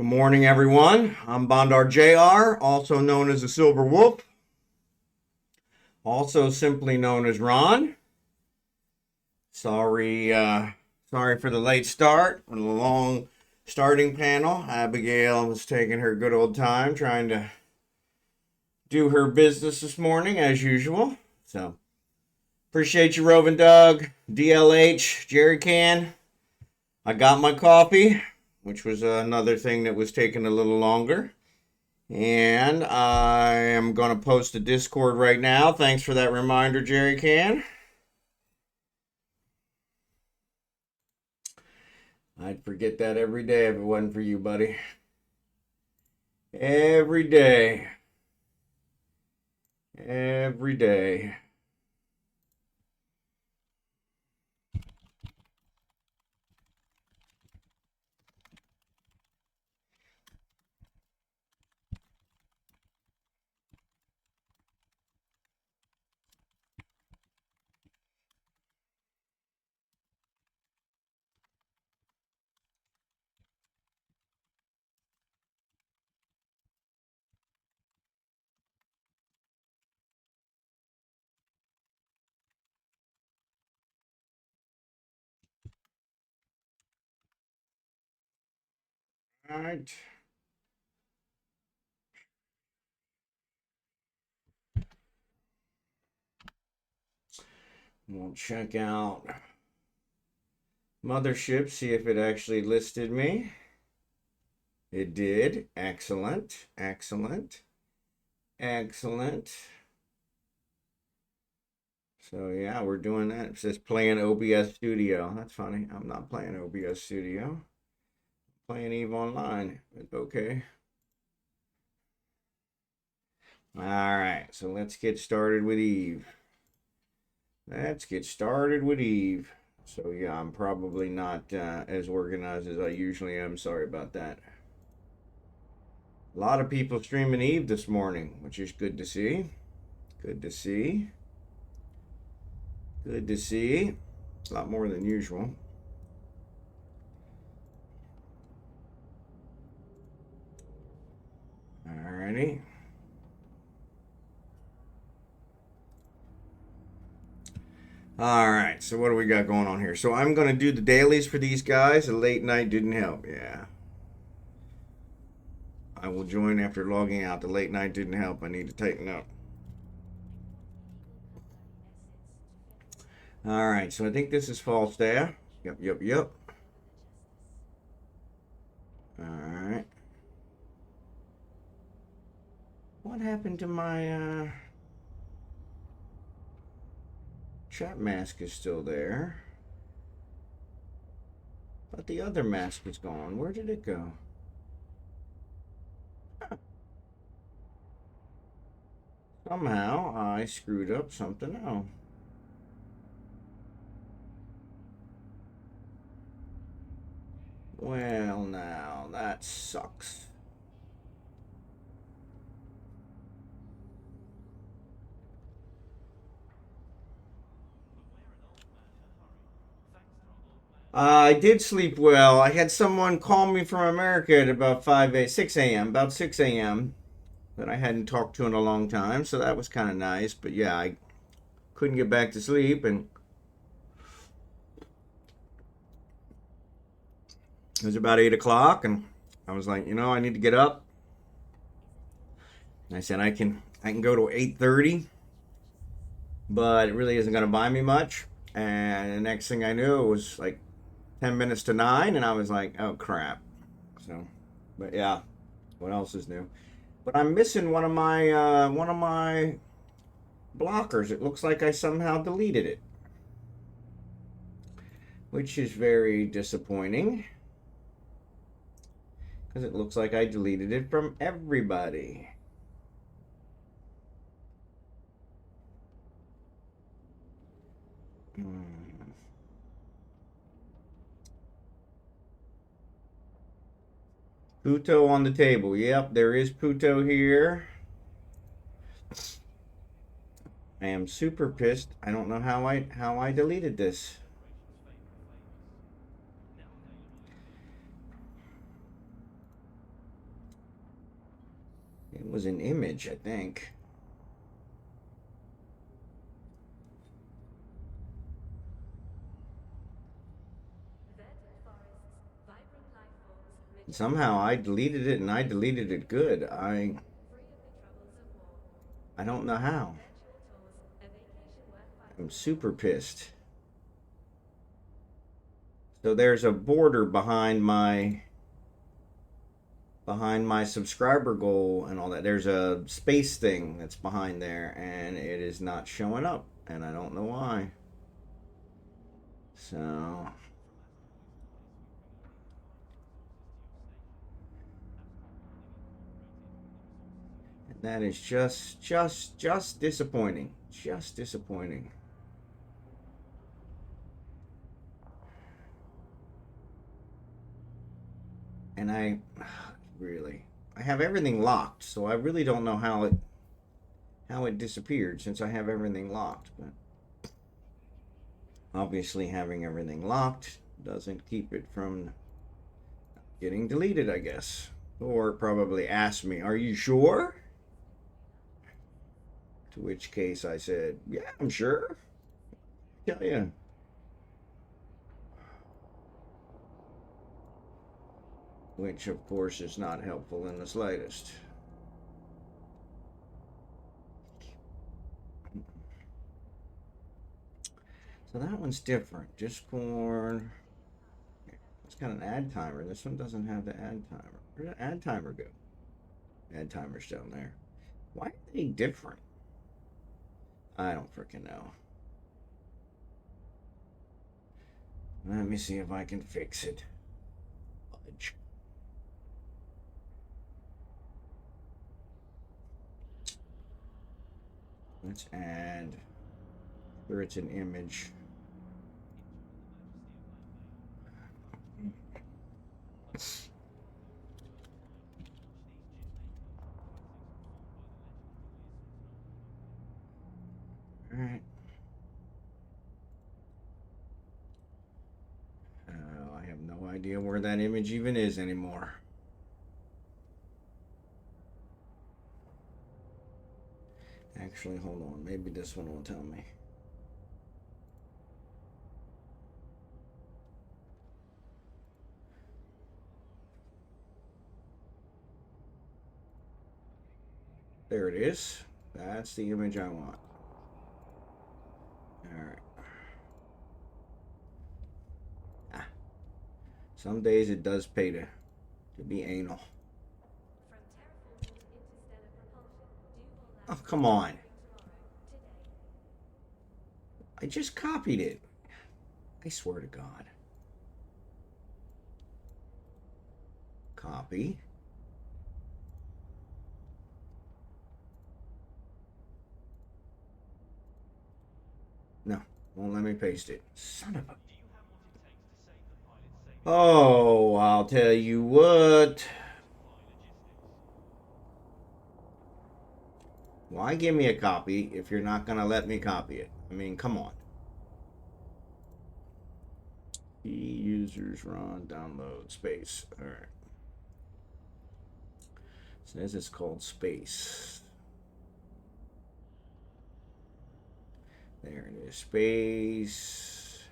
Good morning, everyone. I'm Bondar JR, also known as the Silver Wolf, also simply known as Ron. Sorry for the late start with a long starting panel. Abigail was taking her good old time trying to do her business this morning, as usual. So, appreciate you, Rovendoug, DLH, Jerry Can. I got my coffee, which was another thing that was taking a little longer. And I am going to post a Discord right now. Thanks for that reminder, Jerry Can. I'd forget that every day if it wasn't for you, buddy. Every day. Every day. All right. We'll check out Mothership, see if it actually listed me. It did. Excellent. Excellent. Excellent. So yeah, we're doing that. It says playing OBS Studio. That's funny. I'm not playing OBS Studio. I'm playing EVE Online. It's okay. All right, so let's get started with EVE. Let's get started with EVE. So yeah, I'm probably not as organized as I usually am. Sorry about that. A lot of people streaming EVE this morning, which is good to see. Good to see. Good to see. A lot more than usual. Alrighty. Alright, so what do we got going on here? So I'm going to do the dailies for these guys. The late night didn't help. Yeah. I will join after logging out. The late night didn't help. I need to tighten up. Alright, so I think this is Falstaff. Yep. Alright. What happened to my chat mask is still there. But the other mask is gone. Where did it go? Somehow I screwed up something else. Well, now that sucks. I did sleep well. I had someone call me from America at about 6 a.m., about 6 a.m. that I hadn't talked to in a long time, so that was kind of nice. But yeah, I couldn't get back to sleep, and it was about 8 o'clock, and I was like, I need to get up. And I said I can go to 8:30, but it really isn't going to buy me much. And the next thing I knew, it was like 10 minutes to 9, and I was like, oh crap. So, but yeah, what else is new? But I'm missing one of my blockers. It looks like I somehow deleted it, which is very disappointing because it looks like I deleted it from everybody. Puto on the table. Yep, there is Puto here. I am super pissed. I don't know how I deleted this. It was an image, I think. Somehow I deleted it, and I deleted it good. I don't know how. I'm super pissed. So there's a border behind my subscriber goal and all that. There's a space thing that's behind there, and it is not showing up, and I don't know why. So that is just disappointing. Just disappointing. And I really, I have everything locked, so I really don't know how it disappeared since I have everything locked. But obviously having everything locked doesn't keep it from getting deleted, I guess. Or probably asked me, "Are you sure?" To which case I said, "Yeah, I'm sure. Tell you." Which, of course, is not helpful in the slightest. So that one's different. Discord. It's got an ad timer. This one doesn't have the ad timer. Where'd the ad timer go? Ad timer's down there. Why are they different? I don't freaking know. Let me see if I can fix it. Fudge. Let's add. Where it's an image. All right. I have no idea where that image even is anymore. Actually, hold on. Maybe this one will tell me. There it is. That's the image I want. All right. Ah. Some days it does pay to be anal. Oh, come on. I just copied it. I swear to God. Copy. No, won't let me paste it. Son of a... Oh, I'll tell you what. Why give me a copy if you're not going to let me copy it? I mean, come on. Users run download space. All right. Says it's called space. There it is. Space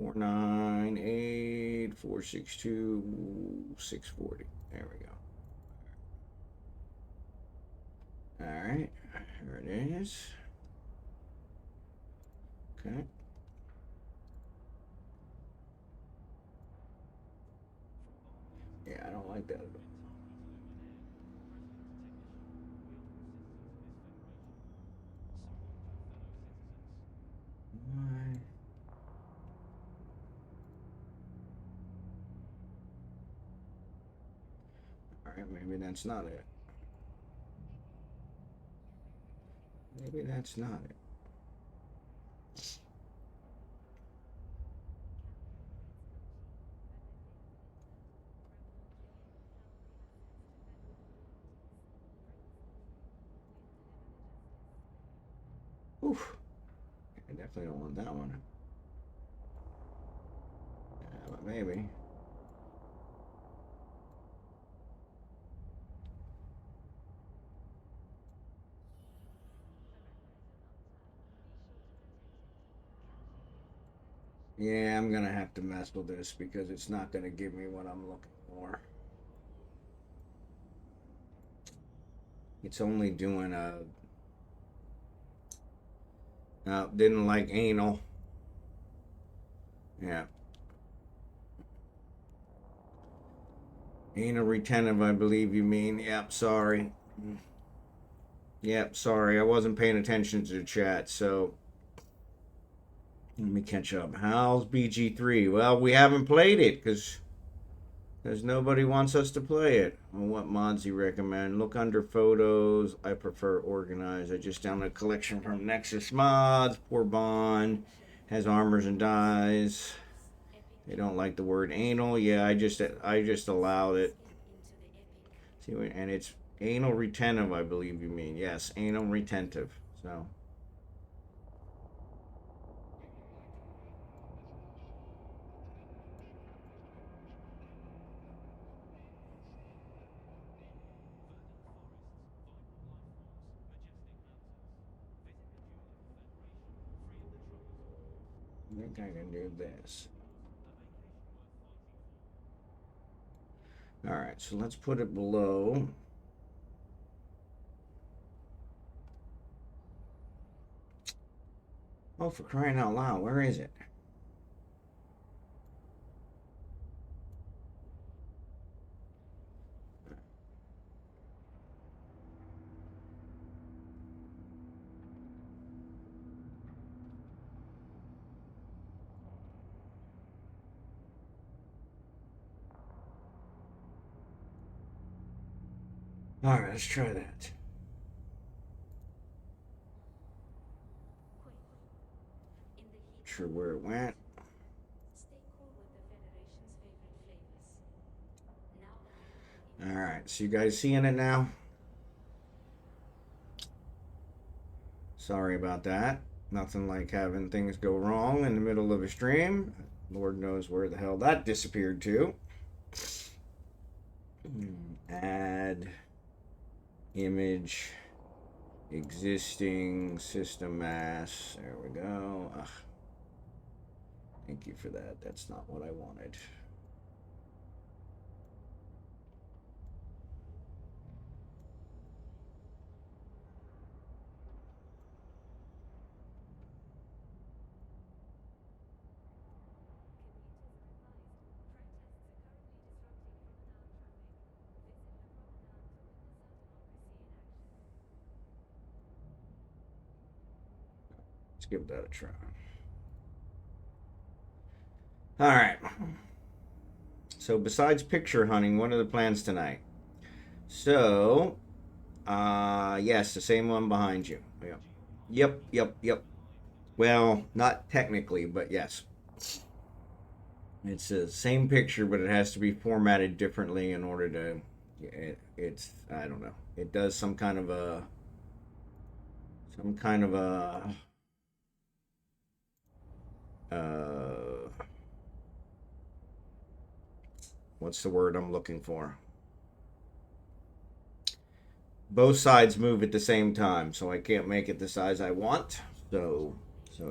498462640. There we go. All right. Here it is. Okay. Yeah, I don't like that. Why? All right, maybe that's not it. Maybe that's not it. Oof. I definitely don't want that one. Yeah, but maybe. Yeah, I'm gonna have to mess with this because it's not gonna give me what I'm looking for. It's only doing a... didn't like anal. Yeah. Anal retentive, I believe you mean. Yep, sorry. Yep, sorry. I wasn't paying attention to the chat, so... Let me catch up. How's BG3? Well, we haven't played it because nobody wants us to play it. Well, what mods do you recommend? Look under photos. I prefer organized. I just downloaded a collection from Nexus Mods. Poor Bond. Has armors and dies. They don't like the word anal. Yeah, I just allowed it. See, and it's anal retentive, I believe you mean. Yes, anal retentive. So. I think I can do this. All right, so let's put it below. Oh, for crying out loud, where is it? All right, let's try that. Not sure where it went. All right, so you guys seeing it now? Sorry about that. Nothing like having things go wrong in the middle of a stream. Lord knows where the hell that disappeared to. Add image existing system mass. There we go. Ugh. Thank you for that. That's not what I wanted. Let's give that a try. All right. So besides picture hunting, what are the plans tonight? So, yes, the same one behind you. Yep. Well, not technically, but yes. It's the same picture, but it has to be formatted differently in order to... it's, I don't know. It does some kind of a... what's the word I'm looking for? Both sides move at the same time, so I can't make it the size I want. So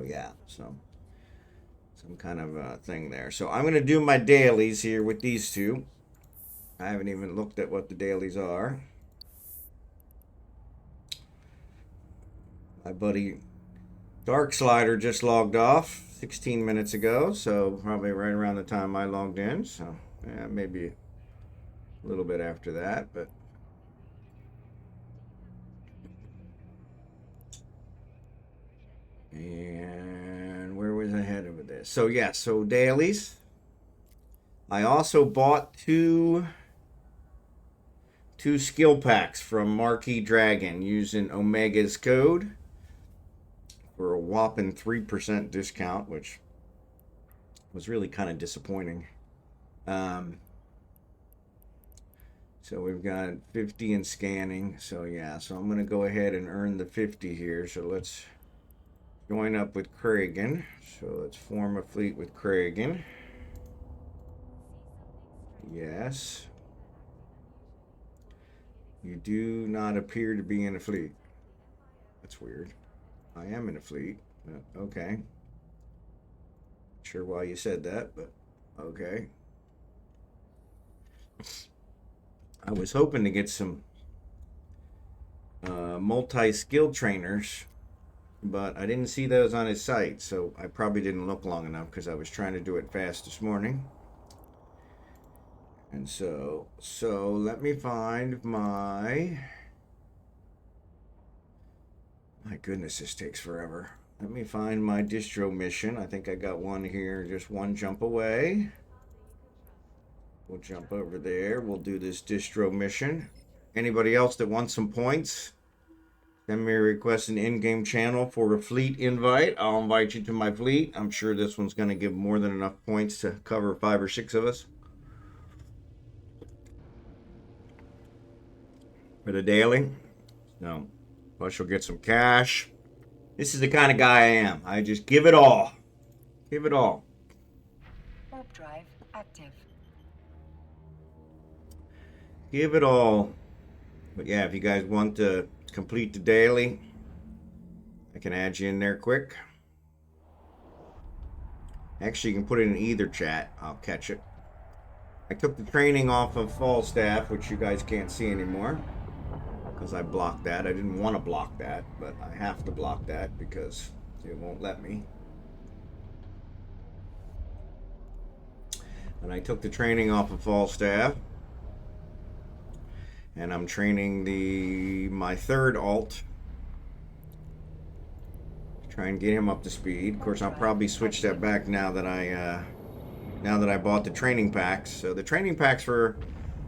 yeah, so some kind of thing there. So I'm gonna do my dailies here with these two. I haven't even looked at what the dailies are. My buddy Dark Slider just logged off 16 minutes ago, so probably right around the time I logged in. So yeah, maybe a little bit after that, but and where was I headed with this? So yeah, so dailies. I also bought two skill packs from Marquee Dragon using Omega's code for a whopping 3% discount, which was really kind of disappointing. So we've got 50 in scanning. So yeah, so I'm going to go ahead and earn the 50 here. So let's join up with Kragan. So let's form a fleet with Kragan. Yes. You do not appear to be in a fleet. That's weird. I am in a fleet. Okay. Sure why you said that, but okay. I was hoping to get some multi-skill trainers, but I didn't see those on his site, so I probably didn't look long enough because I was trying to do it fast this morning. And so let me find my goodness, this takes forever. Let me find my distro mission. I think I got one here, just one jump away. We'll jump over there. We'll do this distro mission. Anybody else that wants some points, send me a request an in-game channel for a fleet invite. I'll invite you to my fleet. I'm sure this one's going to give more than enough points to cover 5 or 6 of us. For the daily. No. Plus you'll get some cash. This is the kind of guy I am. I just give it all. Give it all. Warp drive active. Give it all. But yeah, if you guys want to complete the daily, I can add you in there quick. Actually, you can put it in either chat. I'll catch it. I took the training off of Falstaff, which you guys can't see anymore, because I blocked that. I didn't want to block that, but I have to block that because it won't let me. And I took the training off of Falstaff. And I'm training my third alt. Try and get him up to speed. Of course, I'll probably switch that back now that I bought the training packs. So the training packs were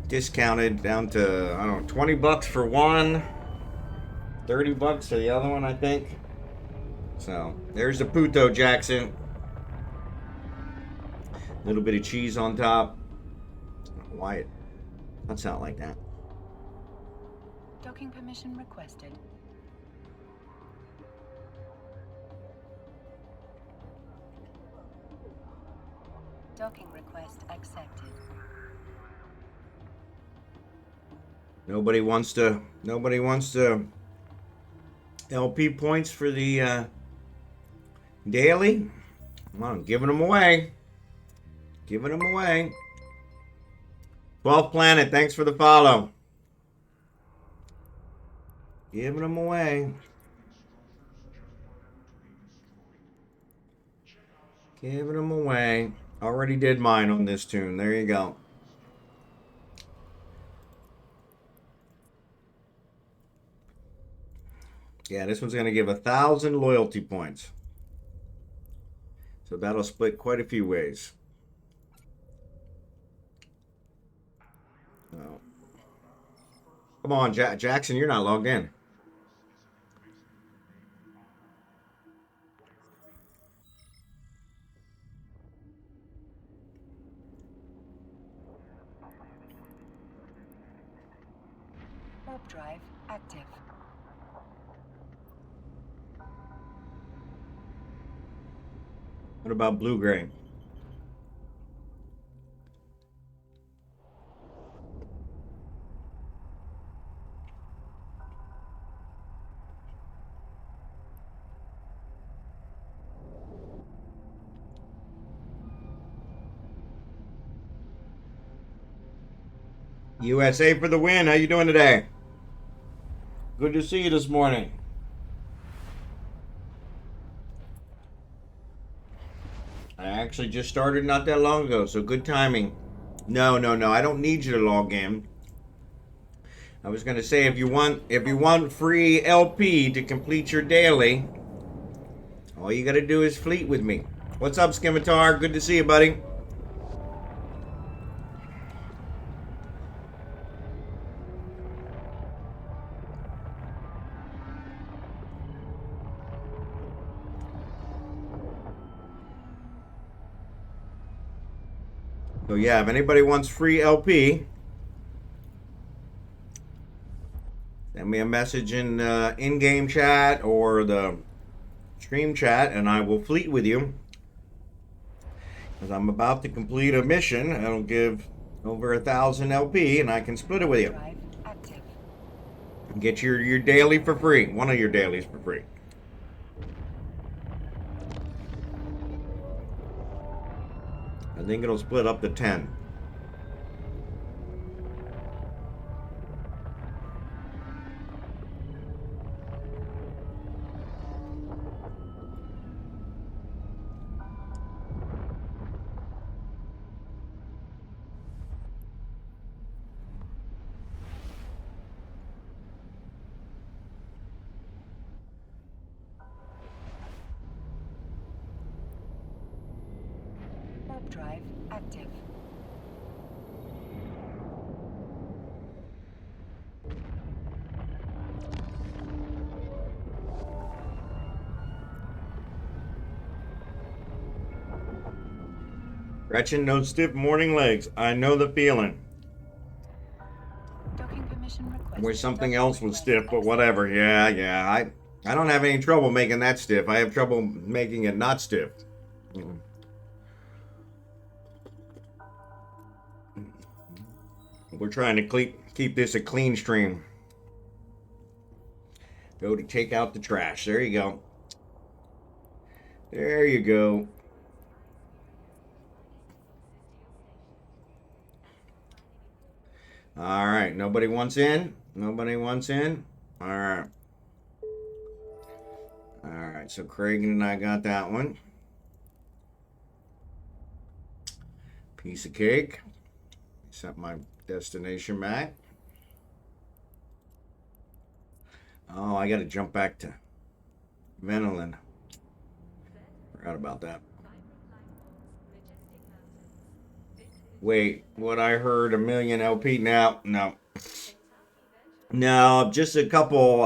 discounted down to, I don't know, 20 bucks for one, 30 bucks for the other one, I think. So there's the Puto Jackson. A little bit of cheese on top. I don't know why it cuts out like that. Docking permission requested. Docking request accepted. Nobody wants to LP points for the daily. Come on, giving them away. Giving them away. 12th Planet, thanks for the follow. Giving them away. Giving them away. Already did mine on this tune. There you go. Yeah, this one's going to give 1,000 loyalty points. So that'll split quite a few ways. Oh. Come on, Jackson, you're not logged in. Warp drive active. What about blue-gray? USA for the win. How you doing today? Good to see you this morning. I actually just started not that long ago, so good timing. No. I don't need you to log in. I was going to say if you want free LP to complete your daily, all you got to do is fleet with me. What's up, Scimitar? Good to see you, buddy. So yeah, if anybody wants free LP, send me a message in in-game chat or the stream chat, and I will fleet with you. Because I'm about to complete a mission that'll give over 1,000 LP, and I can split it with you. Get your daily for free. One of your dailies for free. I think it'll split up to 10. Warp drive active. Gretchen, no stiff morning legs. I know the feeling. Docking permission requested. Wish something Docking else was request stiff, but accepted. whatever. Yeah. I don't have any trouble making that stiff. I have trouble making it not stiff. We're trying to keep this a clean stream. Go to take out the trash. There you go. There you go. All right. Nobody wants in? Nobody wants in? All right. All right. So Craig and I got that one. Piece of cake. Set my destination map. Oh, I got to jump back to Venolin. Forgot about that. Wait, what I heard, 1 million LP now? No, just a couple,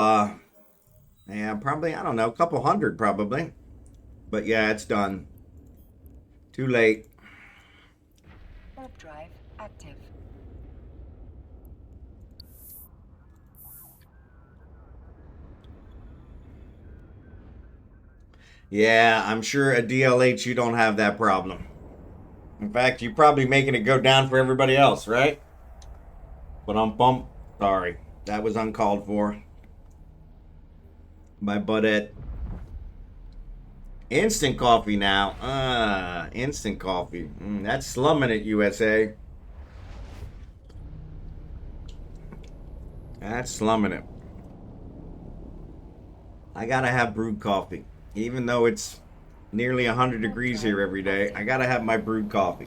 yeah, probably, I don't know, a couple hundred probably. But yeah, it's done. Too late. Warp drive active. Yeah, I'm sure at DLH you don't have that problem. In fact, you're probably making it go down for everybody else, right? But I'm bummed. Sorry, that was uncalled for. My buttette. Instant coffee now. Instant coffee. That's slumming it, USA. That's slumming it. I gotta have brewed coffee. Even though it's nearly 100 degrees here every day, I gotta have my brewed coffee.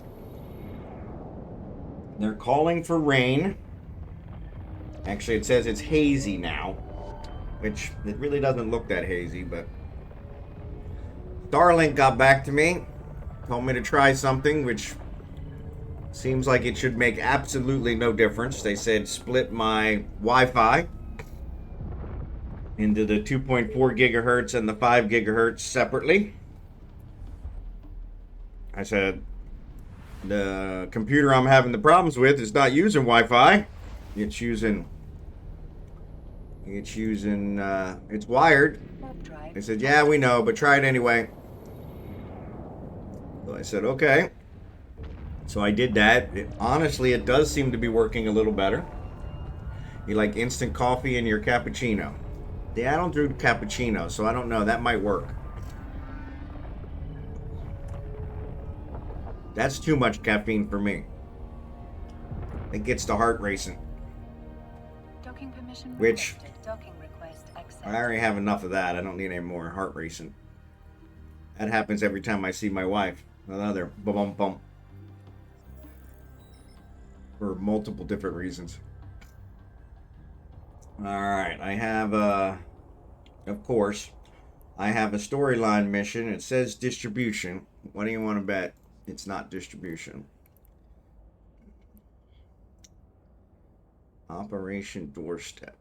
They're calling for rain. Actually, it says it's hazy now, which it really doesn't look that hazy, but Starlink got back to me, told me to try something, which seems like it should make absolutely no difference. They said split my Wi-Fi into the 2.4 gigahertz and the 5 gigahertz separately. I said, the computer I'm having the problems with is not using Wi-Fi. It's wired. Warp drive. They said, yeah, we know, but try it anyway. So I said, okay. So I did that. Honestly, it does seem to be working a little better. You like instant coffee in your cappuccino? Yeah, I don't do cappuccino, so I don't know. That might work. That's too much caffeine for me. It gets the heart racing. Docking permission Which- requested. Docking request accepted. I already have enough of that. I don't need any more heart racing. That happens every time I see my wife. Another bum bum. For multiple different reasons. Alright, I have of course, I have a storyline mission. It says distribution. What do you want to bet? It's not distribution. Operation Doorstep.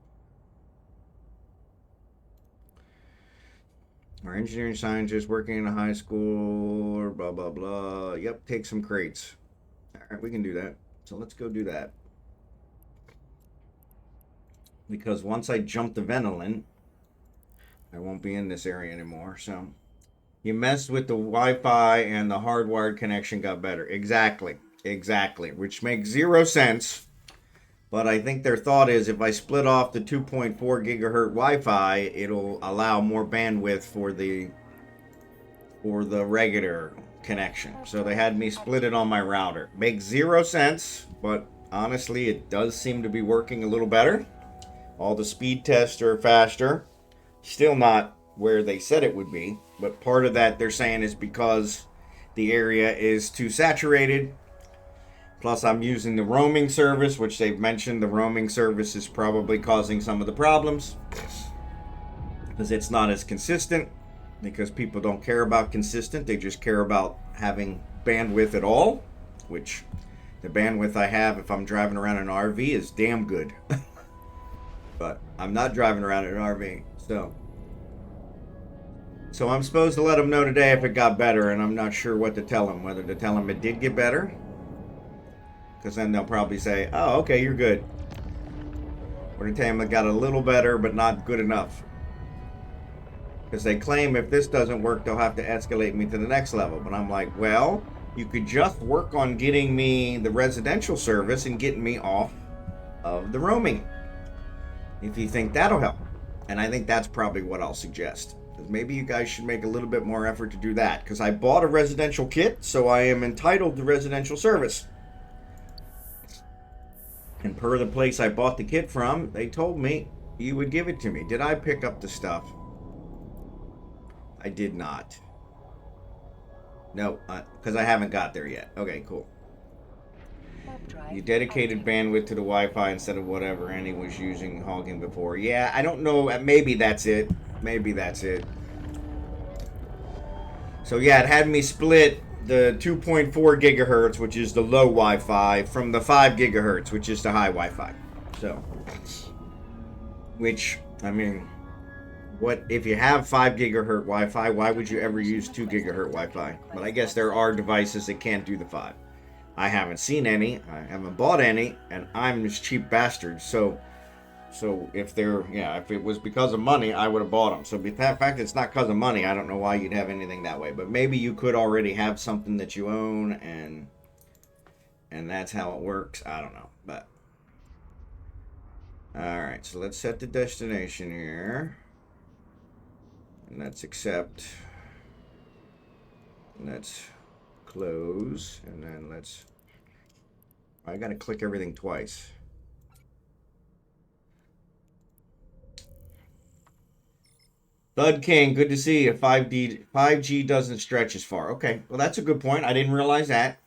Our engineering scientist working in a high school, or blah, blah, blah. Yep, take some crates. All right, we can do that. So let's go do that. Because once I jump the Venolin, I won't be in this area anymore. So you messed with the Wi-Fi and the hardwired connection got better. Exactly. Which makes zero sense. But I think their thought is if I split off the 2.4 gigahertz Wi-Fi, it'll allow more bandwidth for the regular connection. So they had me split it on my router. Makes 0 sense, but honestly, it does seem to be working a little better. All the speed tests are faster. Still not where they said it would be, but part of that they're saying is because the area is too saturated. Plus, I'm using the roaming service, which they've mentioned the roaming service is probably causing some of the problems because it's not as consistent, because people don't care about consistent. They just care about having bandwidth at all, which the bandwidth I have if I'm driving around in an RV is damn good. But I'm not driving around in an RV, so I'm supposed to let them know today if it got better, and I'm not sure what to tell them, whether to tell them it did get better, because then they'll probably say, oh, okay, you're good, or to tell them it got a little better but not good enough, because they claim if this doesn't work they'll have to escalate me to the next level. But I'm like, well, you could just work on getting me the residential service and getting me off of the roaming, if you think that'll help. And I think that's probably what I'll suggest. Maybe you guys should make a little bit more effort to do that, because I bought a residential kit, so I am entitled to residential service. And per the place I bought the kit from, they told me you would give it to me. Did I pick up the stuff? I did not. No, because I haven't got there yet. Okay, cool. You dedicated bandwidth to the Wi-Fi instead of whatever Annie was using hogging before. Yeah, I don't know. Maybe that's it. Maybe that's it. So yeah, it had me split the 2.4 gigahertz, which is the low Wi-Fi, from the 5 gigahertz, which is the high Wi-Fi. So, which, I mean, what if you have 5 gigahertz Wi-Fi, why would you ever use 2 gigahertz Wi-Fi? But I guess there are devices that can't do the 5. I haven't seen any, I haven't bought any, and I'm this cheap bastard. So if if it was because of money, I would have bought them. So the fact it's not because of money, I don't know why you'd have anything that way. But maybe you could already have something that you own, and that's how it works. I don't know, but all right. So let's set the destination here, and let's accept. Let's close, and then let's. I gotta click everything twice. Thudking, good to see you. 5G doesn't stretch as far. Okay, well that's a good point. I didn't realize that.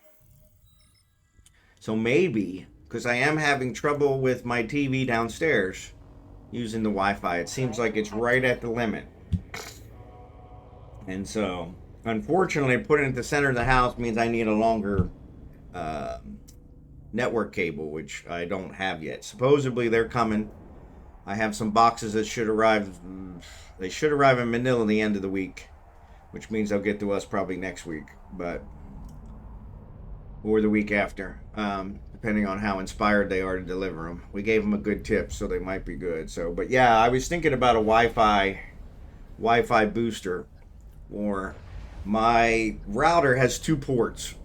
So maybe, because I am having trouble with my TV downstairs using the Wi-Fi. It seems like it's right at the limit. And so, unfortunately, putting it at the center of the house means I need a longer network cable, which I don't have yet. Supposedly they're coming. I have some boxes that should arrive. They should arrive in Manila the end of the week, which means they'll get to us probably next week, or the week after, depending on how inspired they are to deliver them. We gave them a good tip, so they might be good. So, but yeah, I was thinking about a Wi-Fi booster, or my router has 2 ports,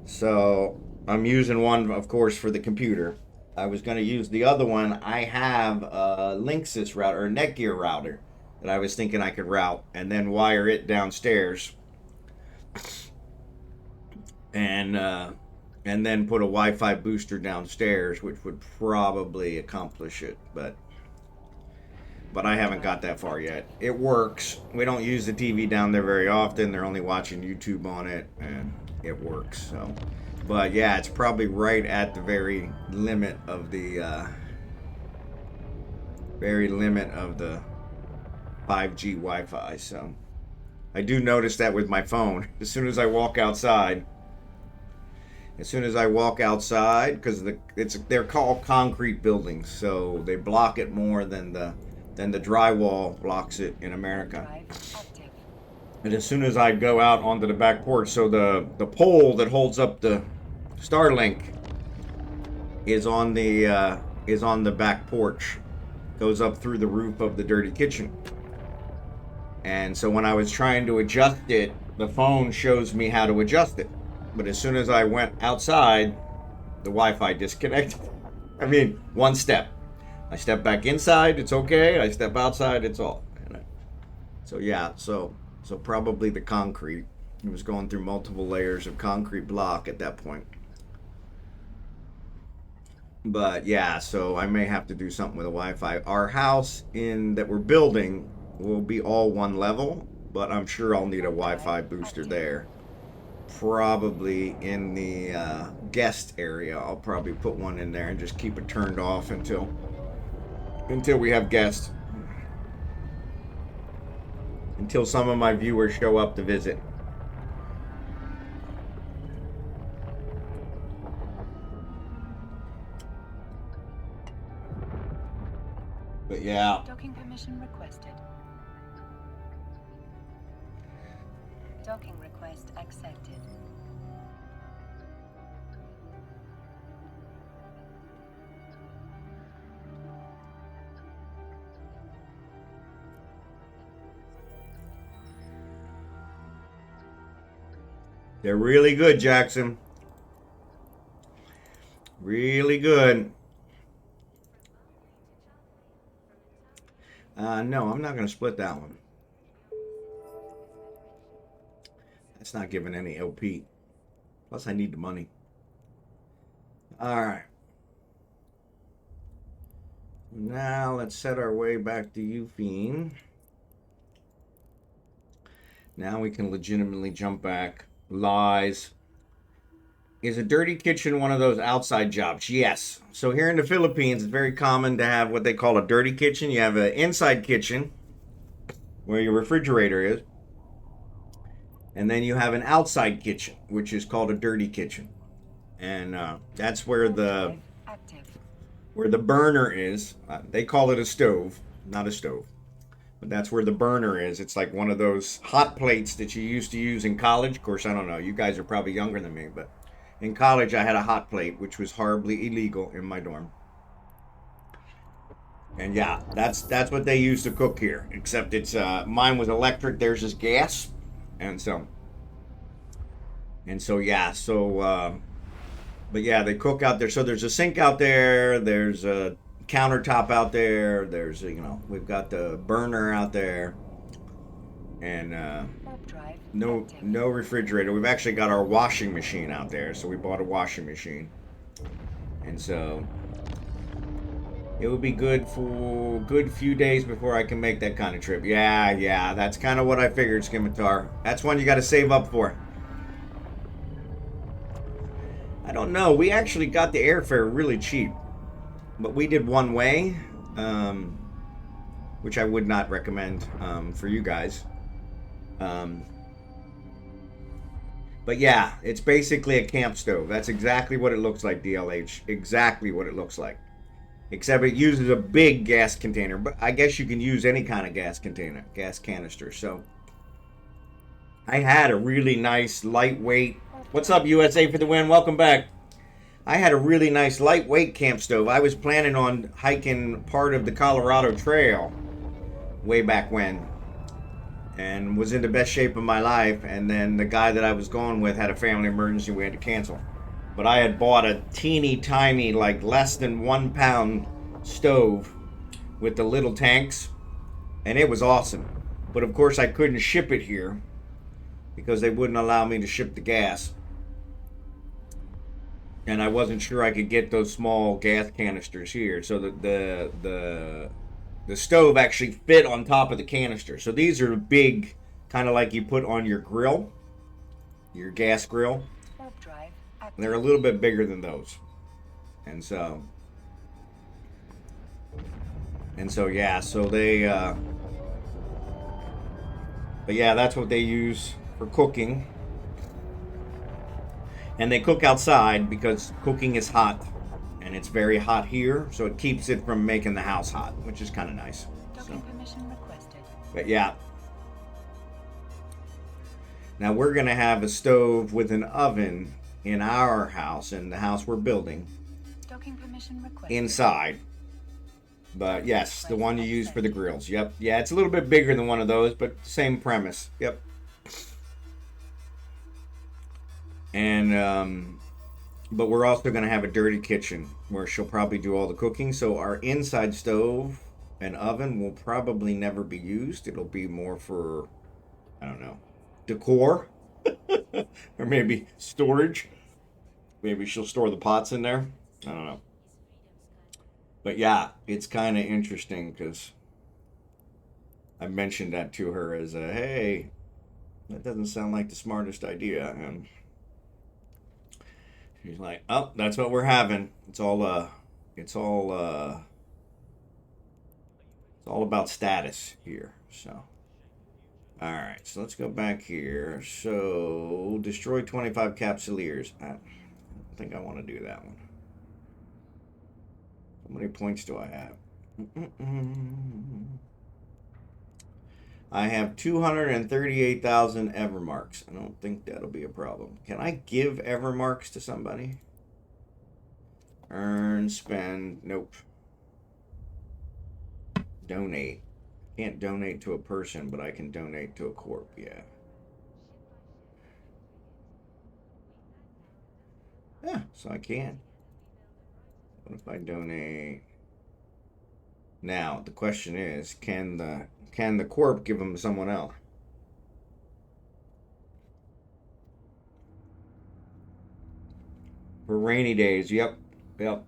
so I'm using one, of course, for the computer. I was going to use the other one. I have a Linksys router, or Netgear router, that I was thinking I could route and then wire it downstairs, and then put a Wi-Fi booster downstairs, which would probably accomplish it, but I haven't got that far yet. It works. We don't use the TV down there very often. They're only watching YouTube on it, and it works. So. But yeah, it's probably right at the very limit of the 5G Wi-Fi. So I do notice that with my phone. As soon as I walk outside, because they're called concrete buildings, so they block it more than the drywall blocks it in America. And as soon as I go out onto the back porch, so the pole that holds up the Starlink is on the back porch, goes up through the roof of the dirty kitchen. And so when I was trying to adjust it, the phone shows me how to adjust it. But as soon as I went outside, the Wi-Fi disconnected. I mean, one step. I step back inside, it's okay. I step outside, it's off. So yeah, so probably the concrete. It was going through multiple layers of concrete block at that point. But yeah, so I may have to do something with the Wi-Fi. Our house that we're building will be all one level, but I'm sure I'll need a Wi-Fi booster there. Probably in the guest area. I'll probably put one in there and just keep it turned off until we have guests. Until some of my viewers show up to visit. But yeah. Docking permission requested. Docking request accepted. They're really good, Jackson. Really good. No, I'm not going to split that one. That's not giving any LP. Plus, I need the money. All right. Now, let's set our way back to Euphine. Now we can legitimately jump back. Lies. Is a dirty kitchen one of those outside jobs? Yes. So here in the Philippines, it's very common to have what they call a dirty kitchen. You have an inside kitchen where your refrigerator is. And then you have an outside kitchen, which is called a dirty kitchen. And that's where the burner is. They call it a stove, not a stove. But that's where the burner is. It's like one of those hot plates that you used to use in college. Of course, I don't know. You guys are probably younger than me, but in college, I had a hot plate, which was horribly illegal in my dorm. And yeah, that's what they used to cook here. Except it's mine was electric. Theirs is gas, and so yeah. But yeah, they cook out there. So there's a sink out there. There's a countertop out there. There's we've got the burner out there, and no refrigerator. We've actually got our washing machine out there, so we bought a washing machine, and so it would be good for a good few days before I can make that kind of trip. Yeah, that's kind of what I figured, Scimitar. That's one you got to save up for. I don't know. We actually got the airfare really cheap. But we did one way, which I would not recommend for you guys. But yeah, it's basically a camp stove. That's exactly what it looks like, DLH. Exactly what it looks like. Except it uses a big gas container. But I guess you can use any kind of gas container, gas canister. So I had a really nice lightweight. What's up, USA for the win? Welcome back. I had a really nice lightweight camp stove. I was planning on hiking part of the Colorado Trail way back when, and was in the best shape of my life. And then the guy that I was going with had a family emergency. We had to cancel. But I had bought a teeny tiny, like less than 1 pound stove with the little tanks, and it was awesome. But of course I couldn't ship it here because they wouldn't allow me to ship the gas. And I wasn't sure I could get those small gas canisters here. So the stove actually fit on top of the canister. So these are big, kind of like you put on your grill, your gas grill. They're a little bit bigger than those. And so yeah, so they, but yeah, that's what they use for cooking. And they cook outside because cooking is hot, and it's very hot here, so it keeps it from making the house hot, which is kind of nice. Docking permission requested. But yeah. Now we're going to have a stove with an oven in our house, in the house we're building. Docking permission requested. Inside. But yes, the one you use for the grills. Yep. Yeah, it's a little bit bigger than one of those, but same premise. Yep. And but we're also going to have a dirty kitchen where she'll probably do all the cooking. So our inside stove and oven will probably never be used. It'll be more for, I don't know, decor. Or maybe storage. Maybe she'll store the pots in there. I don't know. But yeah, it's kind of interesting because I mentioned that to her as a, hey, that doesn't sound like the smartest idea. And she's like, oh, that's what we're having. It's all, it's all about status here. So, all right, so let's go back here. So, destroy 25 capsuleers. I don't think I want to do that one. How many points do I have? I have 238,000 Evermarks. I don't think that'll be a problem. Can I give Evermarks to somebody? Earn, spend, nope. Donate. Can't donate to a person, but I can donate to a corp, yeah. Yeah, so I can. What if I donate? Now, the question is, can the corp give them to someone else? For rainy days, yep. Yep.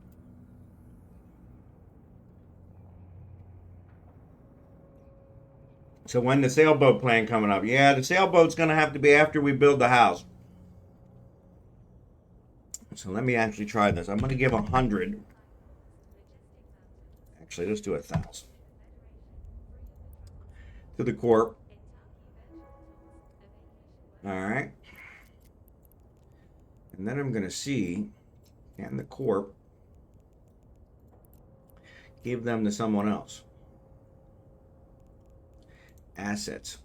So when the sailboat plan coming up? Yeah, the sailboat's gonna have to be after we build the house. So let me actually try this. I'm gonna give 100. Actually, let's do 1,000 to the corp. All right, and then I'm gonna see, can the corp give them to someone else? Assets.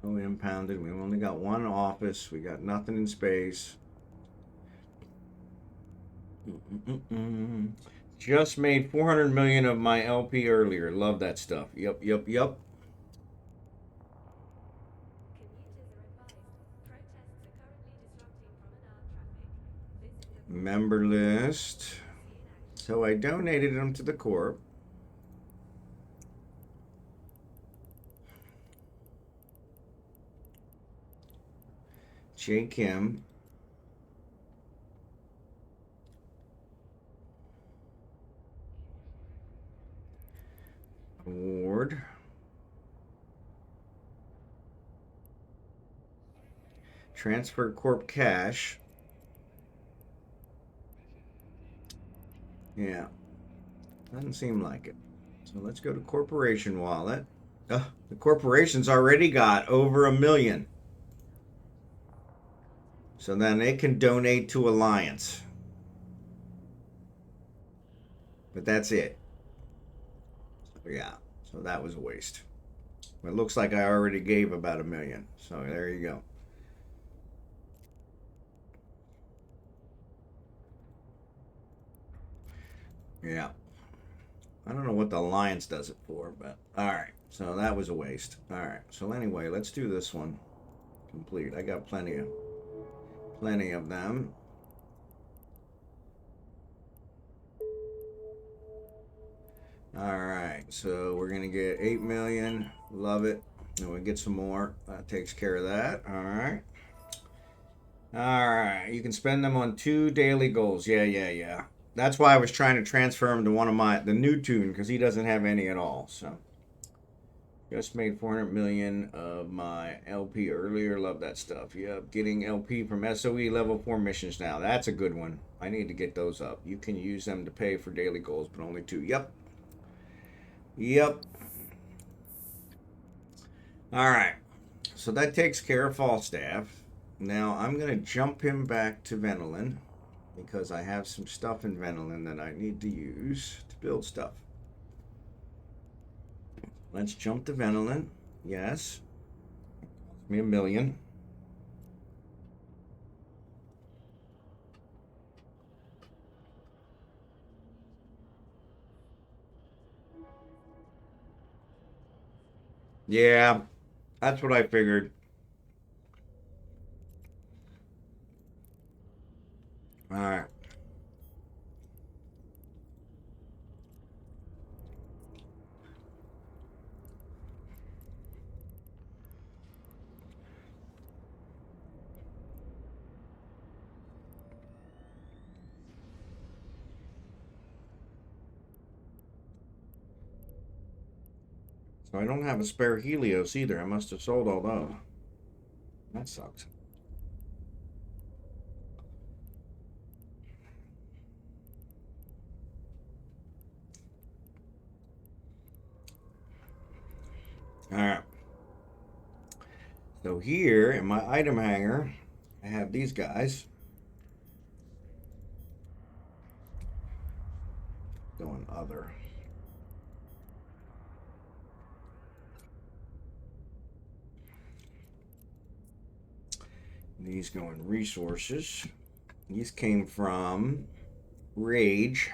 Oh, impounded. We only got one office. We got nothing in space. Just made 400 million of my LP earlier. Love that stuff. Yep, yep, yep. Member list. So I donated them to the corp. J. Kim. Award. Transfer corp cash. Yeah. Doesn't seem like it. So let's go to corporation wallet. The corporation's already got over 1 million. So then they can donate to Alliance. But that's it. So yeah. So that was a waste. It looks like I already gave about 1 million. So there you go. Yeah. I don't know what the Alliance does it for, but alright. So that was a waste. Alright. So anyway, let's do this one. Complete. I got plenty of them. Alright, so we're gonna get 8 million. Love it. And we get some more. That takes care of that. Alright. Alright. You can spend them on 2 daily goals. Yeah. That's why I was trying to transfer him to one of the new toon, because he doesn't have any at all. So just made 400 million of my LP earlier. Love that stuff. Yep, getting LP from SOE level 4 missions now. That's a good one. I need to get those up. You can use them to pay for daily goals, but only 2. Yep. All right. So that takes care of Falstaff. Now I'm going to jump him back to Venolin because I have some stuff in Venolin that I need to use to build stuff. Let's jump to Venolin. Yes. Cost me 1 million. Yeah, that's what I figured. All right. So I don't have a spare Helios either. I must have sold all those. That sucks. Alright. So here in my item hanger, I have these guys. Going other. These go in resources. These came from Rage.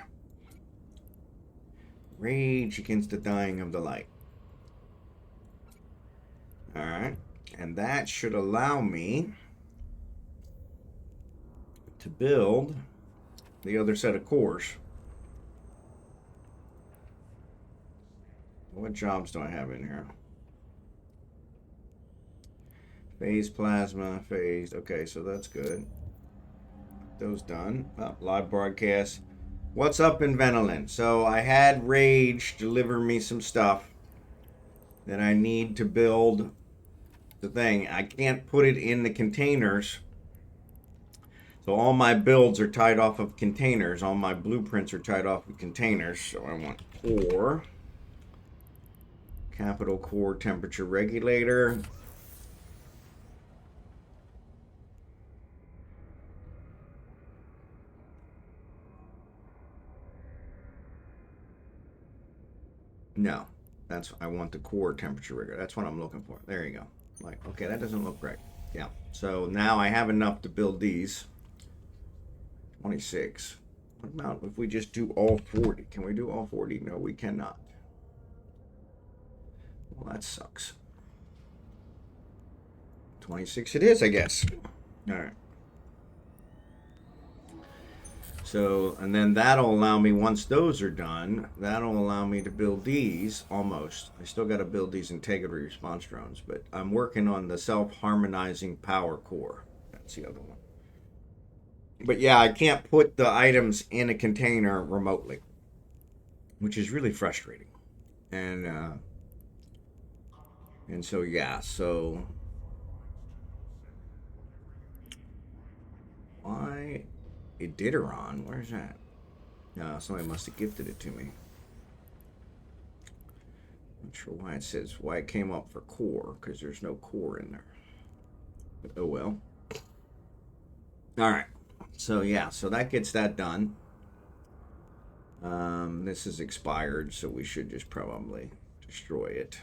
Rage against the dying of the light. Alright. And that should allow me to build the other set of cores. What jobs do I have in here? Phase plasma, phased. Okay, so that's good. Those done. Oh, live broadcast. What's up in Venolin? So I had Rage deliver me some stuff that I need to build the thing. I can't put it in the containers. So all my builds are tied off of containers. All my blueprints are tied off of containers. So I want core. Capital core temperature regulator. No, I want the core temperature regulator. That's what I'm looking for. There you go. Like, okay, that doesn't look right. Yeah. So now I have enough to build these. 26. What about if we just do all 40? Can we do all 40? No, we cannot. Well, that sucks. 26 it is, I guess. All right. So, and then that'll allow me, once those are done, that'll allow me to build these almost. I still got to build these integrity response drones, but I'm working on the self-harmonizing power core. That's the other one. But yeah, I can't put the items in a container remotely, which is really frustrating. And so yeah, so why Iditarod? Where's that? No, somebody must have gifted it to me. Not sure why it says why it came up for core, because there's no core in there. But oh well. All right. So yeah, so that gets that done. This is expired, so we should just probably destroy it.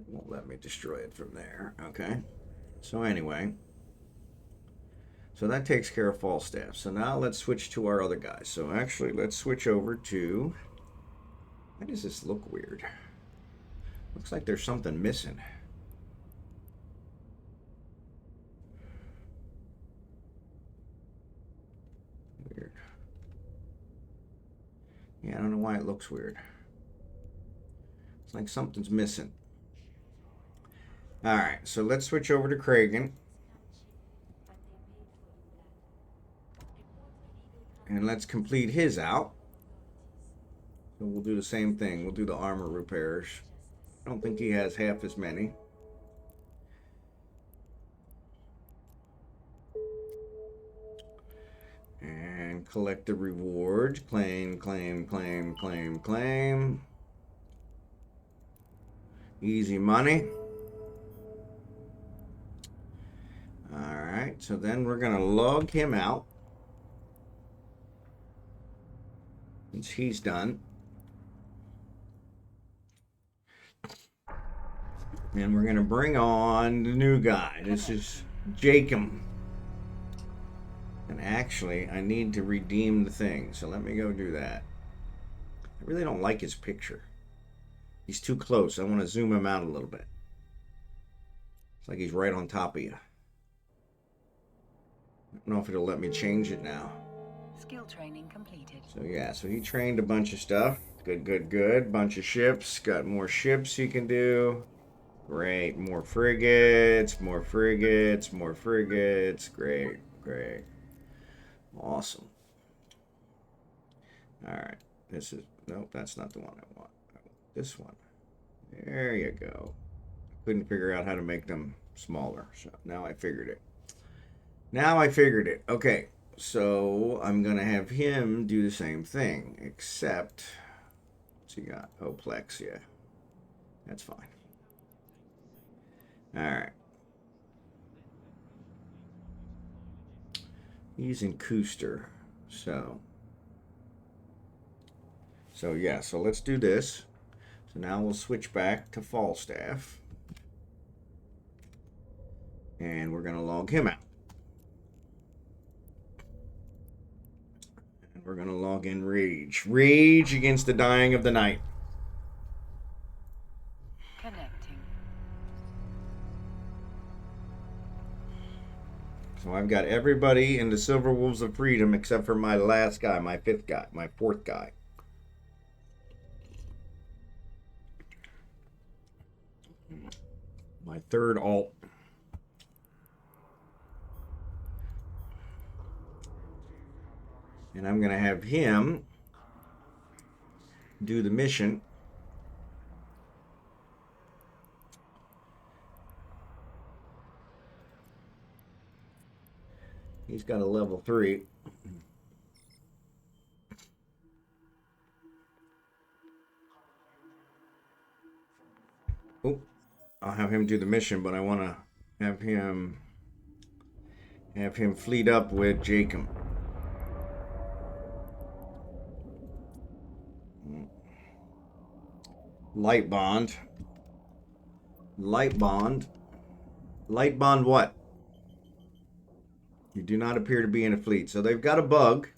It won't let me destroy it from there. Okay. So anyway. So that takes care of Falstaff. So now let's switch to our other guys. So actually, let's switch over to... Why does this look weird? Looks like there's something missing. Weird. Yeah, I don't know why it looks weird. It's like something's missing. Alright, so let's switch over to Kragan. And let's complete his out. So we'll do the same thing. We'll do the armor repairs. I don't think he has half as many. And collect the rewards. Claim, claim, claim, claim, claim. Easy money. Alright, so then we're going to log him out. Since he's done. And we're going to bring on the new guy. This is Jacob. And actually, I need to redeem the thing. So let me go do that. I really don't like his picture. He's too close. I want to zoom him out a little bit. It's like he's right on top of you. I don't know if it'll let me change it now. Skill training completed. So yeah, so he trained a bunch of stuff. Good, good, good. Bunch of ships. Got more ships he can do. Great. More frigates. More frigates. More frigates. Great, great. Awesome. Alright. This is... Nope, that's not the one I want. I this one. There you go. Couldn't figure out how to make them smaller, so now I figured it. Okay, so I'm gonna have him do the same thing, except what's he got? Oh, Plex, yeah. That's fine. Alright. He's in Cooster, so yeah, so let's do this. So now we'll switch back to Falstaff. And we're gonna log him out. And we're gonna log in Rage. Rage against the dying of the night. Connecting. So I've got everybody in the Silver Wolves of Freedom except for my last guy, my fifth guy, my fourth guy. My third alt. And I'm going to have him do the mission. He's got a level 3. Oh, I'll have him do the mission, but I want to have him fleet up with Jacob. Light bond. Light bond what? You do not appear to be in a fleet. So they've got a bug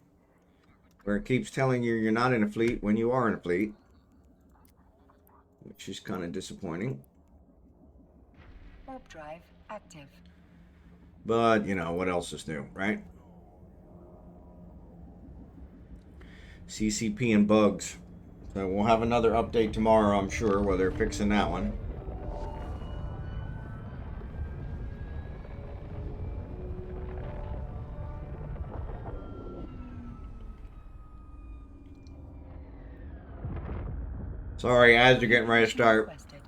where it keeps telling you you're not in a fleet when you are in a fleet, which is kind of disappointing. Warp drive active. But, you know, what else is new, right? CCP and bugs. So we'll have another update tomorrow, I'm sure, where they're fixing that one. Sorry, as you're getting ready to start. Requested.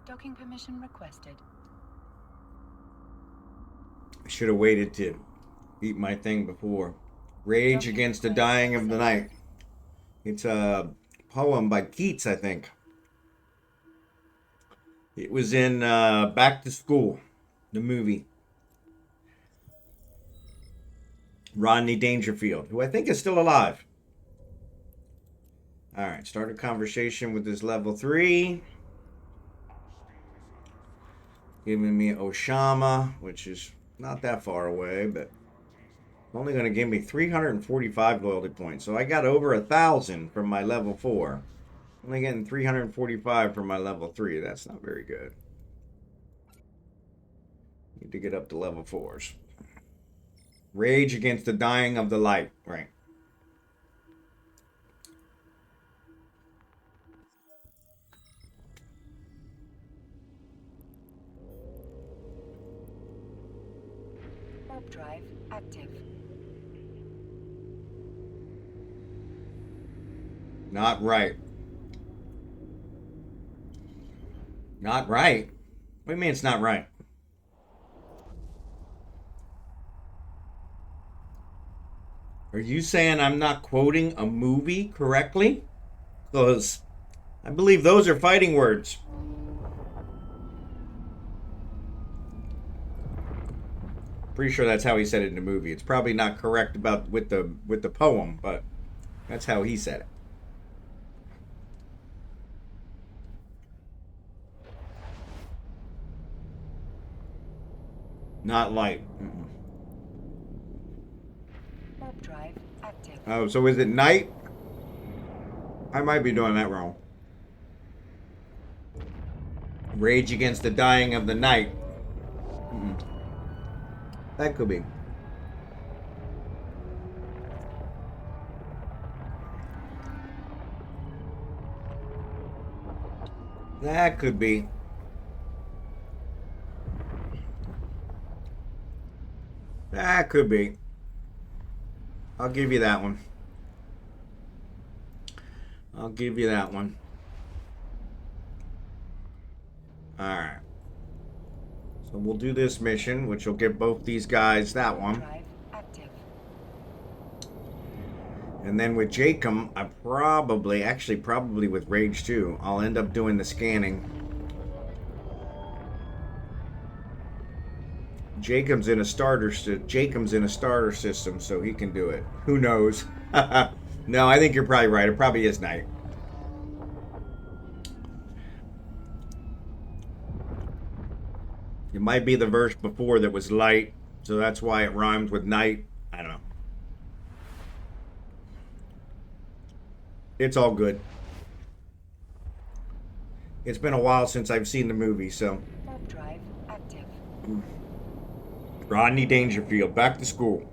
Docking permission requested. I should have waited to eat my thing before. Rage Against the Dying of the Night. It's a poem by Keats, I think. It was in Back to School, the movie. Rodney Dangerfield, who I think is still alive. Alright, start a conversation with this level 3. Giving me Oshama, which is not that far away, but only going to give me 345 loyalty points. So I got over 1,000 from my level 4. Only getting 345 from my level 3. That's not very good. Need to get up to level 4s. Rage Against the Dying of the Light. Right. Warp drive active. Not right. Not right? What do you mean it's not right? Are you saying I'm not quoting a movie correctly? Because I believe those are fighting words. Pretty sure that's how he said it in the movie. It's probably not correct about with the poem, but that's how he said it. Not light. Warp drive active. Oh, so is it night? I might be doing that wrong. Rage Against the Dying of the Night. That could be. That could be. That could be. I'll give you that one. I'll give you that one. Alright. So we'll do this mission, which will give both these guys that one. Drive active. And then with Jacob, I probably with Rage 2, I'll end up doing the scanning. Jacob's in a starter system, so he can do it. Who knows? No, I think you're probably right. It probably is night. It might be the verse before that was light, so that's why it rhymes with night. I don't know. It's all good. It's been a while since I've seen the movie, so. Warp drive active. Rodney Dangerfield, back to school.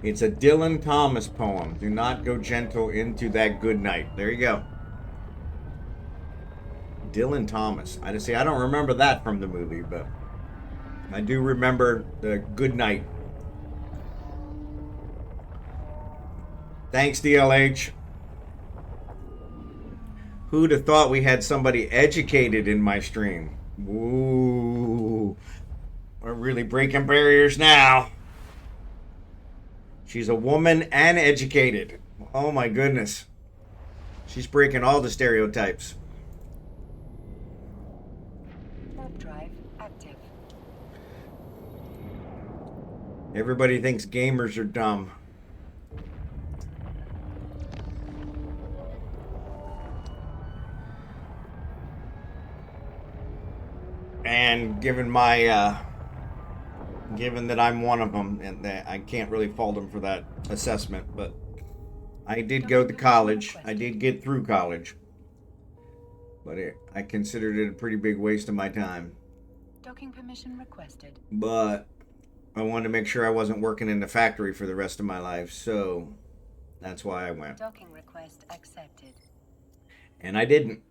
It's a Dylan Thomas poem. Do not go gentle into that good night. There you go. Dylan Thomas. I don't remember that from the movie, but I do remember the good night. Thanks, DLH. Who'd have thought we had somebody educated in my stream? Ooh. We're really breaking barriers now. She's a woman and educated. Oh my goodness. She's breaking all the stereotypes. Warp drive active. Everybody thinks gamers are dumb. And given that I'm one of them, and that I can't really fault them for that assessment, but I did go to college. I did get through college, but I considered it a pretty big waste of my time. Docking permission requested. But I wanted to make sure I wasn't working in the factory for the rest of my life, so that's why I went. Docking request accepted. And I didn't.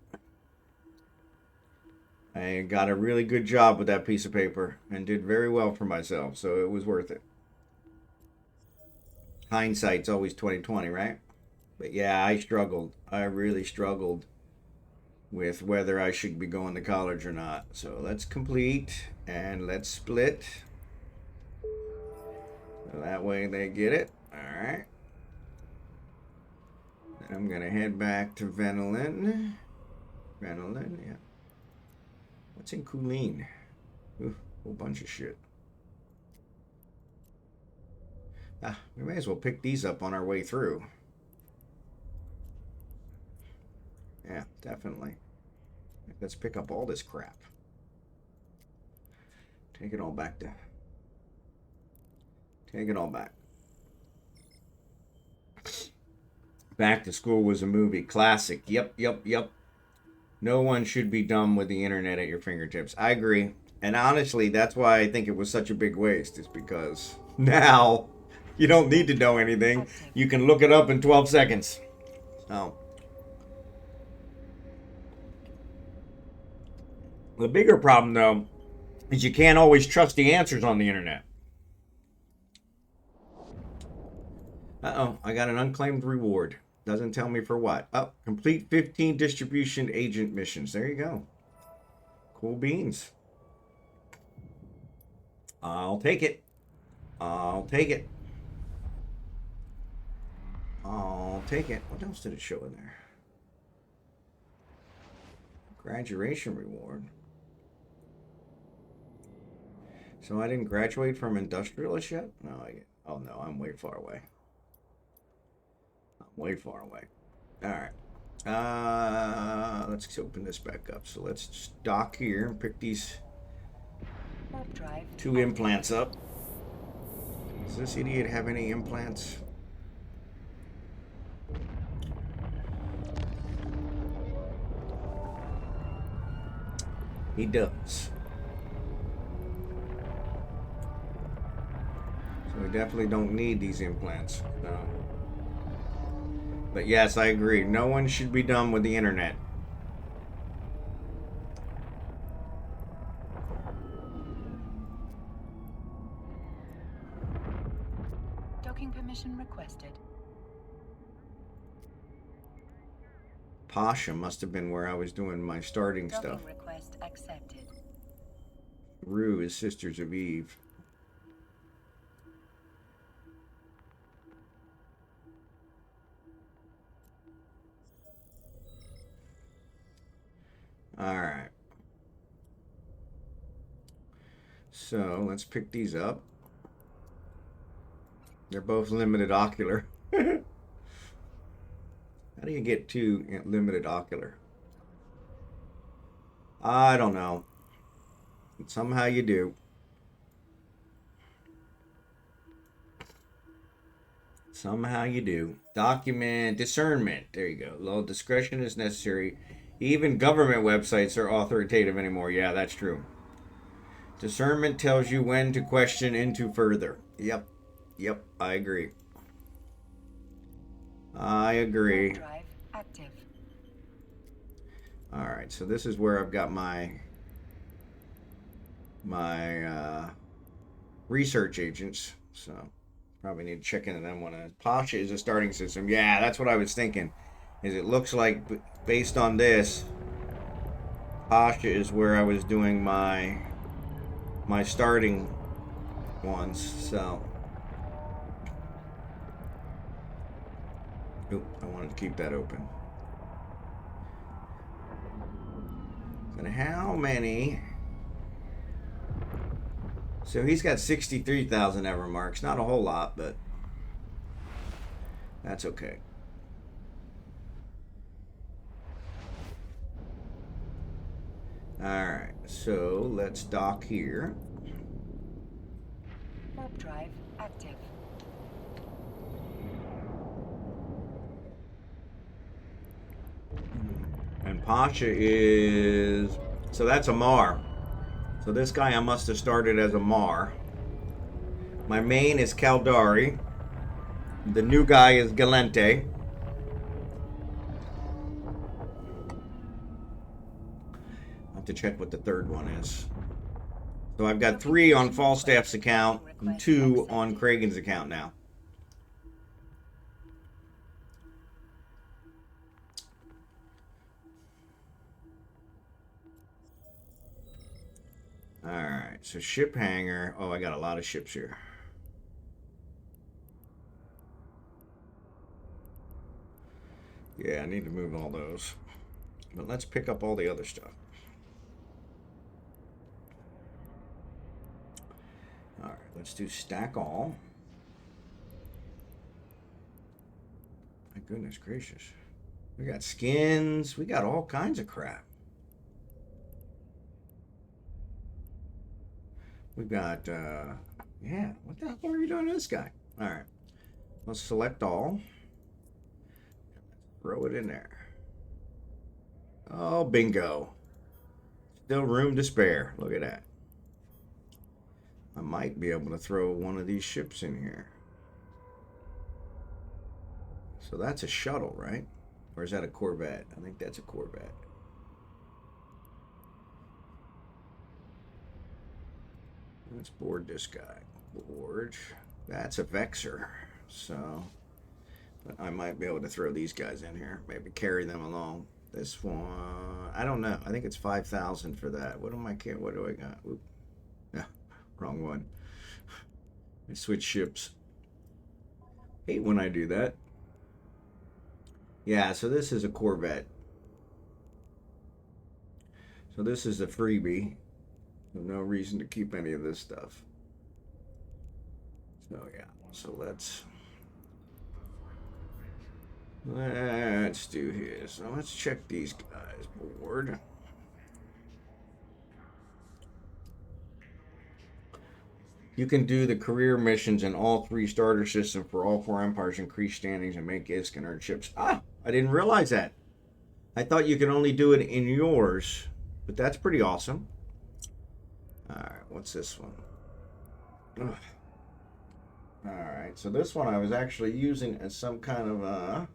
I got a really good job with that piece of paper and did very well for myself, so it was worth it. Hindsight's always 20/20, right? But yeah, I struggled. I really struggled with whether I should be going to college or not. So let's complete and let's split. So that way they get it. All right. Then I'm gonna head back to Venolin. Venolin, yeah. What's in Kuleen? Ooh, a whole bunch of shit. We may as well pick these up on our way through. Yeah, definitely. Let's pick up all this crap. Take it all back to... Take it all back. Back to School was a movie. Classic. Yep. No one should be dumb with the internet at your fingertips. I agree. And honestly, that's why I think it was such a big waste. Is because now you don't need to know anything. You can look it up in 12 seconds. So the bigger problem, though, is you can't always trust the answers on the internet. Uh-oh, I got an unclaimed reward. Doesn't tell me for what. Oh, complete 15 distribution agent missions. There you go. Cool beans. I'll take it. I'll take it. I'll take it. What else did it show in there? Graduation reward. So I didn't graduate from industrialist yet? No, oh no, I'm way far away. Way far away. All right. Let's open this back up. So let's dock here and pick these two implants up. Does this idiot have any implants? He does. So we definitely don't need these implants. No. But yes, I agree. No one should be dumb with the internet. Docking permission requested. Pasha must have been where I was doing my starting stuff. Docking request accepted. Rue is Sisters of Eve. Alright. So, let's pick these up. They're both limited ocular. How do you get two limited ocular? I don't know. But somehow you do. Somehow you do. Document discernment. There you go. Low discretion is necessary. Even government websites are authoritative anymore. Yeah, that's true. Discernment tells you when to question into further. Yep. Yep, I agree. I agree. Drive active. Alright, so this is where I've got my research agents. So probably need to check into them one. Pasha is a starting system. Yeah, that's what I was thinking. Is it looks like based on this, Pasha is where I was doing my starting ones. So oop, I wanted to keep that open. And how many? So he's got 63,000 ever marks. Not a whole lot, but that's okay. Alright, so let's dock here. Warp drive active. And Pasha is... So that's a Mar. So this guy I must have started as a Mar. My main is Caldari. The new guy is Galente. I'll have to check what the third one is. So I've got 3 on Falstaff's account and 2 on Kragan's account now. Alright, so ship hangar. Oh, I got a lot of ships here. Yeah, I need to move all those. But let's pick up all the other stuff. Alright, let's do stack all. My goodness gracious. We got skins. We got all kinds of crap. We've got, yeah, what the hell are you doing to this guy? All right, let's select all. Throw it in there. Oh, bingo. Still room to spare. Look at that. I might be able to throw one of these ships in here. So that's a shuttle, right? Or is that a Corvette? I think that's a Corvette. Let's board this guy. Board. That's a Vexer. So but I might be able to throw these guys in here. Maybe carry them along. This one, I don't know. I think it's 5,000 for that. What do I got? Oop. Yeah, wrong one. I switch ships. Hate when I do that. Yeah, so this is a Corvette. So this is a freebie. No reason to keep any of this stuff. So yeah, so let's do his. So let's check these guys board. You can do the career missions in all 3 starter systems for all 4 empires, increase standings, and make ISK and earn ships. Ah, I didn't realize that. I thought you could only do it in yours, but that's pretty awesome. Alright, what's this one? Ugh. Alright, so this one I was actually using as some kind of a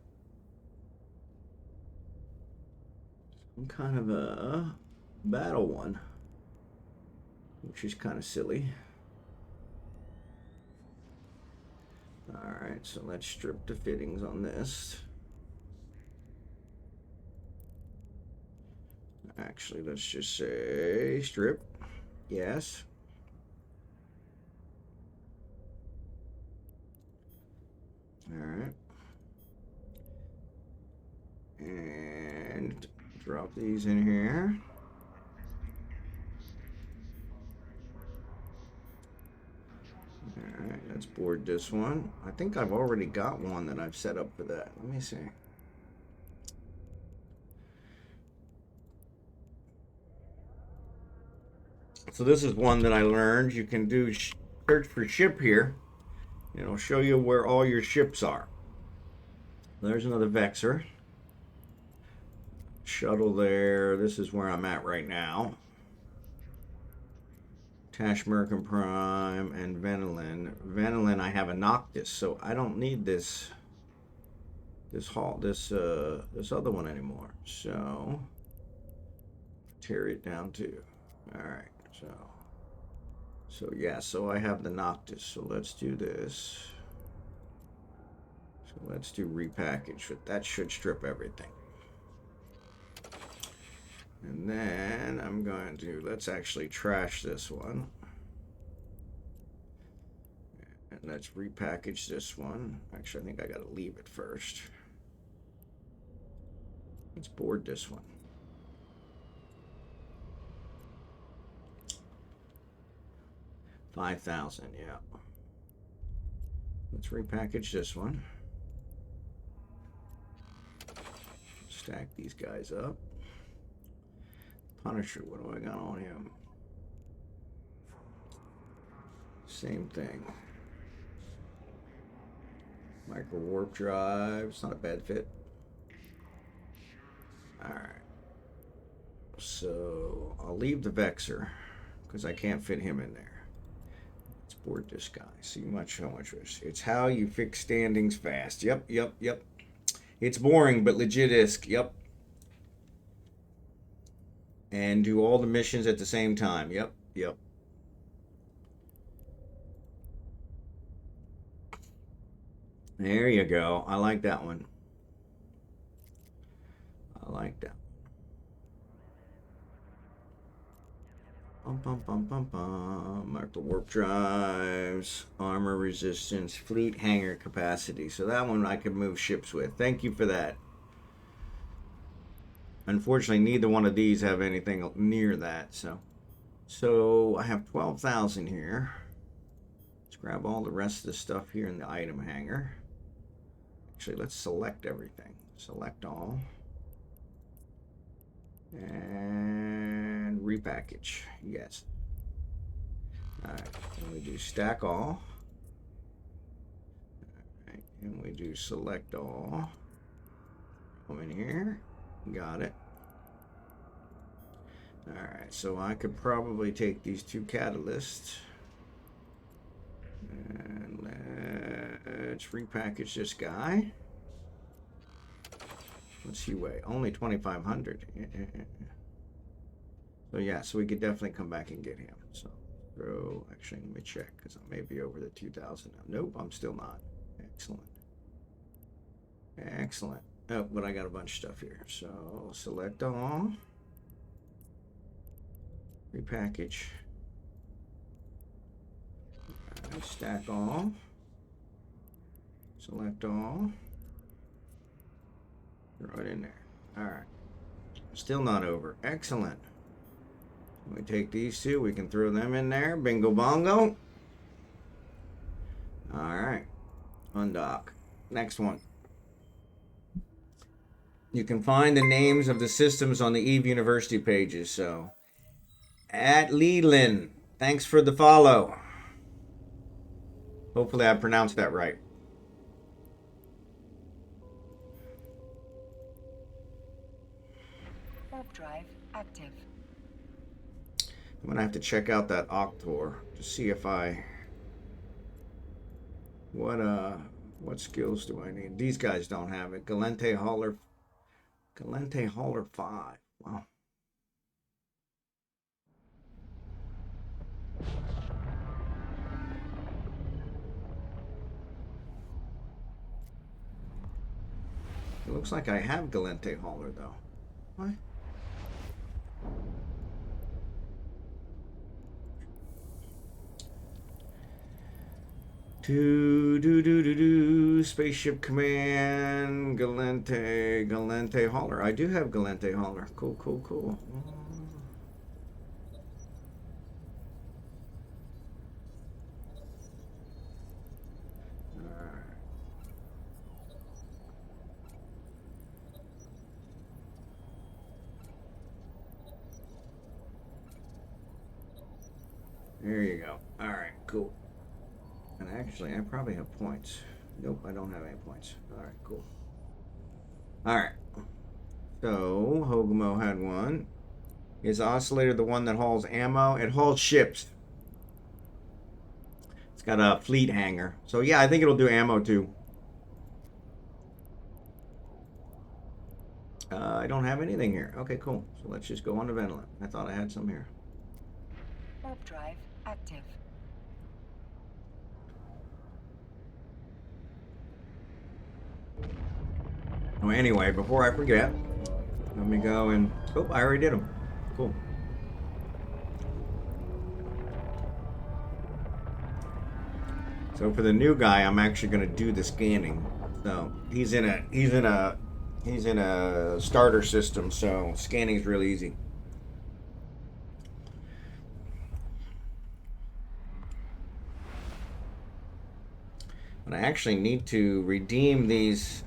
battle one, which is kind of silly. Alright, so let's strip the fittings on this. Actually, let's just say strip. Yes. Alright. And drop these in here. Alright, let's board this one. I think I've already got one that I've set up for that. Let me see. So this is one that I learned. You can do search for ship here. It'll show you where all your ships are. There's another Vexor. Shuttle there. This is where I'm at right now. Tashmerkin Prime and Venilin. Venilin, I have a Noctis, so I don't need this other one anymore. So tear it down too. All right. So yeah. So I have the Noctis. So let's do this. So let's do repackage. That should strip everything. And then I'm going to, let's actually trash this one. And let's repackage this one. Actually, I think I got to leave it first. Let's board this one. $5,000, yeah. Let's repackage this one. Stack these guys up. Punisher, what do I got on him? Same thing. Micro warp drive, it's not a bad fit. Alright. So I'll leave the Vexor because I can't fit him in there. Let's board this guy. See how much it's how you fix standings fast. Yep. It's boring but legit-isk. Yep. And do all the missions at the same time. Yep. There you go. I like that one. Micro warp drives, armor resistance, fleet hangar capacity. So that one I could move ships with. Thank you for that. Unfortunately, neither one of these have anything near that. So I have 12,000 here. Let's grab all the rest of the stuff here in the item hangar. Actually, let's select everything. Select all. And repackage. Yes. Alright, and we do stack all. Alright, and we do select all. Come in here. Got it. Alright, so I could probably take these two catalysts. And let's repackage this guy. What's he weigh? Only 2,500. So yeah, so we could definitely come back and get him. So actually, let me check because I may be over the 2,000 now. Nope, I'm still not. Excellent. Oh, but I got a bunch of stuff here. So select all. Repackage. Right, stack all. Select all. Right in there. Alright. Still not over. Excellent. We take these two. We can throw them in there. Bingo bongo. Alright. Undock. Next one. You can find the names of the systems on the Eve University pages. So, at Leland, thanks for the follow. Hopefully I pronounced that right. Warp drive active. I'm gonna have to check out that Octor to see if what skills do I need? These guys don't have it. Galente Hauler 5. Wow. It looks like I have Galente Hauler though. What? Spaceship Command, Galente Hauler. I do have Galente Hauler. Cool, cool, cool. There you go. All right, cool. And actually, I probably have points. Nope, I don't have any points. All right, cool. All right. So, Hogamo had one. Is the oscillator the one that hauls ammo? It hauls ships. It's got a fleet hangar. So, yeah, I think it'll do ammo too. I don't have anything here. Okay, cool. So let's just go on to Ventilant. I thought I had some here. Warp drive active. Oh, anyway, before I forget, let me go and... Oh, I already did them. Cool. So for the new guy, I'm actually going to do the scanning. So he's in a starter system, so scanning is really easy. But I actually need to redeem these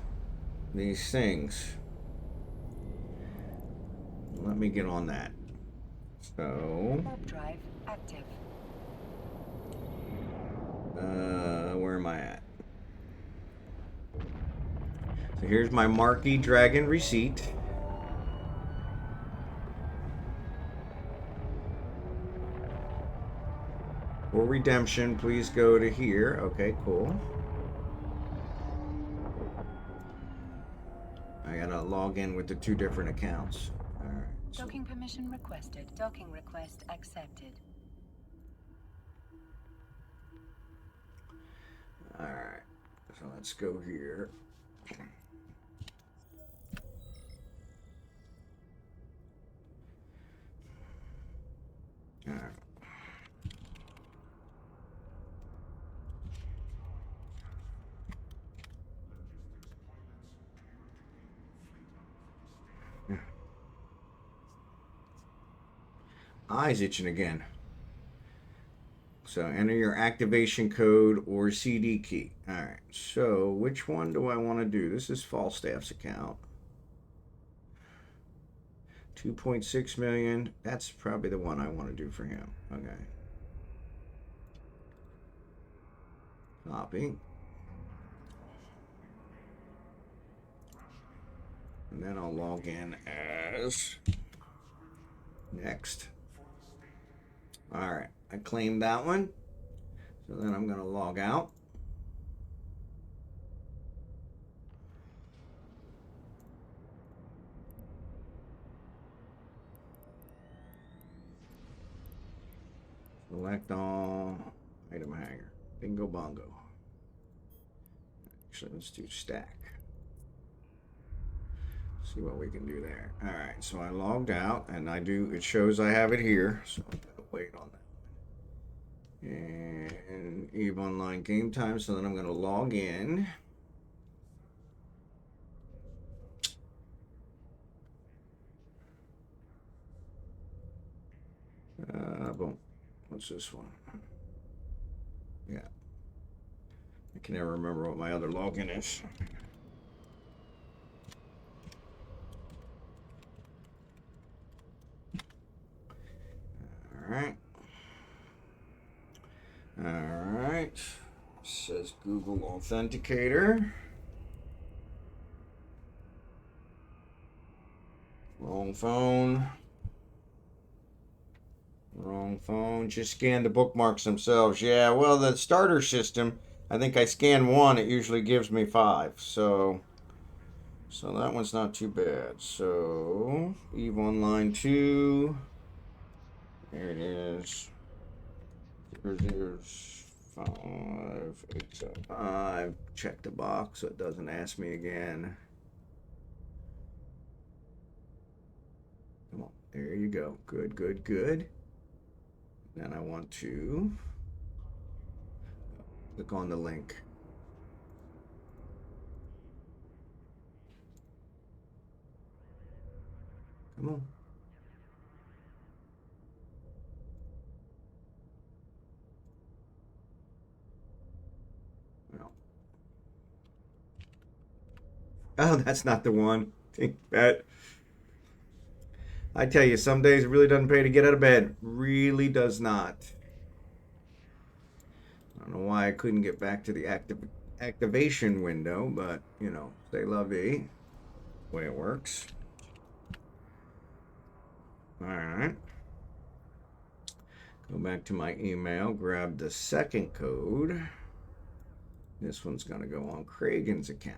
things. Let me get on that. So Warp drive active. where am I at? So here's my Marquee Dragon receipt. For redemption, please go to here. Okay, cool. I gotta log in with the two different accounts. All right. Docking permission requested. Docking request accepted. All right. So let's go here. All right. Eyes itching again. So enter your activation code or CD key. All right. So which one do I want to do? This is Falstaff's account. 2.6 million. That's probably the one I want to do for him. Okay. Copy. And then I'll log in as next. All right. I claimed that one. So then I'm going to log out. Select all. Item hanger. Bingo bongo. Actually, let's do stack. See what we can do there. All right, so I logged out, and it shows I have it here, so I'm gonna wait on that. And EVE Online game time, so then I'm gonna log in. Boom. What's this one? Yeah. I can never remember what my other login is. All right. All right. Says Google Authenticator. Wrong phone. Wrong phone. Just scan the bookmarks themselves. Yeah, well, the starter system, I think I scan one, it usually gives me 5. So that one's not too bad. So, EVE Online 2. There it is. 005. Check the box so it doesn't ask me again. Come on. There you go. Good, good, good. Then I want to Click on the link. Come on. No. Oh, that's not the one. Think that. I tell you, some days it really doesn't pay to get out of bed. Really does not. I don't know why I couldn't get back to the activation window, but, you know, c'est la vie. The way it works. All right. Go back to my email, grab the second code. This one's going to go on Kragan's account.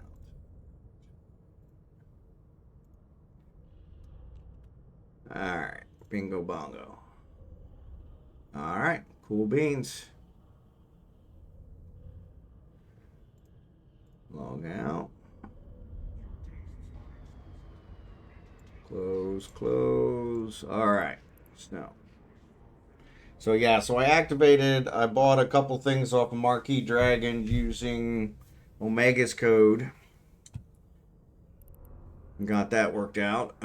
All right, bingo bongo. All right, cool beans. Log out. Close, close. All right, so yeah, so I bought a couple things off of Marquee Dragon using Omega's code. Got that worked out.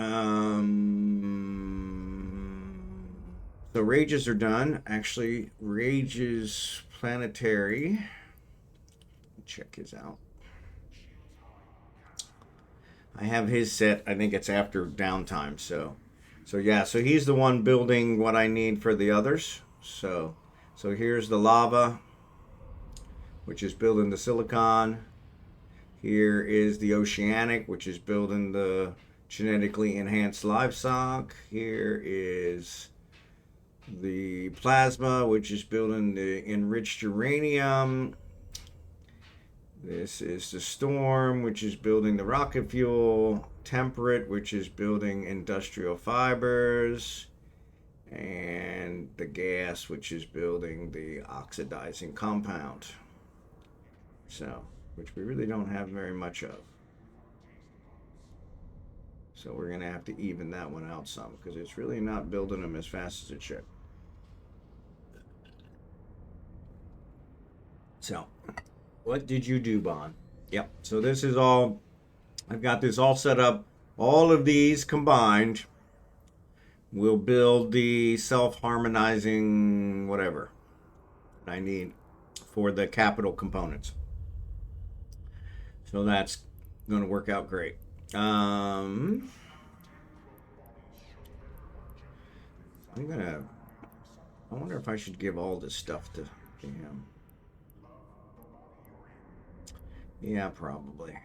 So rages are done. Actually, rages planetary. Check his out. I have his set. I think it's after downtime. So yeah. So he's the one building what I need for the others. So here's the lava, which is building the silicon. Here is the oceanic, which is building the genetically enhanced livestock. Here is the plasma, which is building the enriched uranium. This is the storm, which is building the rocket fuel. Temperate, which is building industrial fibers. And the gas, which is building the oxidizing compound. So, which we really don't have very much of. So we're going to have to even that one out some, because it's really not building them as fast as it should. So, what did you do, Bon? Yep, so this is all, I've got this all set up. All of these combined will build the self-harmonizing whatever I need for the capital components. So that's going to work out great. I wonder if I should give all this stuff to him. Yeah, probably.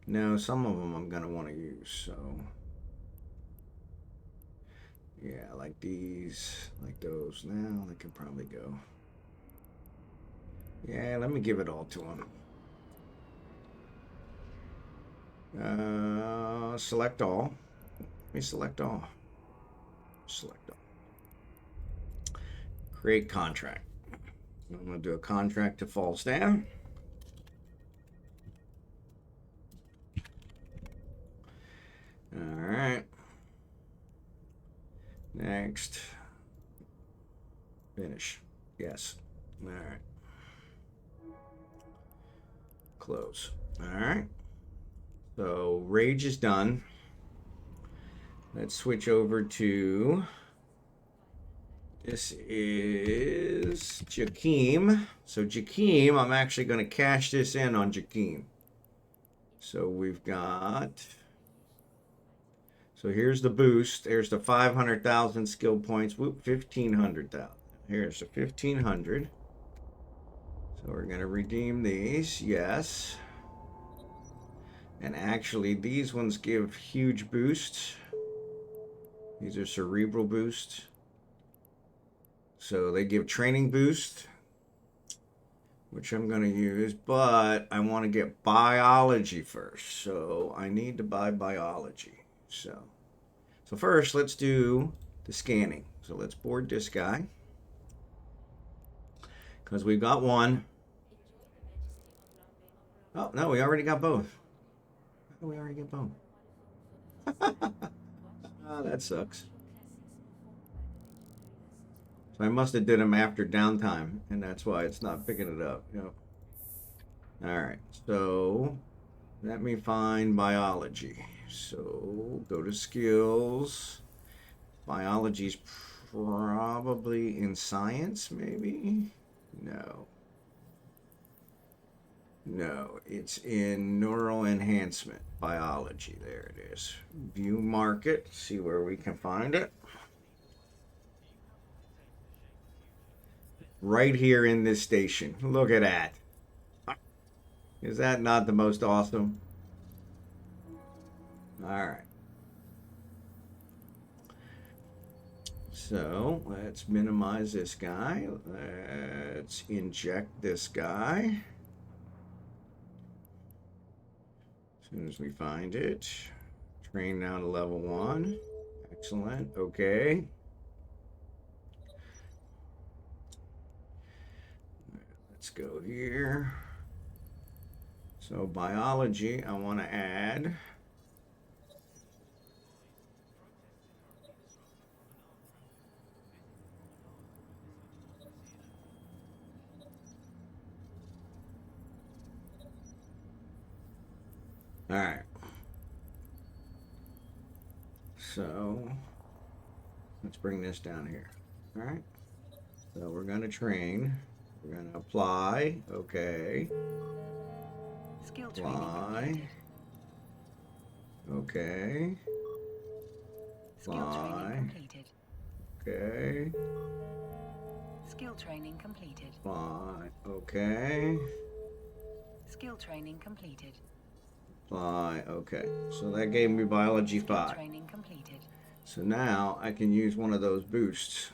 No, some of them I'm going to want to use, so. Yeah, like these, like those. Now they can probably go. Yeah, let me give it all to him. Select all. Let me select all. Select all. Create contract. I'm going to do a contract to falls down. All right. Next. Finish. Yes. All right. Close. All right. So rage is done. Let's switch over to, this is Jakeem. So Jakeem, I'm actually going to cash this in on Jakeem. So we've got, so here's the boost. There's the 500,000 skill points. Whoop, 1,500,000. Here's the 1,500. So we're going to redeem these. Yes. And actually, these ones give huge boosts. These are cerebral boosts. So they give training boost, which I'm going to use, but I want to get biology first. So I need to buy biology. So first, let's do the scanning. So let's board this guy, because we've got one. Oh, no, we already got both. Oh, we already get both. Oh, that sucks. So I must have did them after downtime, and that's why it's not picking it up. Yep. All right, so let me find biology. So go to skills. Biology's probably in science, maybe? No. No, it's in neural enhancement biology. There it is. View market, see where we can find it. Right here in this station. Look at that. Is that not the most awesome? All right. So let's minimize this guy. Let's inject this guy. As soon as we find it. Train now to level 1. Excellent. Okay. Let's go here. So biology, I want to add. All right. So let's bring this down here. All right. So we're going to train. We're going to apply. Okay. Skill Apply. training Okay. Skill training completed. Okay. Skill training completed. Apply. Okay. Skill training completed. Apply. Okay. So that gave me biology 5. Skill training completed. So now I can use one of those boosts.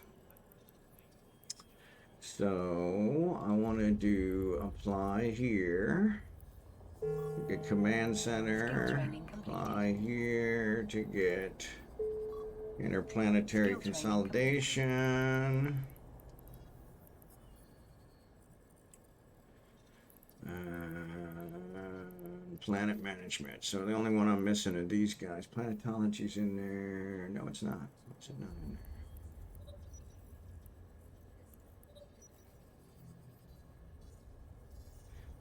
So I want to do apply here. Get command center. Apply here to get interplanetary consolidation. Planet management. So the only one I'm missing are these guys. Planetology's in there. No, it's not. It's not in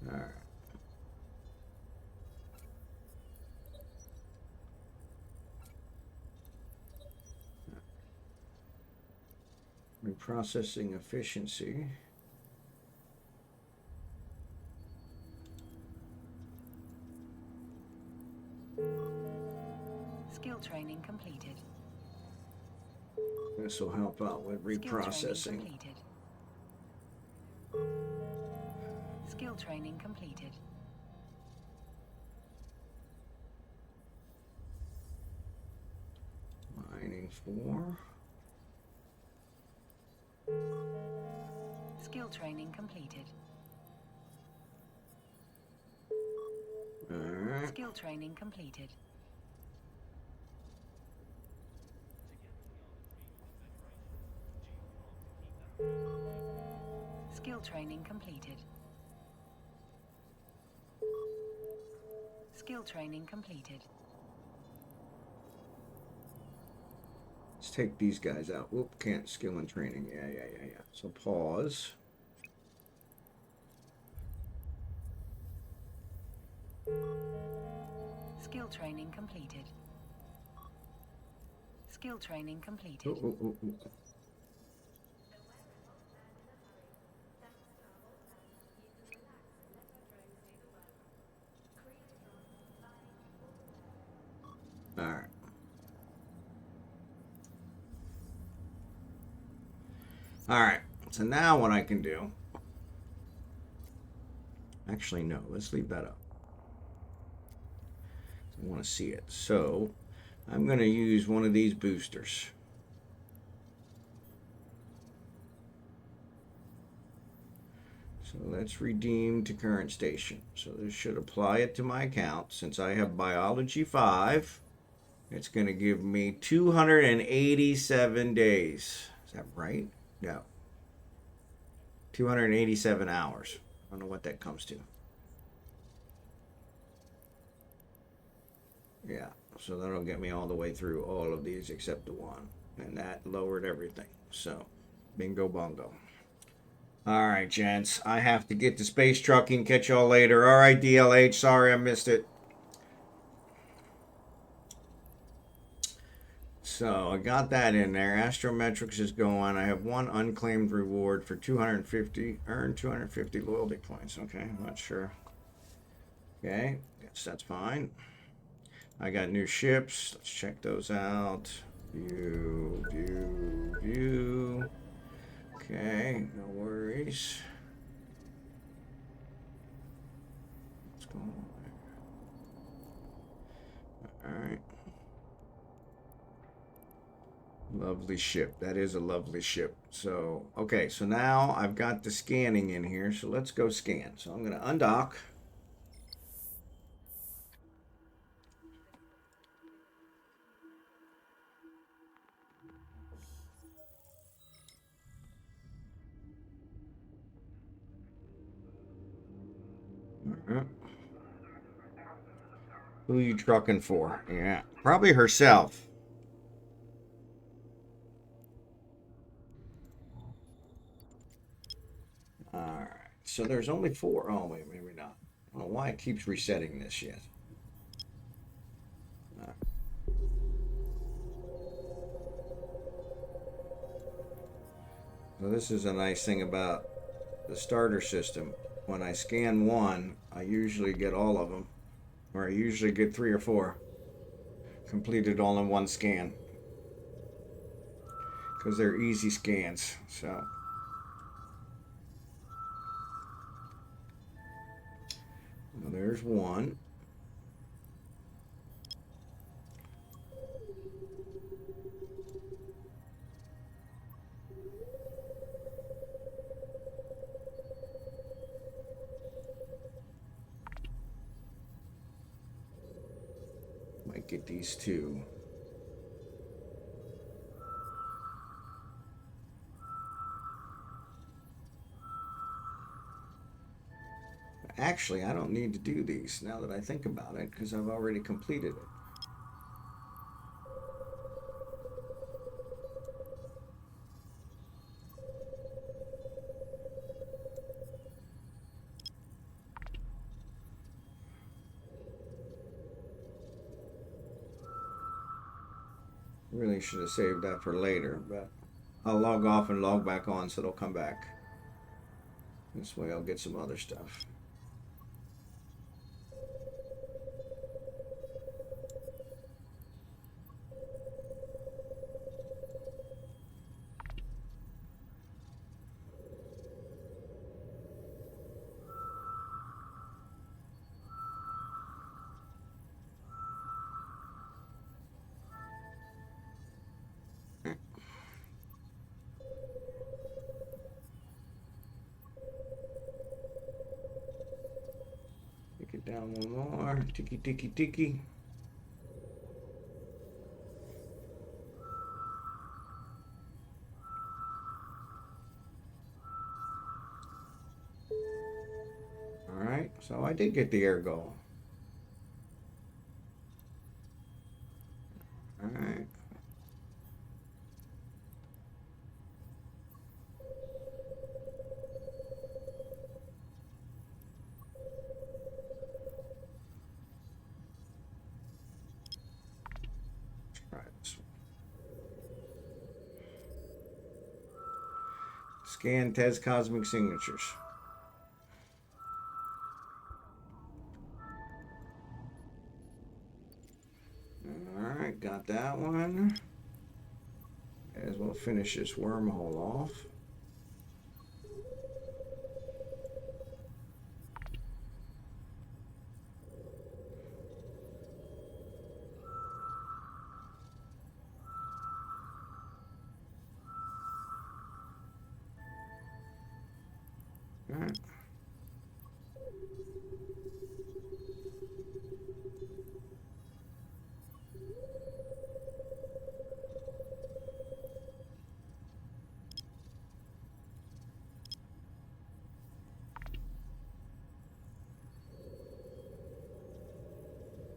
there. All right. Reprocessing efficiency. Skill training completed. This will help out with reprocessing. Skill training completed. Mining 4. Skill training completed. Alright. Skill training completed. Skill training completed. Skill training completed. Let's take these guys out. Whoop, can't skill and training. Yeah. So pause. Skill training completed. Skill training completed. Ooh. Alright. Alright, so now what I can do. Actually, no, let's leave that up. I want to see it. So I'm going to use one of these boosters. So let's redeem to current station. So this should apply it to my account. Since I have biology 5, it's going to give me 287 days. Is that right? No. 287 hours. I don't know what that comes to. Yeah, so that'll get me all the way through all of these except the one. And that lowered everything. So Bingo bongo. All right, gents. I have to get to space trucking. Catch y'all later. All right, DLH. Sorry I missed it. So I got that in there. Astrometrics is going. I have one unclaimed reward for 250. Earn 250 loyalty points. Okay, I'm not sure. Okay, guess that's fine. I got new ships. Let's check those out. View, view, view. Okay, no worries. What's going on there? All right. Lovely ship. That is a lovely ship. So, okay, so now I've got the scanning in here. So let's go scan. So I'm going to undock. Who you trucking for? Yeah, probably herself. All right. So there's only 4. Oh, wait, maybe not. I don't know why it keeps resetting this yet. So this is a nice thing about the starter system. When I scan one, I usually get all of them, or I usually get 3 or 4 completed all in one scan because they're easy scans. So well, there's one. Might get these 2. Actually, I don't need to do these now that I think about it because I've already completed it. Really should have saved that for later, but I'll log off and log back on so it'll come back. This way I'll get some other stuff. Take it down one more. Tiki, tiki, tiki. All right, so I did get the ergo. All right. Let's try this one. Scan test cosmic signatures. All right, got that one. As well finish this wormhole off. All right.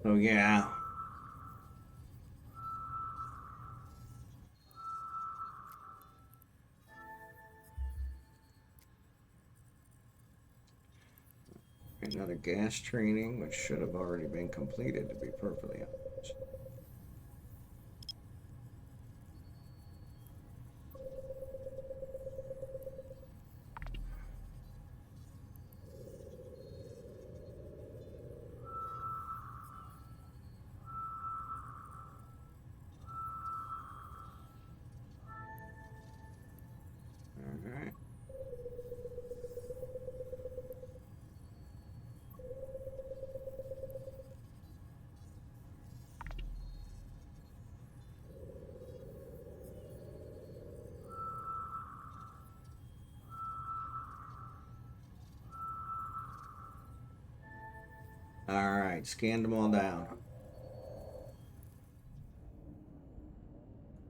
Oh yeah. Another gas training, which should have already been completed, to be perfectly honest. All right. All right, scanned them all down.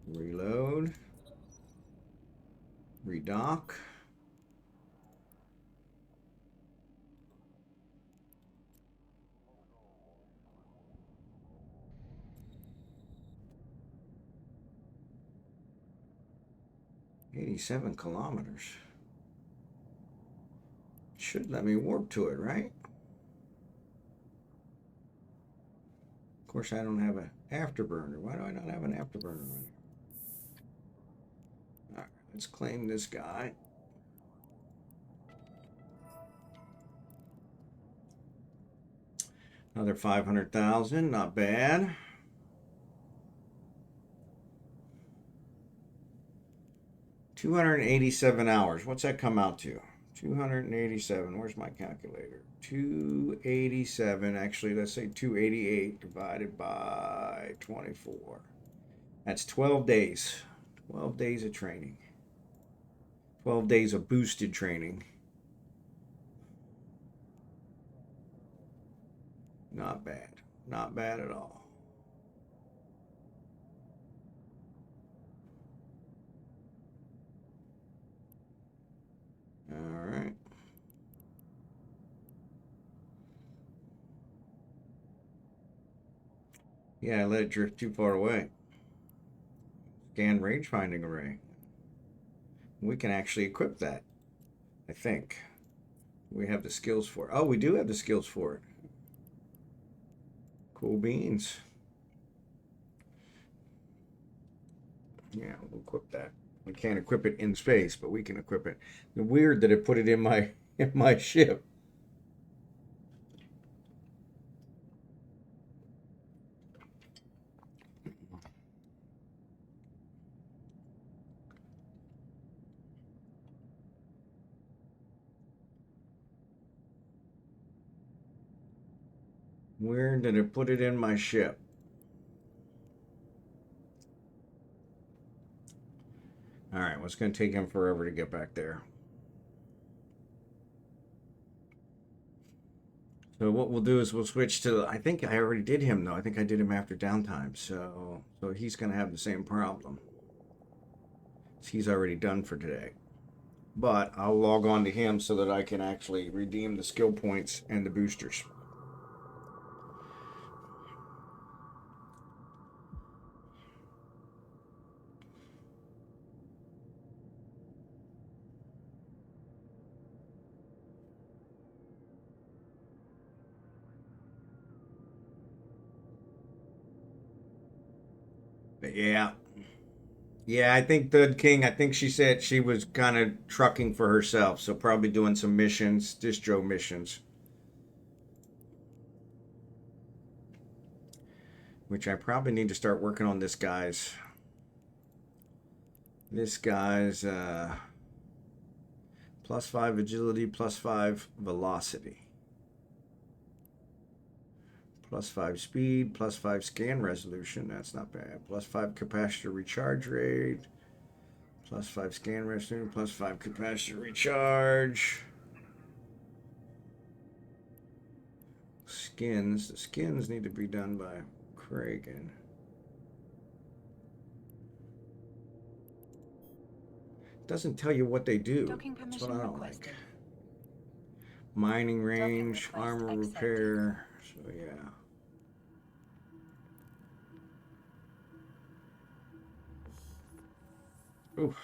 Reload. Redock. $87 kilometers. Should let me warp to it, right? Of course, I don't have an afterburner. Why do I not have an afterburner on here? All right, let's claim this guy. Another 500,000, not bad. $287 hours. What's that come out to? 287. Where's my calculator? 287. Actually, let's say 288 divided by 24. That's 12 days. 12 days of training. 12 days of boosted training. Not bad. Not bad at all. All right. Yeah, I let it drift too far away. Scan range finding array. We can actually equip that, I think. We have the skills for it. Oh, we do have the skills for it. Cool beans. Yeah, we'll equip that. We can't equip it in space, but we can equip it. It's weird that it put it in my ship. Where did it put it in my ship? All right, well, it's going to take him forever to get back there. So what we'll do is we'll switch to, I think I already did him though. I think I did him after downtime. So he's going to have the same problem. He's already done for today. But I'll log on to him so that I can actually redeem the skill points and the boosters. But yeah. Yeah, I think Thudking, I think she said she was kind of trucking for herself. So probably doing some missions, distro missions. Which I probably need to start working on this guy's. This guy's +5 agility, +5 velocity. +5 speed, +5 scan resolution. That's not bad. +5 capacitor recharge rate. +5 scan resolution, +5 capacitor recharge. Skins. The skins need to be done by Kragan. Doesn't tell you what they do. That's what I don't like. Mining range, armor repair. So yeah. Oof.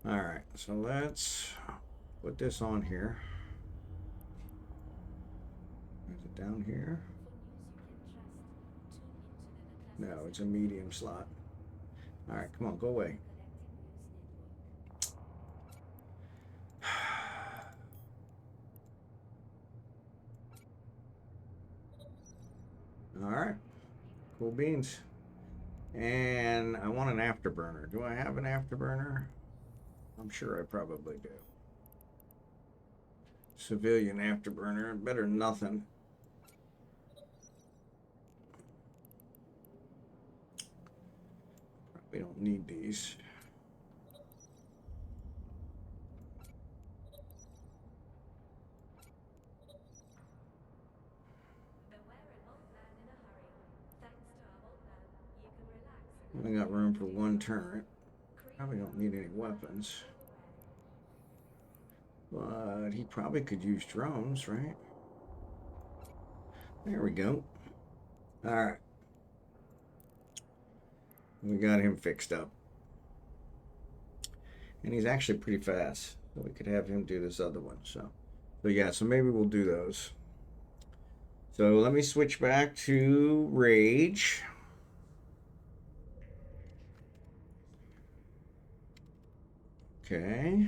All right, so let's put this on here. Is it down here? No, it's a medium slot. All right, come on, go away. All right, cool beans. And I want an afterburner. Do I have an afterburner? I'm sure I probably do. Civilian afterburner, better than nothing. We don't need these. Only got room for one turret. Probably don't need any weapons. But he probably could use drones, right? There we go. Alright. We got him fixed up. And he's actually pretty fast. So we could have him do this other one. So yeah, so maybe we'll do those. So let me switch back to Rage. Okay.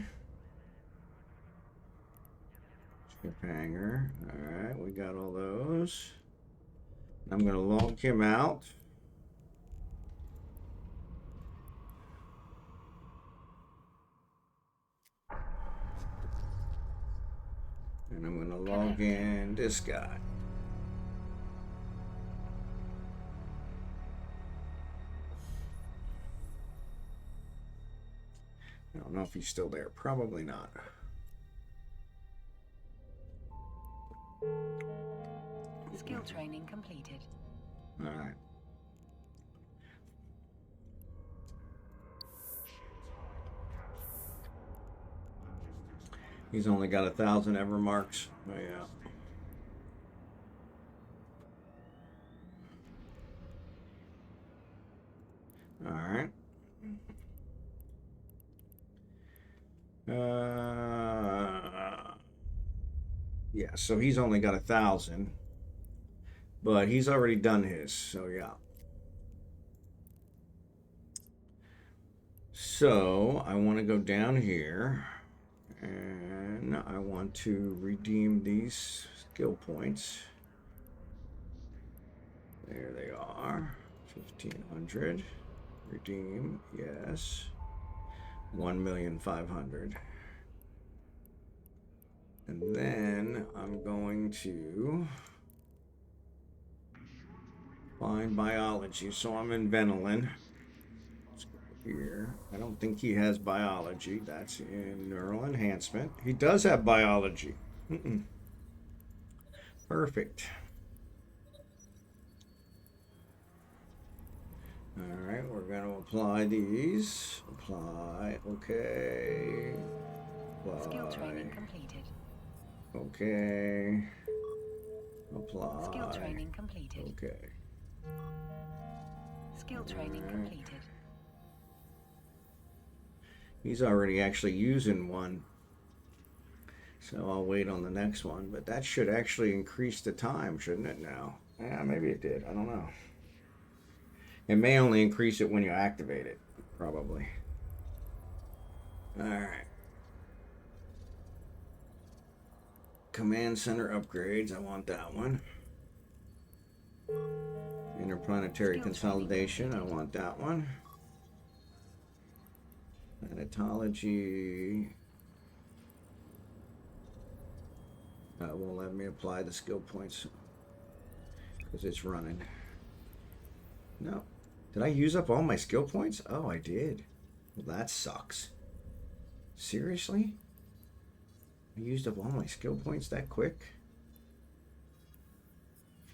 Ship hanger. Alright, we got all those. I'm going to log him out. And I'm going to log in this guy. I don't know if he's still there. Probably not. Skill training completed. All right. He's only got 1,000 ever marks. Oh, yeah. All right. Yeah, so he's only got 1,000, but he's already done his, so yeah. So I want to go down here, and I want to redeem these skill points. There they are, 1,500. Redeem, yes. 1,500,000. And then I'm going to find biology. So I'm in Venolin. Let's go here. I don't think he has biology. That's in neural enhancement. He does have biology. Perfect. All right, we're going to apply these. Apply. Okay. Apply. Skill training completed. Okay. Apply. Skill training completed. Okay. Skill training completed. He's already actually using one. So I'll wait on the next one. But that should actually increase the time, shouldn't it now? Yeah, maybe it did. I don't know. It may only increase it when you activate it. Probably. Alright. Command center upgrades. I want that one. Interplanetary consolidation. I want that one. Planetology. Won't let me apply the skill points because it's running. No. Did I use up all my skill points? Oh, I did. Well, that sucks. Seriously? I used up all my skill points that quick?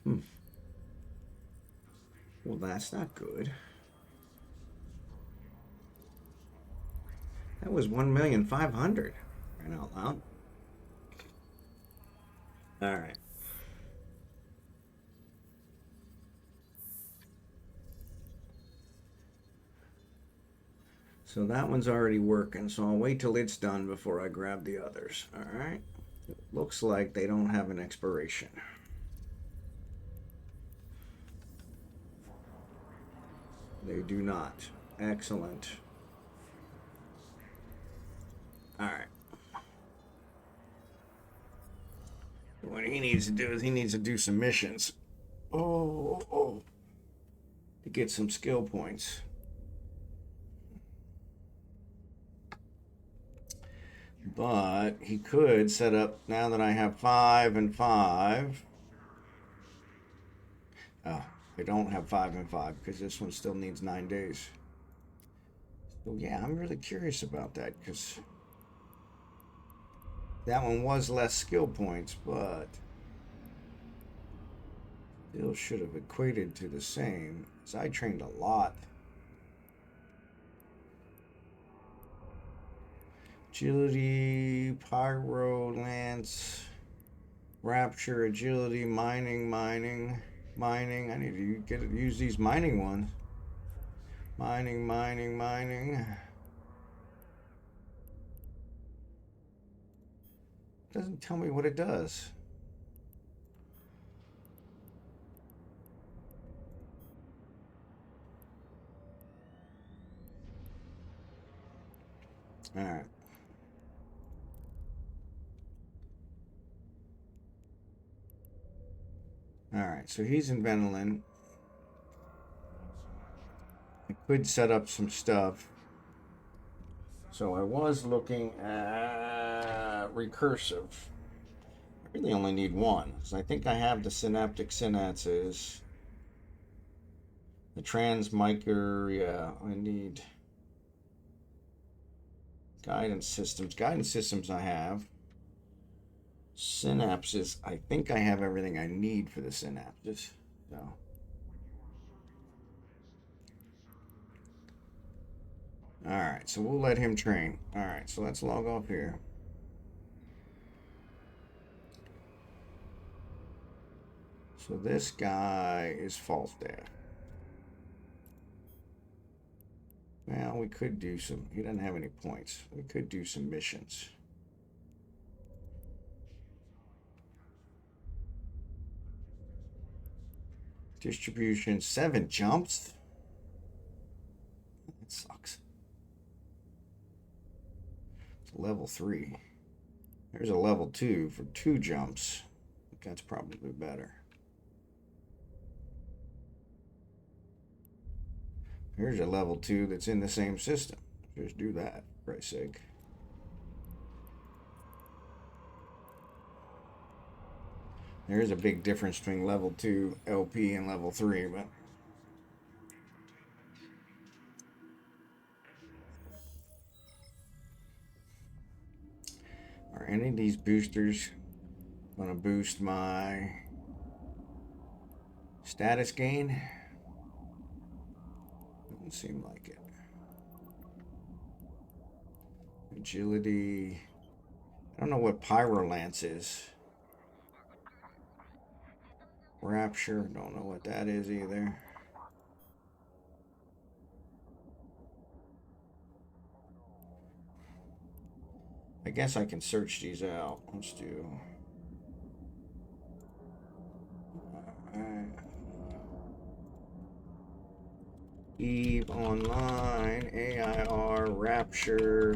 Well, that's not good. That was 1,500,000. Right out loud. All right. So that one's already working, so I'll wait till it's done before I grab the others. All right. Looks like they don't have an expiration. They do not. Excellent. All right. What he needs to do is he needs to do some missions. To get some skill points. But he could set up, now that I have 5 and 5. Oh, I don't have 5 and 5 because this one still needs 9 days. So yeah, I'm really curious about that because that one was less skill points, but still should have equated to the same. Because I trained a lot. Agility, pyro, lance, rapture, agility, mining. I need to use these mining ones. Mining. Doesn't tell me what it does. All right. All right, so he's in Venelin. I could set up some stuff. So I was looking at recursive. I really only need one, because I think I have the synaptic synapses. The transmiker, yeah, I need guidance systems. Guidance systems I have. Synapses, I think I have everything I need for the synapses. So. Alright, so we'll let him train. Alright, so let's log off here. So this guy is Falstaff. Well, we could do some, he doesn't have any points. We could do some missions. Distribution, 7 jumps? That sucks. It's a level 3. There's a level 2 for 2 jumps. I think that's probably better. Here's a level 2 that's in the same system. Just do that, for Christ's sake. There is a big difference between level 2 LP and level 3, but are any of these boosters going to boost my status gain? Doesn't seem like it. Agility. I don't know what Pyrolance is. Rapture. Don't know what that is either. I guess I can search these out. Let's do. Eve Online, AIR, Rapture,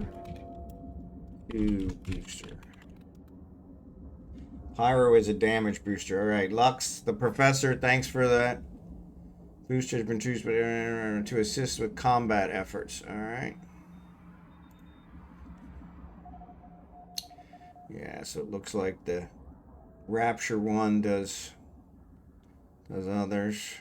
2 booster. Pyro is a damage booster. All right, LuXtheProfessor, thanks for that. Booster has been chosen to assist with combat efforts. All right. Yeah, so it looks like the Rapture one does others.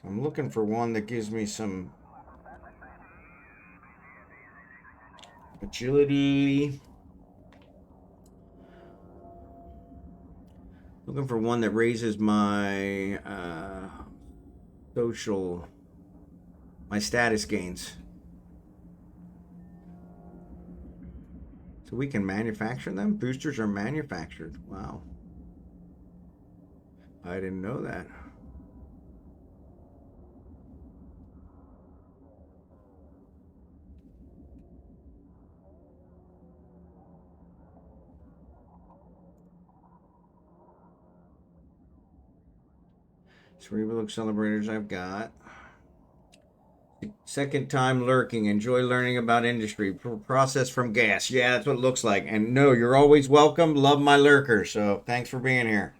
So I'm looking for one that gives me some agility. Looking for one that raises my my status gains. So So we can manufacture them? Boosters are manufactured. Wow. I didn't know that. Cerebral accelerators I've got. Second time lurking. Enjoy learning about industry. Process from gas. Yeah, that's what it looks like. And no, you're always welcome. Love my lurker. So thanks for being here.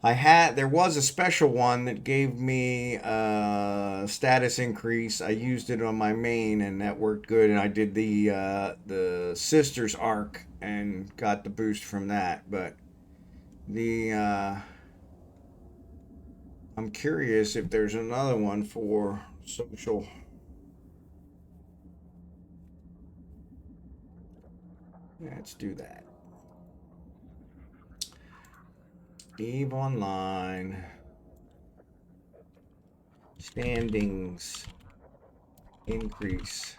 There was a special one that gave me a status increase. I used it on my main and that worked good. And I did the Sisters arc and got the boost from that. But I'm curious if there's another one for social. Let's do that. Eve Online. Standings. Increase.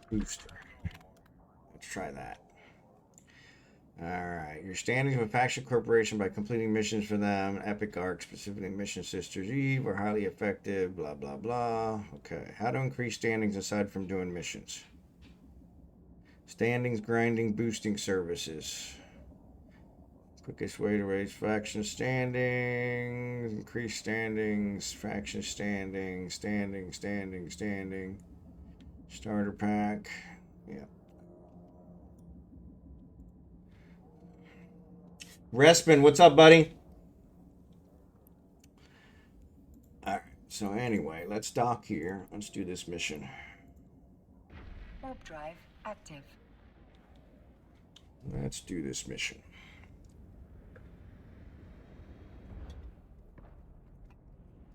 Booster. Let's try that. Alright. Your standings with Faction Corporation by completing missions for them. Epic Arc, specifically Mission Sisters Eve, are highly effective. Blah, blah, blah. Okay. How to increase standings aside from doing missions? Standings, grinding, boosting services. Quickest way to raise faction standings. Increase standings. Faction standing. Standing. Starter pack. Yeah. Respin, what's up, buddy? Alright, so anyway, let's dock here. Let's do this mission. Warp drive active. Let's do this mission.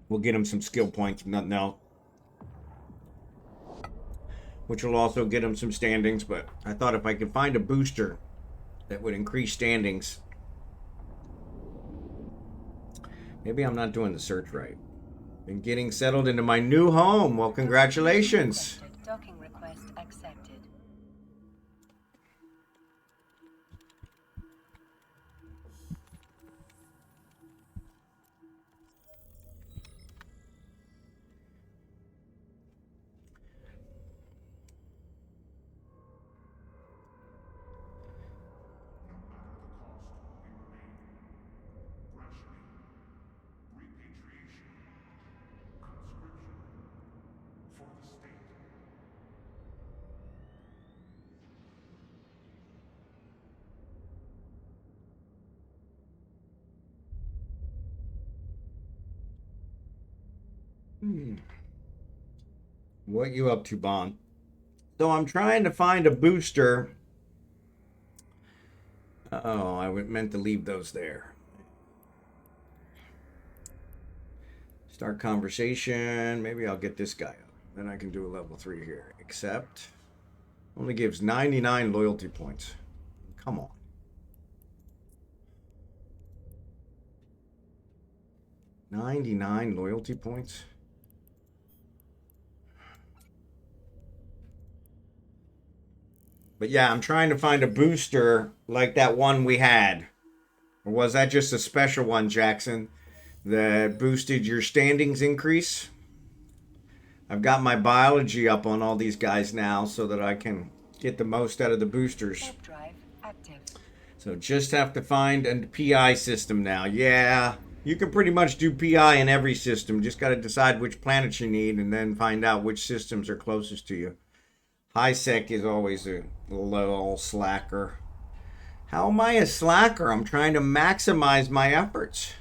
We'll get him some skill points, if nothing else. Which will also get him some standings, but I thought if I could find a booster that would increase standings. Maybe I'm not doing the search right. Been getting settled into my new home. Well, congratulations. Docking request accepted. What you up to, Bond? So I'm trying to find a booster. Oh, I meant to leave those there. Start conversation. Maybe I'll get this guy up. Then I can do a level 3 here. Accept. Only gives 99 loyalty points. Come on. $99 loyalty points. But yeah, I'm trying to find a booster like that one we had. Or was that just a special one, Jackson, that boosted your standings increase? I've got my biology up on all these guys now so that I can get the most out of the boosters. Warp drive active. So just have to find a PI system now. Yeah, you can pretty much do PI in every system. Just got to decide which planets you need and then find out which systems are closest to you. High sec is always a little slacker. How am I a slacker? I'm trying to maximize my efforts.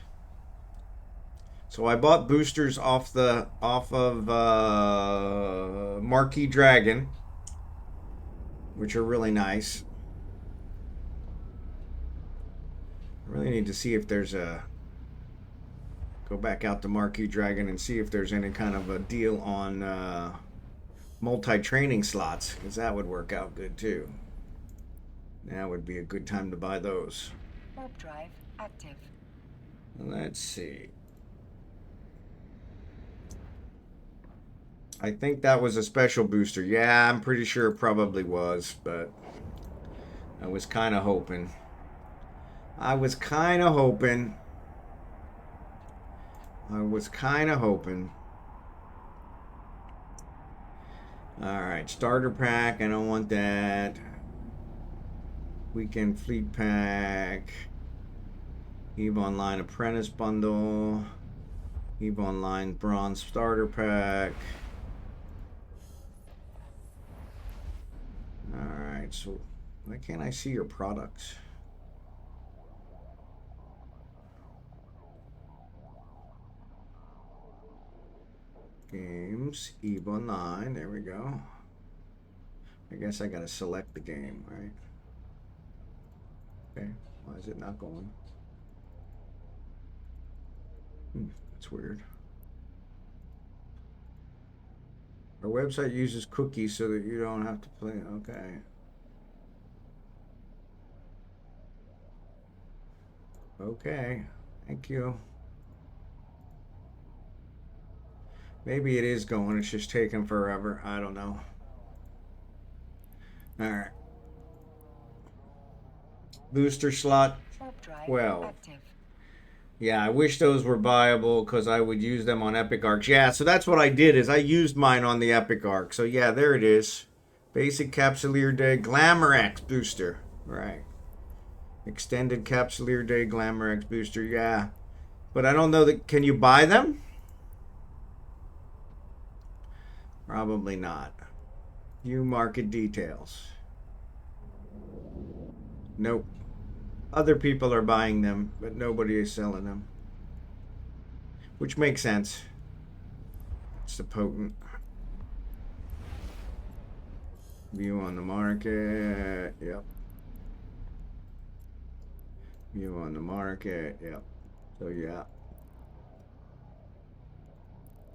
So I bought boosters off of Marquee Dragon, which are really nice. I really need to see if there's a go back out to Marquee Dragon and see if there's any kind of a deal on multi-training slots, because that would work out good too. That would be a good time to buy those. Warp drive active. Let's see. I think that was a special booster. Yeah, I'm pretty sure it probably was, but I was kind of hoping. I was kind of hoping. Alright, starter pack. I don't want that. Weekend fleet pack. EVE Online Apprentice Bundle. EVE Online Bronze Starter Pack. Alright, so why can't I see your products? Games, EVE Online, there we go. I guess I gotta select the game, right? Okay, why is it not going? That's weird. Our website uses cookies so that you don't have to play. Okay. Okay, thank you. Maybe it is going, it's just taking forever. I don't know. Alright. Booster slot 12. Active. Yeah, I wish those were viable because I would use them on Epic Arcs. Yeah, so that's what I did is I used mine on the Epic Arc. So yeah, there it is. Basic Capsuleer Day Glamour X booster. Right. Extended Capsuleer Day Glamour X booster. Yeah. But I don't know that. Can you buy them? Probably not. View market details. Nope. Other people are buying them, but nobody is selling them. Which makes sense. It's the potent. View on the market. Yep. View on the market. Yep. So yeah.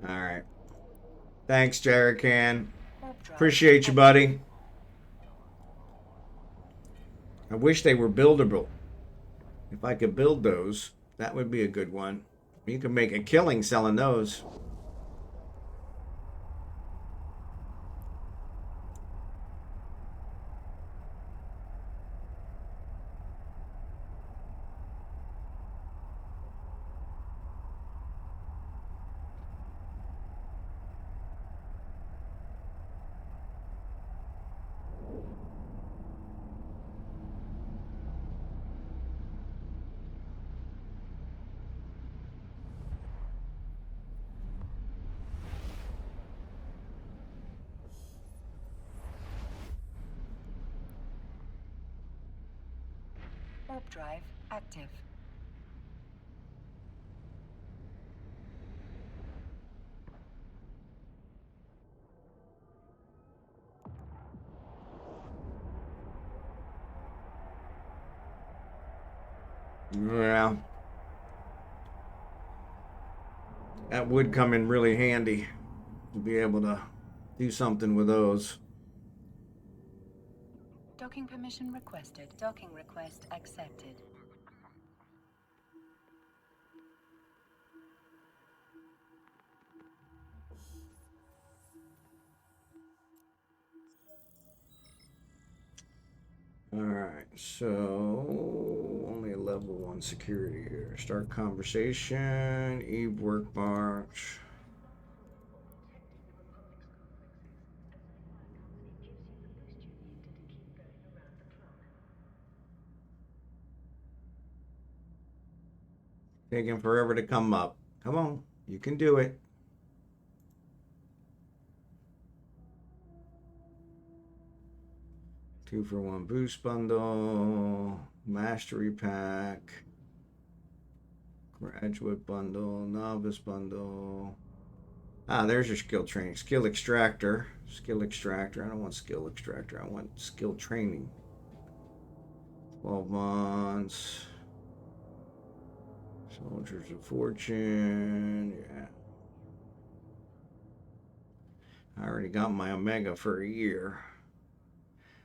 Alright. Thanks, Jerrican. Appreciate you, buddy. I wish they were buildable. If I could build those, that would be a good one. You could make a killing selling those. Warp drive active. Yeah. That would come in really handy to be able to do something with those. Docking permission requested. Docking request accepted. Alright, so only a level 1 security here. Start conversation, Eve workbench. Taking forever to come up. Come on, you can do it. Two for one boost bundle, mastery pack, graduate bundle, novice bundle. Ah, there's your skill training. Skill extractor. Skill extractor. I don't want skill extractor. I want skill training. 12 months. Soldiers of Fortune. Yeah. I already got my Omega for a year.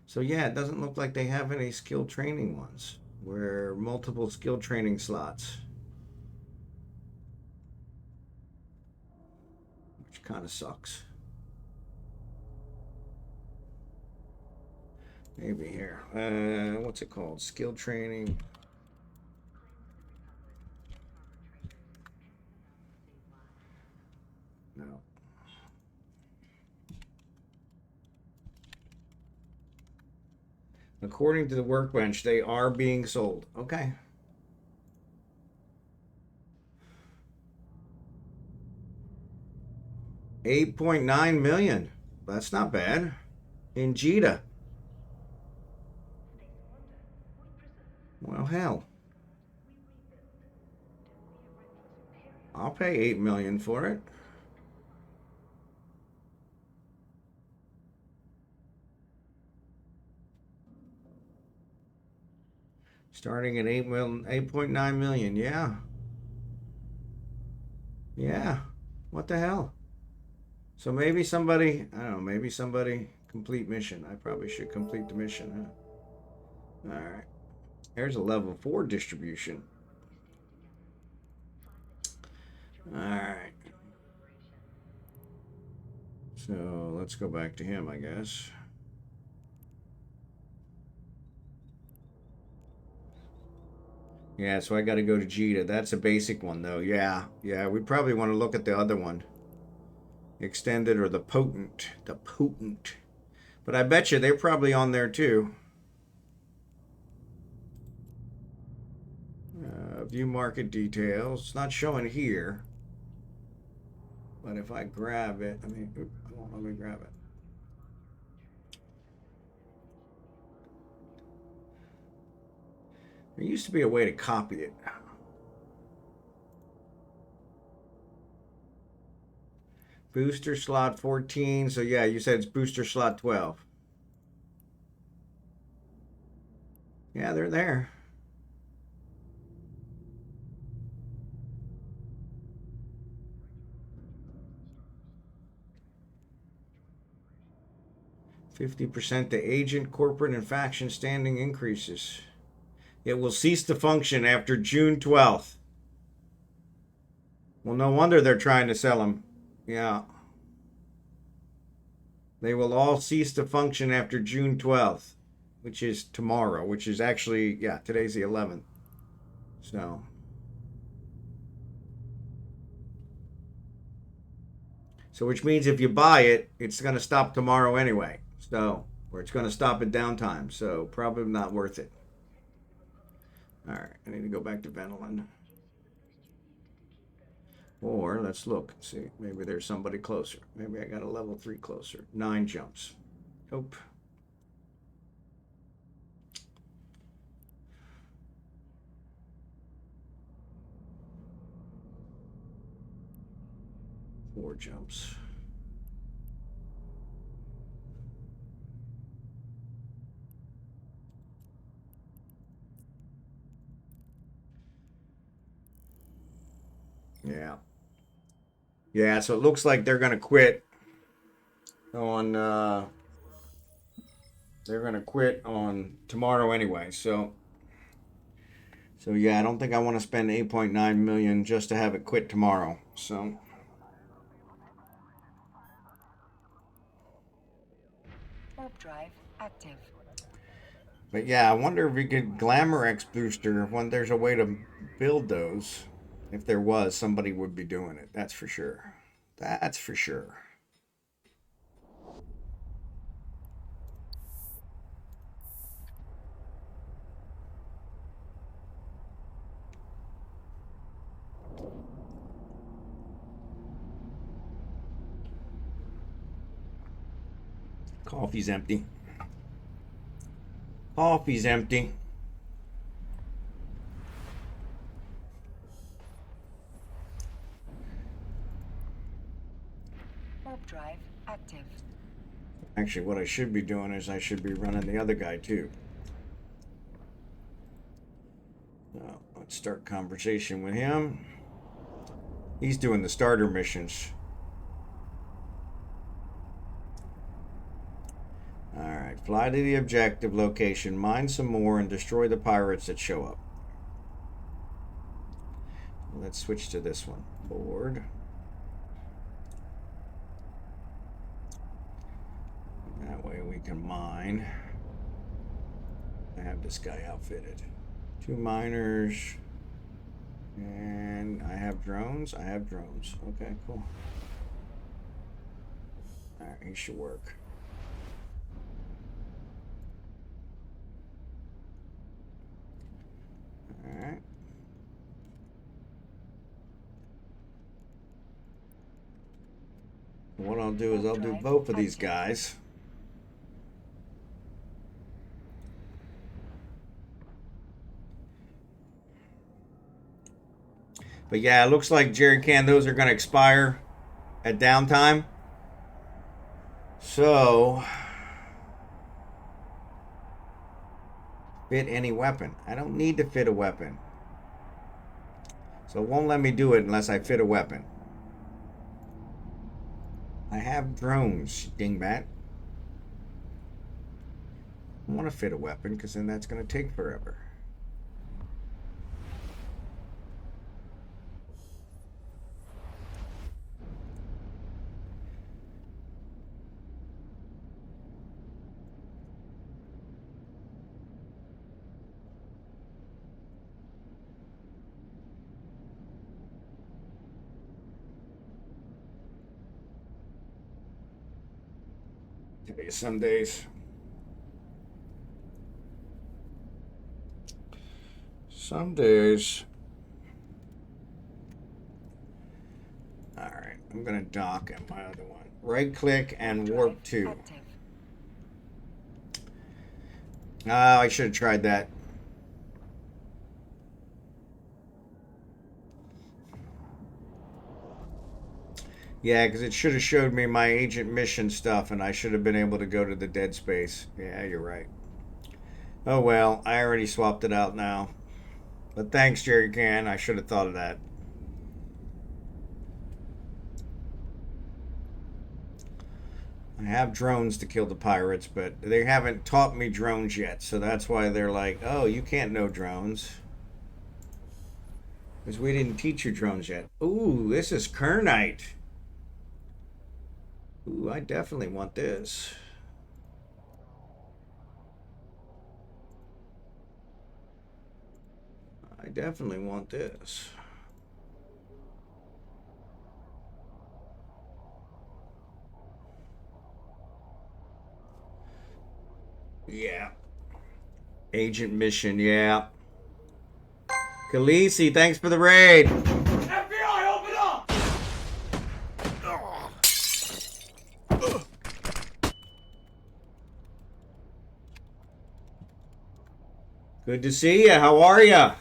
So yeah, it doesn't look like they have any skill training ones where multiple skill training slots, which kind of sucks. Maybe here. What's it called? Skill training. No. According to the workbench, they are being sold. Okay. $8.9 million. That's not bad. In Jita. Well, hell. I'll pay $8 million for it. Starting at 8.9 million. Yeah. Yeah. What the hell? So maybe somebody, I don't know, maybe somebody complete mission. I probably should complete the mission, huh? All right. Here's a level 4 distribution. All right. So let's go back to him, I guess. Yeah, so I got to go to Jita. That's a basic one, though. Yeah, we probably want to look at the other one. Extended or the potent. The potent. But I bet you they're probably on there, too. View market details. It's not showing here. But if I grab it, let me grab it. There used to be a way to copy it. Booster slot 14. So yeah, you said it's booster slot 12. Yeah, they're there. %, the agent, corporate, and faction standing increases. It will cease to function after June 12th. Well, no wonder they're trying to sell them. Yeah. They will all cease to function after June 12th, which is tomorrow, which is actually, yeah, today's the 11th. So which means if you buy it, it's going to stop tomorrow anyway. So, or it's going to stop at downtime. So probably not worth it. All right, I need to go back to Ventolin. Or let's look and see. Maybe there's somebody closer. Maybe I got a level 3 closer. 9 jumps. Nope. Four jumps. Yeah. Yeah, so it looks like they're going to quit on tomorrow anyway. So yeah, I don't think I want to spend 8.9 million just to have it quit tomorrow. So Warp drive active. but yeah, I wonder if we could Glamour X booster when there's a way to build those. If there was, somebody would be doing it. That's for sure. That's for sure. Coffee's empty. Coffee's empty. Warp drive active. Actually, what I should be doing is I should be running the other guy too. Let's start conversation with him. He's doing the starter missions. Alright, fly to the objective location, mine some more, and destroy the pirates that show up. Let's switch to this one. Board. That way we can mine. have this guy outfitted. 2 miners. And I have drones. I have drones. Okay, cool. Alright, he should work. Alright. What I'll do is I'll do both of these guys. But yeah, it looks like Jerry Can, those are going to expire at downtime. So, fit any weapon. I don't need to fit a weapon. So it won't let me do it unless I fit a weapon. I have drones, dingbat. I want to fit a weapon because then that's going to take forever. Some days. Some days. Alright, I'm going to dock at my other one. Right click and warp 2. Oh, I should have tried that. Yeah, because it should have showed me my agent mission stuff, and I should have been able to go to the dead space. Yeah, you're right. Oh well, I already swapped it out now. But thanks, Jerry Can. I should have thought of that. I have drones to kill the pirates, but they haven't taught me drones yet, so that's why they're like, oh, you can't know drones. Because we didn't teach you drones yet. Ooh, this is Kernite. Ooh, I definitely want this. I definitely want this. Yeah. Agent mission, yeah. Khaleesi, thanks for the raid. FBI, open up! Good to see you. How are you?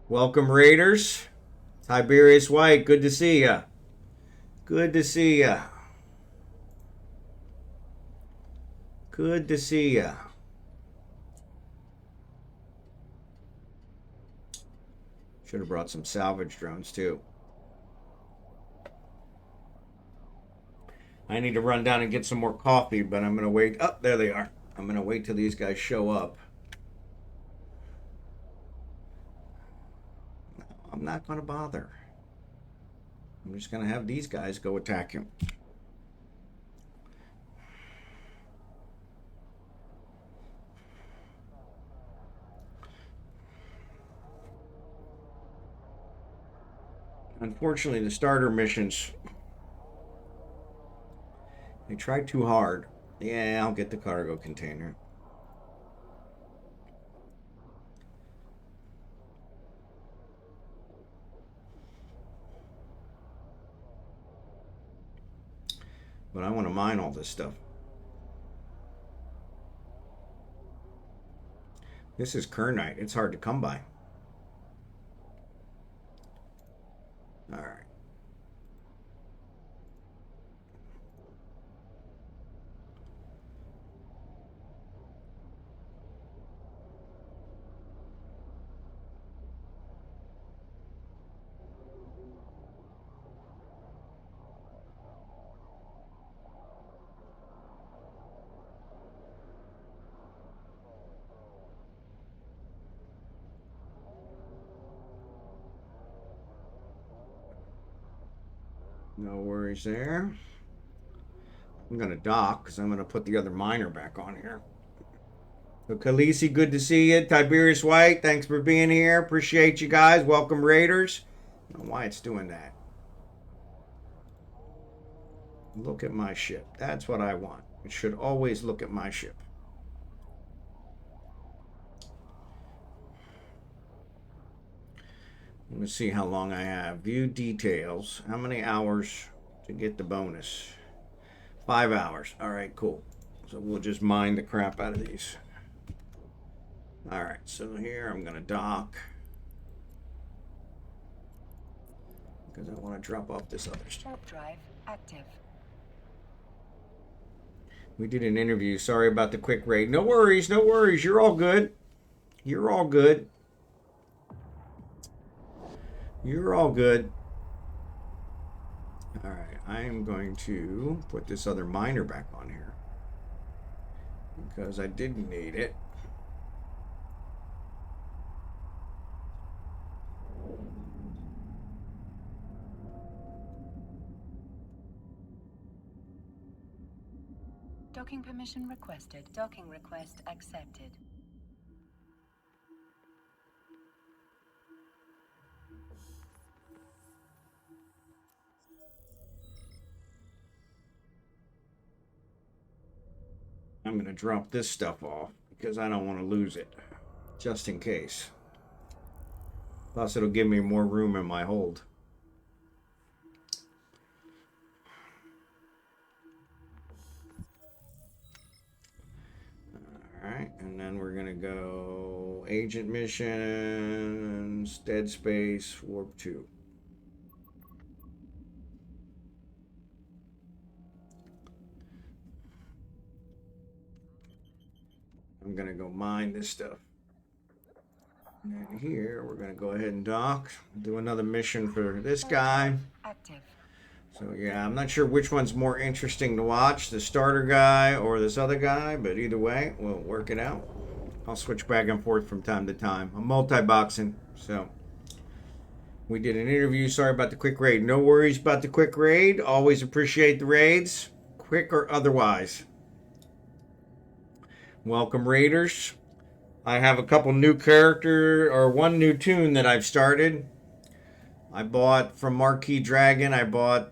Welcome, Raiders. TiberiusWhite, good to see you. Good to see you. Good to see you. Should have brought some salvage drones, too. I need to run down and get some more coffee, but I'm going to wait. Oh, there they are. I'm going to wait till these guys show up. No, I'm not going to bother. I'm just going to have these guys go attack him. Unfortunately, the starter missions, they tried too hard. Yeah, I'll get the cargo container. But I want to mine all this stuff. This is Kernite. It's hard to come by. All right. No worries there. I'm going to dock because I'm going to put the other miner back on here. So, Khaleesi, good to see you. TiberiusWhite, thanks for being here. Appreciate you guys. Welcome, Raiders. I don't know why it's doing that. Look at my ship. That's what I want. It should always look at my ship. Let me see how long I have. View details. How many hours to get the bonus? 5 hours. All right, cool. So we'll just mine the crap out of these. All right, so here I'm going to dock. Because I want to drop off this other stuff. Warp drive active. We did an interview. Sorry about the quick raid. No worries, no worries. You're all good. You're all good. You're all good. All right, I am going to put this other miner back on here because I didn't need it. Docking permission requested. Docking request accepted. I'm going to drop this stuff off because I don't want to lose it, just in case. Plus, it'll give me more room in my hold. Alright, and then we're going to go Agent Missions, Dead Space, Warp 2. I'm going to go mine this stuff. And then here, we're going to go ahead and dock. Do another mission for this guy. Active. So yeah, I'm not sure which one's more interesting to watch, the starter guy or this other guy, but either way, we'll work it out. I'll switch back and forth from time to time. I'm multi-boxing, so. We did an interview. Sorry about the quick raid. No worries about the quick raid. Always appreciate the raids, quick or otherwise. Welcome, Raiders. I have a couple new one new toon that I've started. I bought from Marquee Dragon. I bought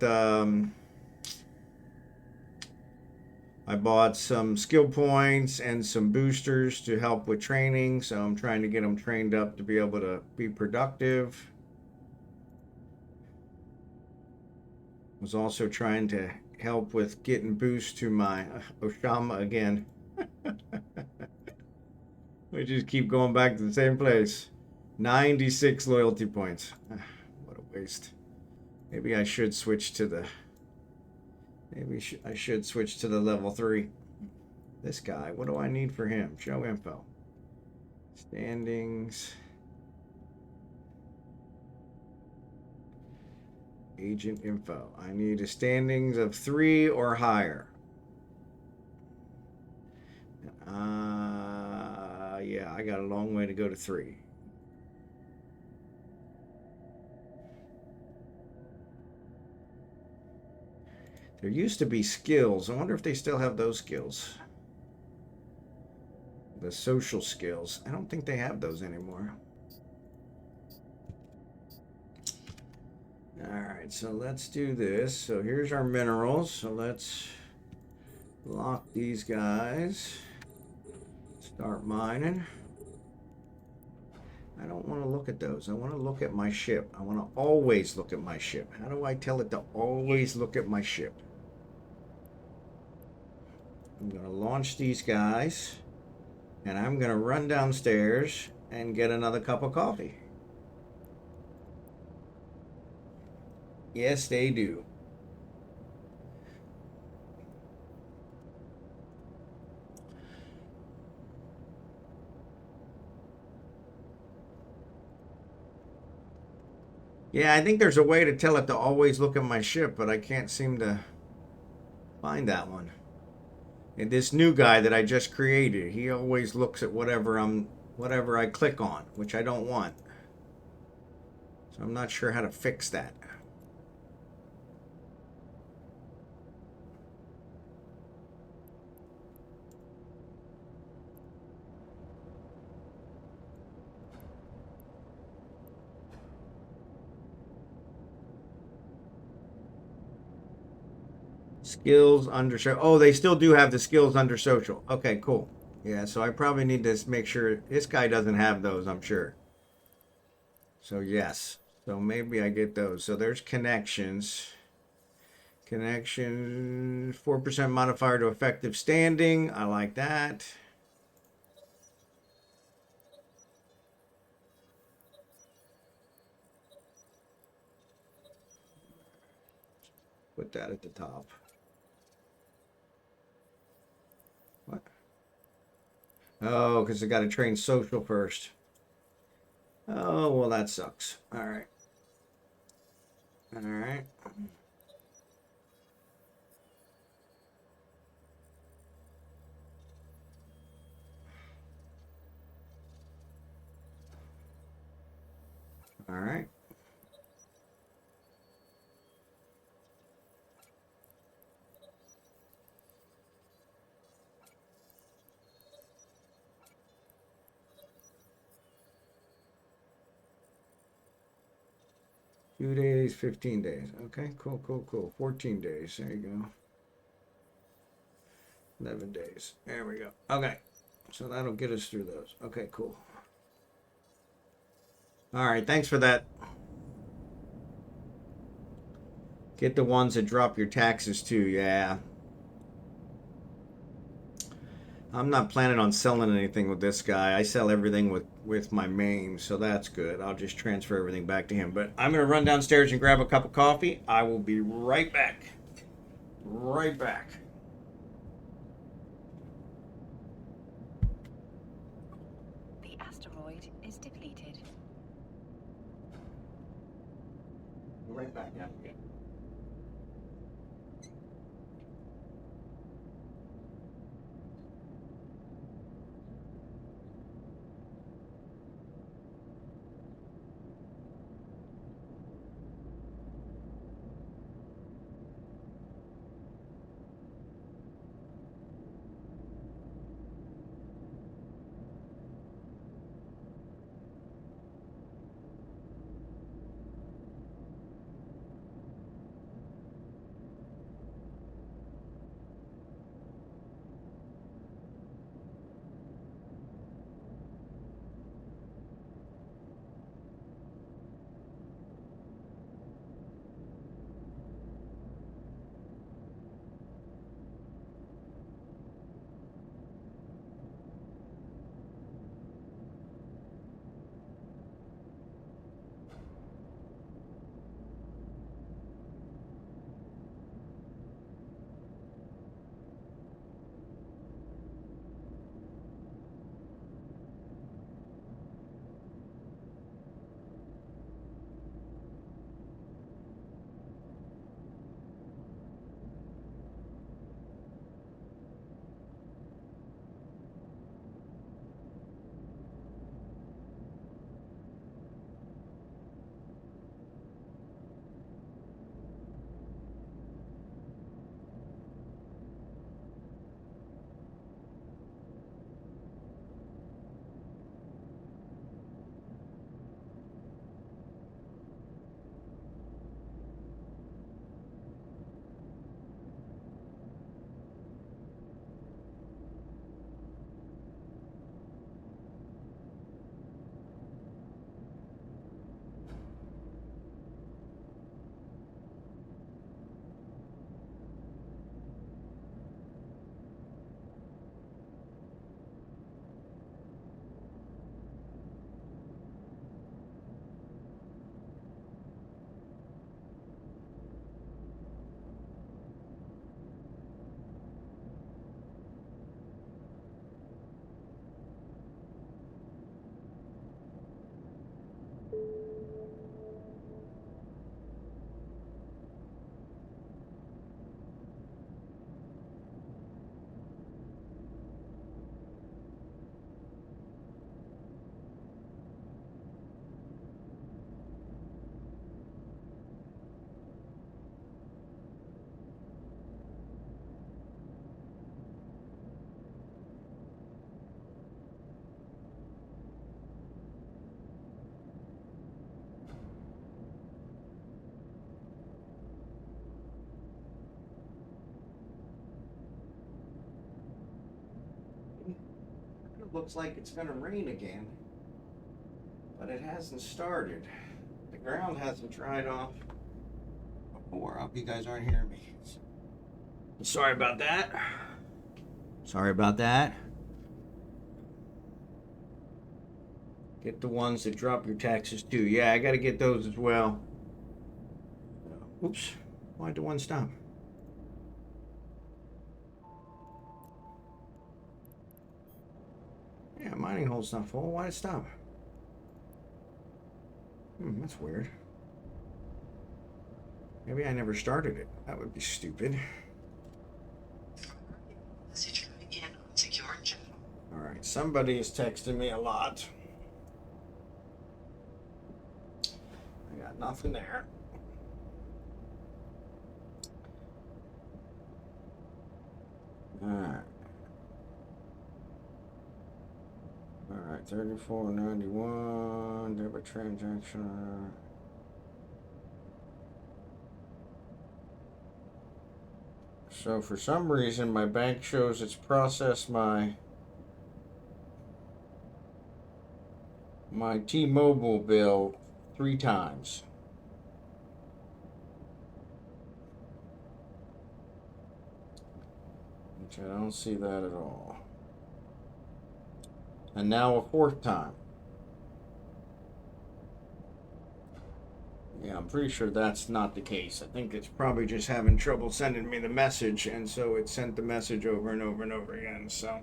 some skill points and some boosters to help with training. So I'm trying to get them trained up to be able to be productive. Was also trying to help with getting boost to my Oshama again. We just keep going back to the same place. 96 loyalty points. What a waste. Maybe I should switch to the... I should switch to the level 3. This guy, what do I need for him? Show info. Standings. Agent info. I need a standings of 3 or higher. Yeah, I got a long way to go to 3. There used to be skills. I wonder if they still have those skills. The social skills. I don't think they have those anymore. Alright, so let's do this. So here's our minerals. So let's lock these guys. Start mining. I don't want to look at those. I want to look at my ship. I want to always look at my ship. How do I tell it to always look at my ship? I'm going to launch these guys. And I'm going to run downstairs and get another cup of coffee. Yes, they do. Yeah, I think there's a way to tell it to always look at my ship, but I can't seem to find that one. And this new guy that I just created, he always looks at whatever I click on, which I don't want. So I'm not sure how to fix that. Skills under social. Oh, they still do have the skills under social. Okay, cool. Yeah, so I probably need to make sure this guy doesn't have those, I'm sure. So yes. So maybe I get those. So there's connections. Connection 4% modifier to effective standing. I like that. Put that at the top. What? Oh, because I got to train social first. Oh, well, that sucks. All right. All right. All right. Two days, 15 days. Okay, cool, cool, cool. 14 days. There you go. 11 days. There we go. Okay. So that'll get us through those. Okay, cool. All right. Thanks for that. Get the ones that drop your taxes too. Yeah. I'm not planning on selling anything with this guy. I sell everything with my main, so that's good. I'll just transfer everything back to him. But I'm going to run downstairs and grab a cup of coffee. I will be right back. Right back. The asteroid is depleted. Right back. Yeah. looks like it's gonna rain again, but it hasn't started. The ground hasn't dried off before. I hope you guys aren't hearing me. Sorry about that. Sorry about that. Get the ones that drop your taxes too. Yeah, I gotta get those as well. Oops. Why'd the one stop? Yeah, mining hole's not full. Why'd it stop? That's weird. Maybe I never started it. That would be stupid. Alright, somebody is texting me a lot. I got nothing there. Alright. Alright, 34.91 debit transaction. So for some reason my bank shows it's processed my T-Mobile bill 3 times. Which I don't see that at all. And now a 4th time. Yeah, I'm pretty sure that's not the case. I think it's probably just having trouble sending me the message, and so it sent the message over and over and over again, so.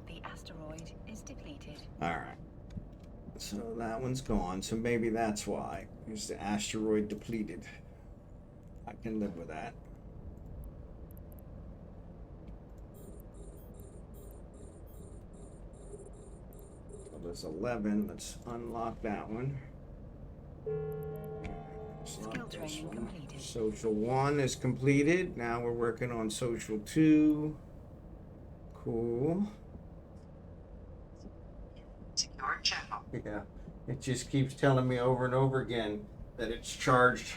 The asteroid is depleted. Alright. So that one's gone, so maybe that's why. Is the asteroid depleted. I can live with that. There's 11. Let's unlock that one. Skill training completed. Social 1 is completed. Now we're working on social 2. Cool. Secure channel. Yeah. It just keeps telling me over and over again that it's charged.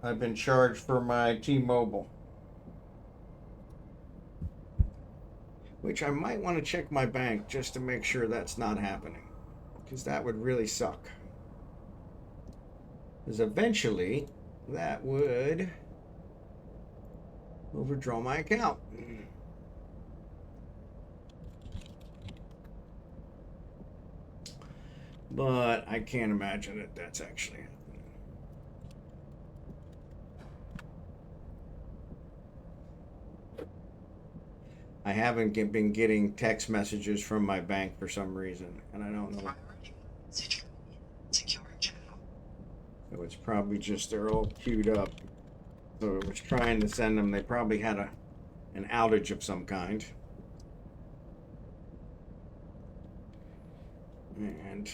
I've been charged for my T-Mobile. Which I might want to check my bank just to make sure that's not happening. Because that would really suck. Because eventually, that would overdraw my account. But I can't imagine that that's actually happening. I haven't been getting text messages from my bank for some reason, and I don't know. Secure channel. So it's probably just they're all queued up. So it was trying to send them. They probably had an outage of some kind. And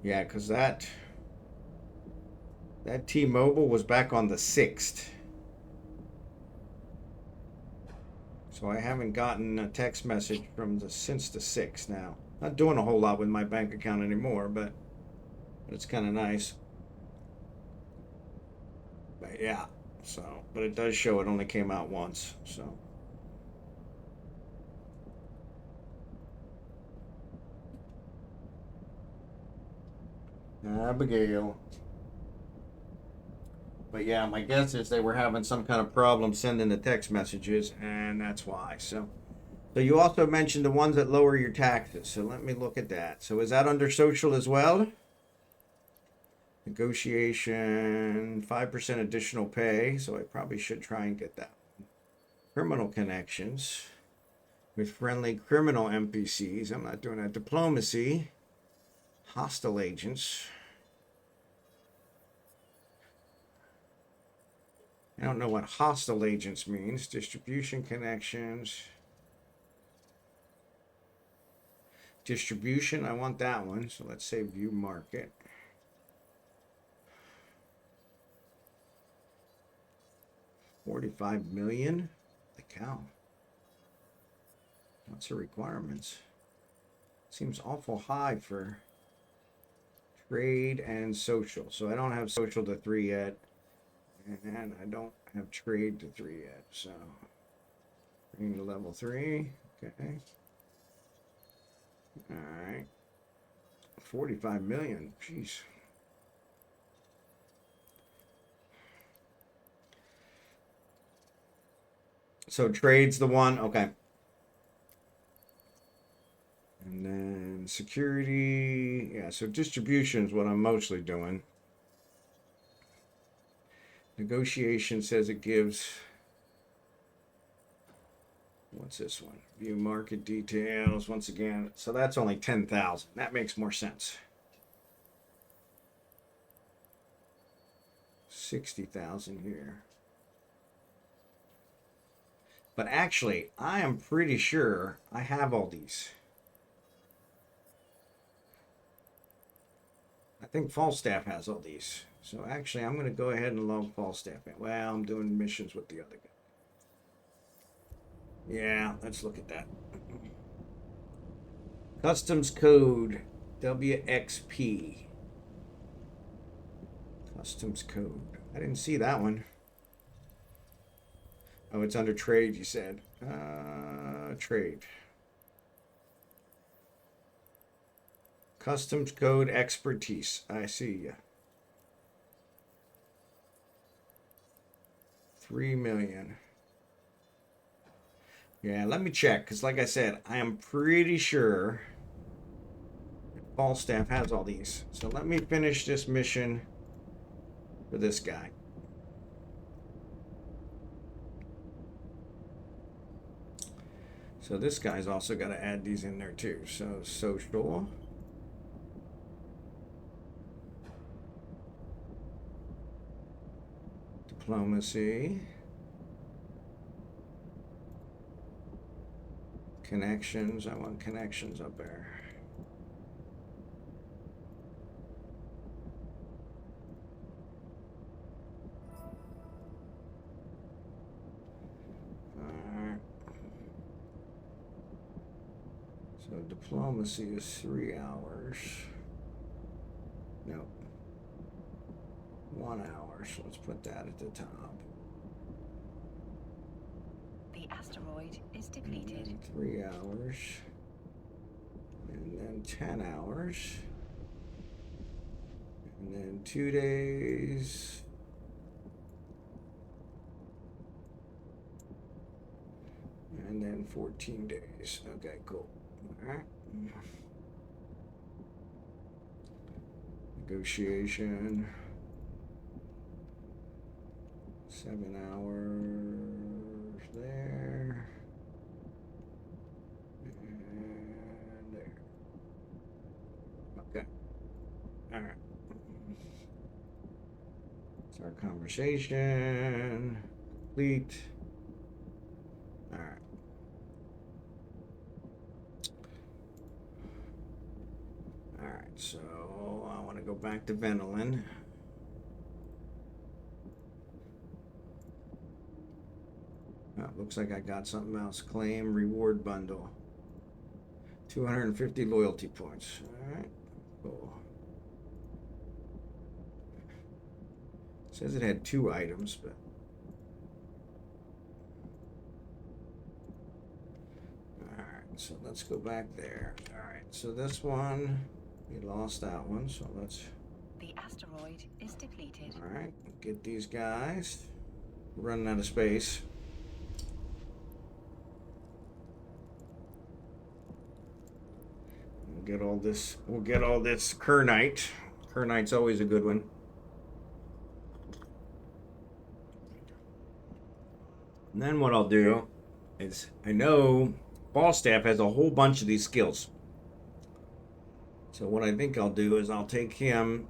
yeah, because that T-Mobile was back on the 6th. So I haven't gotten a text message since the 6th now. Not doing a whole lot with my bank account anymore, but it's kind of nice. But yeah, but it does show it only came out once, so. Abigail. But yeah, my guess is they were having some kind of problem sending the text messages, and that's why. So you also mentioned the ones that lower your taxes. So let me look at that. So is that under social as well? Negotiation, 5% additional pay. So I probably should try and get that. Criminal connections with friendly criminal NPCs. I'm not doing that. Diplomacy. Hostile agents. I don't know what hostile agents means. Distribution connections. Distribution, I want that one. So let's say view market. $45 million? The cow. What's the requirements? Seems awful high for trade and social. So I don't have social to 3 yet. And I don't have trade to 3 yet. So bring to level 3. Okay. All right. 45 million. Jeez. So trade's the one. Okay. And then security. Yeah, so distribution is what I'm mostly doing. Negotiation says it gives. What's this one? View market details. Once again, so that's only 10,000. That makes more sense. 60,000 here. But actually, I am pretty sure I have all these. I think Falstaff has all these. So actually, I'm going to go ahead and log Falstaff in. Well, I'm doing missions with the other guy. Yeah, let's look at that. Customs code WXP. Customs code. I didn't see that one. Oh, it's under trade, you said. Trade. Customs code expertise. I see ya. 3 million. Yeah, let me check, because like I said, I am pretty sure Falstaff has all these. So let me finish this mission for this guy. So this guy's also got to add these in there too. So social. Diplomacy. Connections. I want connections up there. Alright. So diplomacy is 3 hours. Nope. 1 hour. So let's put that at the top. The asteroid is depleted. 3 hours. And then 10 hours. And then 2 days. And then 14 days. Okay, cool. All right. Negotiation. 7 hours there. And there. Okay. All right. Start conversation. Complete. All right. All right. So I want to go back to Venolin. Oh, looks like I got something else. Claim reward bundle. 250 loyalty points. All right. Cool. Says it had 2 items, but all right. So let's go back there. All right. So this one, we lost that one. So let's. The asteroid is depleted. All right. Get these guys. We're running out of space. We'll get all this. We'll get all this Kernite. Kernite's always a good one. And then what I'll do is, I know Falstaff has a whole bunch of these skills. So what I think I'll do is I'll take him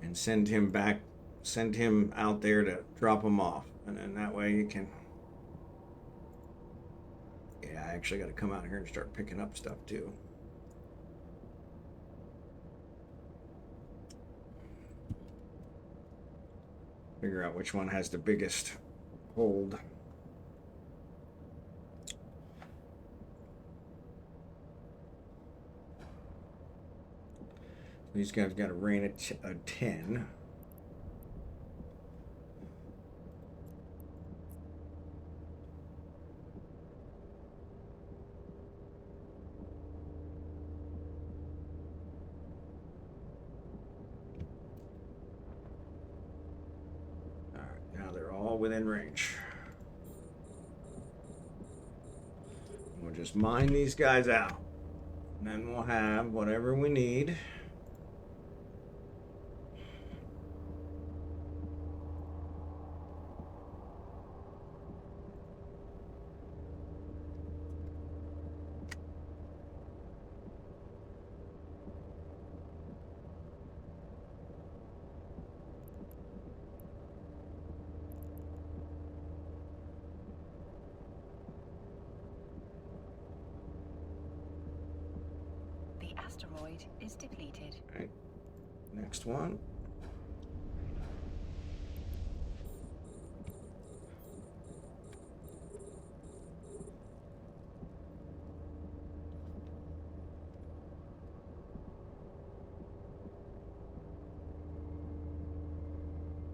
and send him back, send him out there to drop him off. And then that way you can, yeah, I actually got to come out here and start picking up stuff too. Figure out which one has the biggest hold. These guys got a rain of 10. All right, now they're all within range. We'll just mine these guys out. And then we'll have whatever we need. The asteroid is depleted. Right. Next one.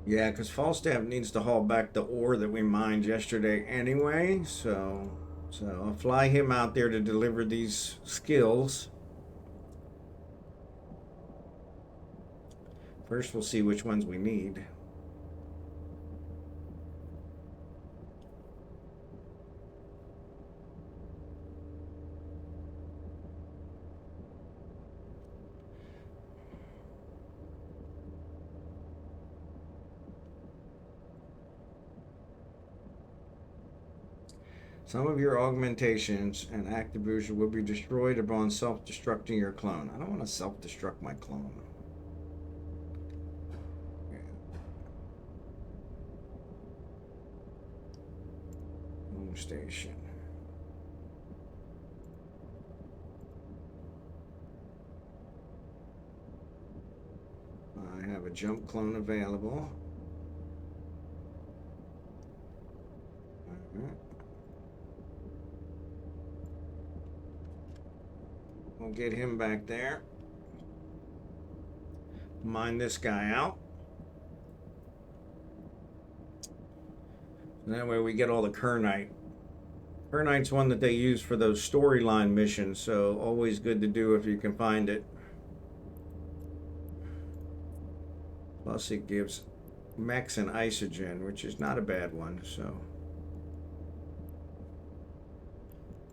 Yeah, because Falstaff needs to haul back the ore that we mined yesterday anyway, so I'll fly him out there to deliver these skills. First, we'll see which ones we need. Some of your augmentations and active booster will be destroyed upon self-destructing your clone. I don't want to self-destruct my clone. Yeah. Home station. I have a jump clone available. All right. We'll get him back there. Mine this guy out. And that way we get all the Kernite. Kernite's one that they use for those storyline missions, so always good to do if you can find it. Plus it gives mechs and isogen, which is not a bad one, so.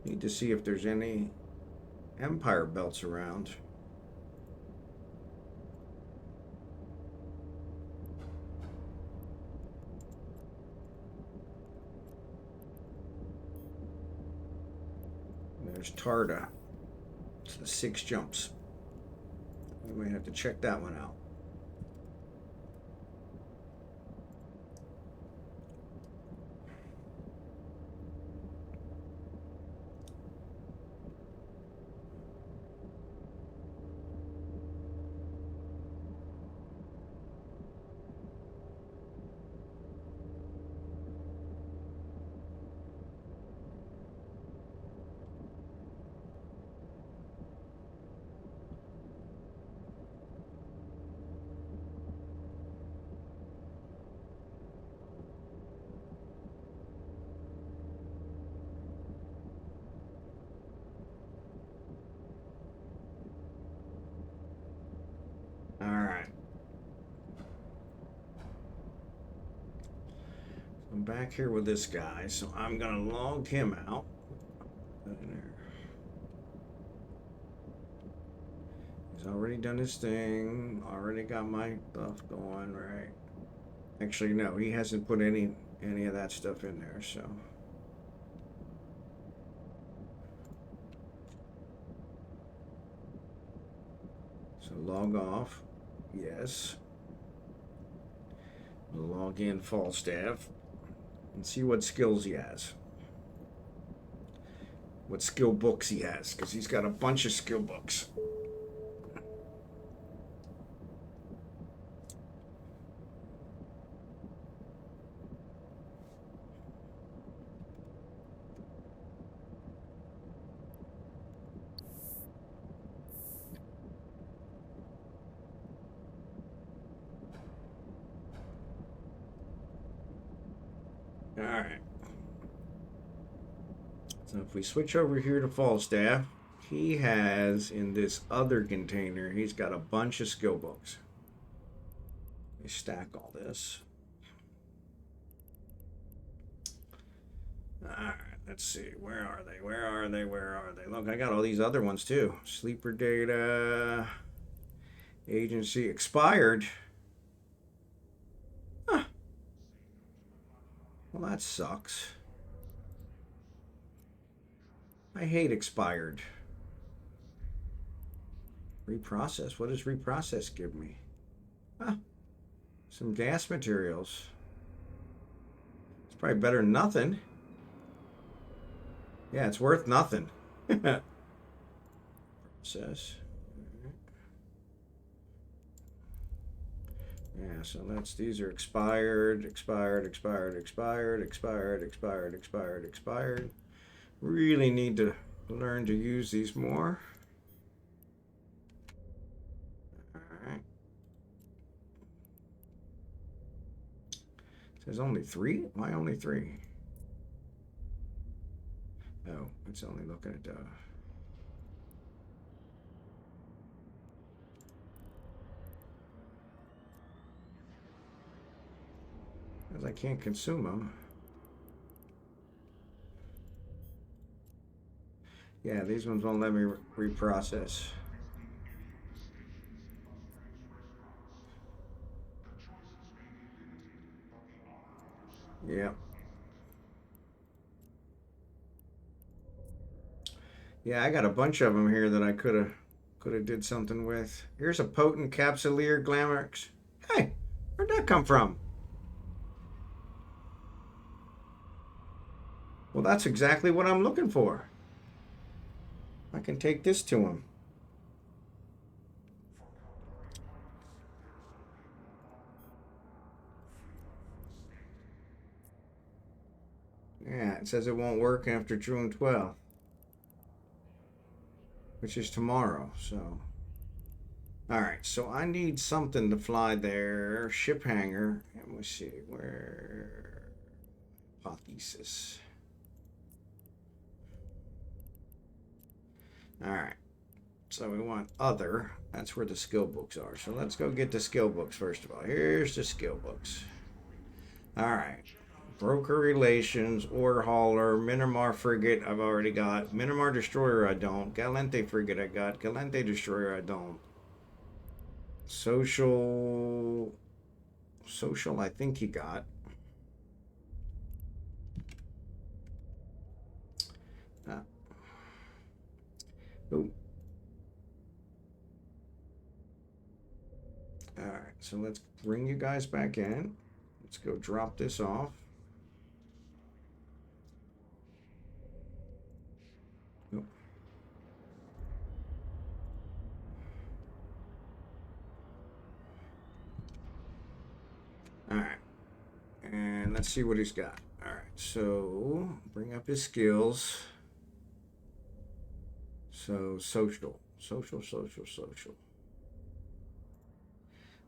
Need to see if there's any Empire belts around. There's Tarda. It's the 6 jumps. We might have to check that one out. All right. I'm back here with this guy, so I'm gonna log him out. He's already done his thing. Already got my stuff going, right? Actually, no, he hasn't put any of that stuff in there, so. So log off. Yes. We'll log in Falstaff and see what skills he has. What skill books he has, because he's got a bunch of skill books. Alright. So if we switch over here to Falstaff, he has, in this other container, he's got a bunch of skill books. Let me stack all this. Alright, let's see. Where are they? Where are they? Where are they? Look, I got all these other ones too. Sleeper data. Agency expired. Huh. Well, that sucks. I hate expired. Reprocess. What does reprocess give me? Huh. Some gas materials. It's probably better than nothing. Yeah, it's worth nothing. Process. Yeah, so these are expired. Really need to learn to use these more. Alright. There's only 3? Why only 3? Oh, it's only looking at because I can't consume them. Yeah, these ones won't let me reprocess. Yeah. Yeah, I got a bunch of them here that I could have did something with. Here's a potent capsuleer Glamox. Hey, where'd that come from? Well, that's exactly what I'm looking for. I can take this to him. Yeah, it says it won't work after June 12th, which is tomorrow, so. Alright, so I need something to fly there. Ship hangar. Let me see, where... Hypothesis. Alright, so we want other. That's where the skill books are. So let's go get the skill books first of all. Here's the skill books. Alright. Broker Relations, Ore Hauler, Minimar Frigate I've already got. Minimar Destroyer I don't. Galente Frigate I got. Galente Destroyer I don't. Social I think he got. Ooh. Alright, so let's bring you guys back in. Let's go drop this off. Nope. Alright. And let's see what he's got. Alright, so bring up his skills. So social.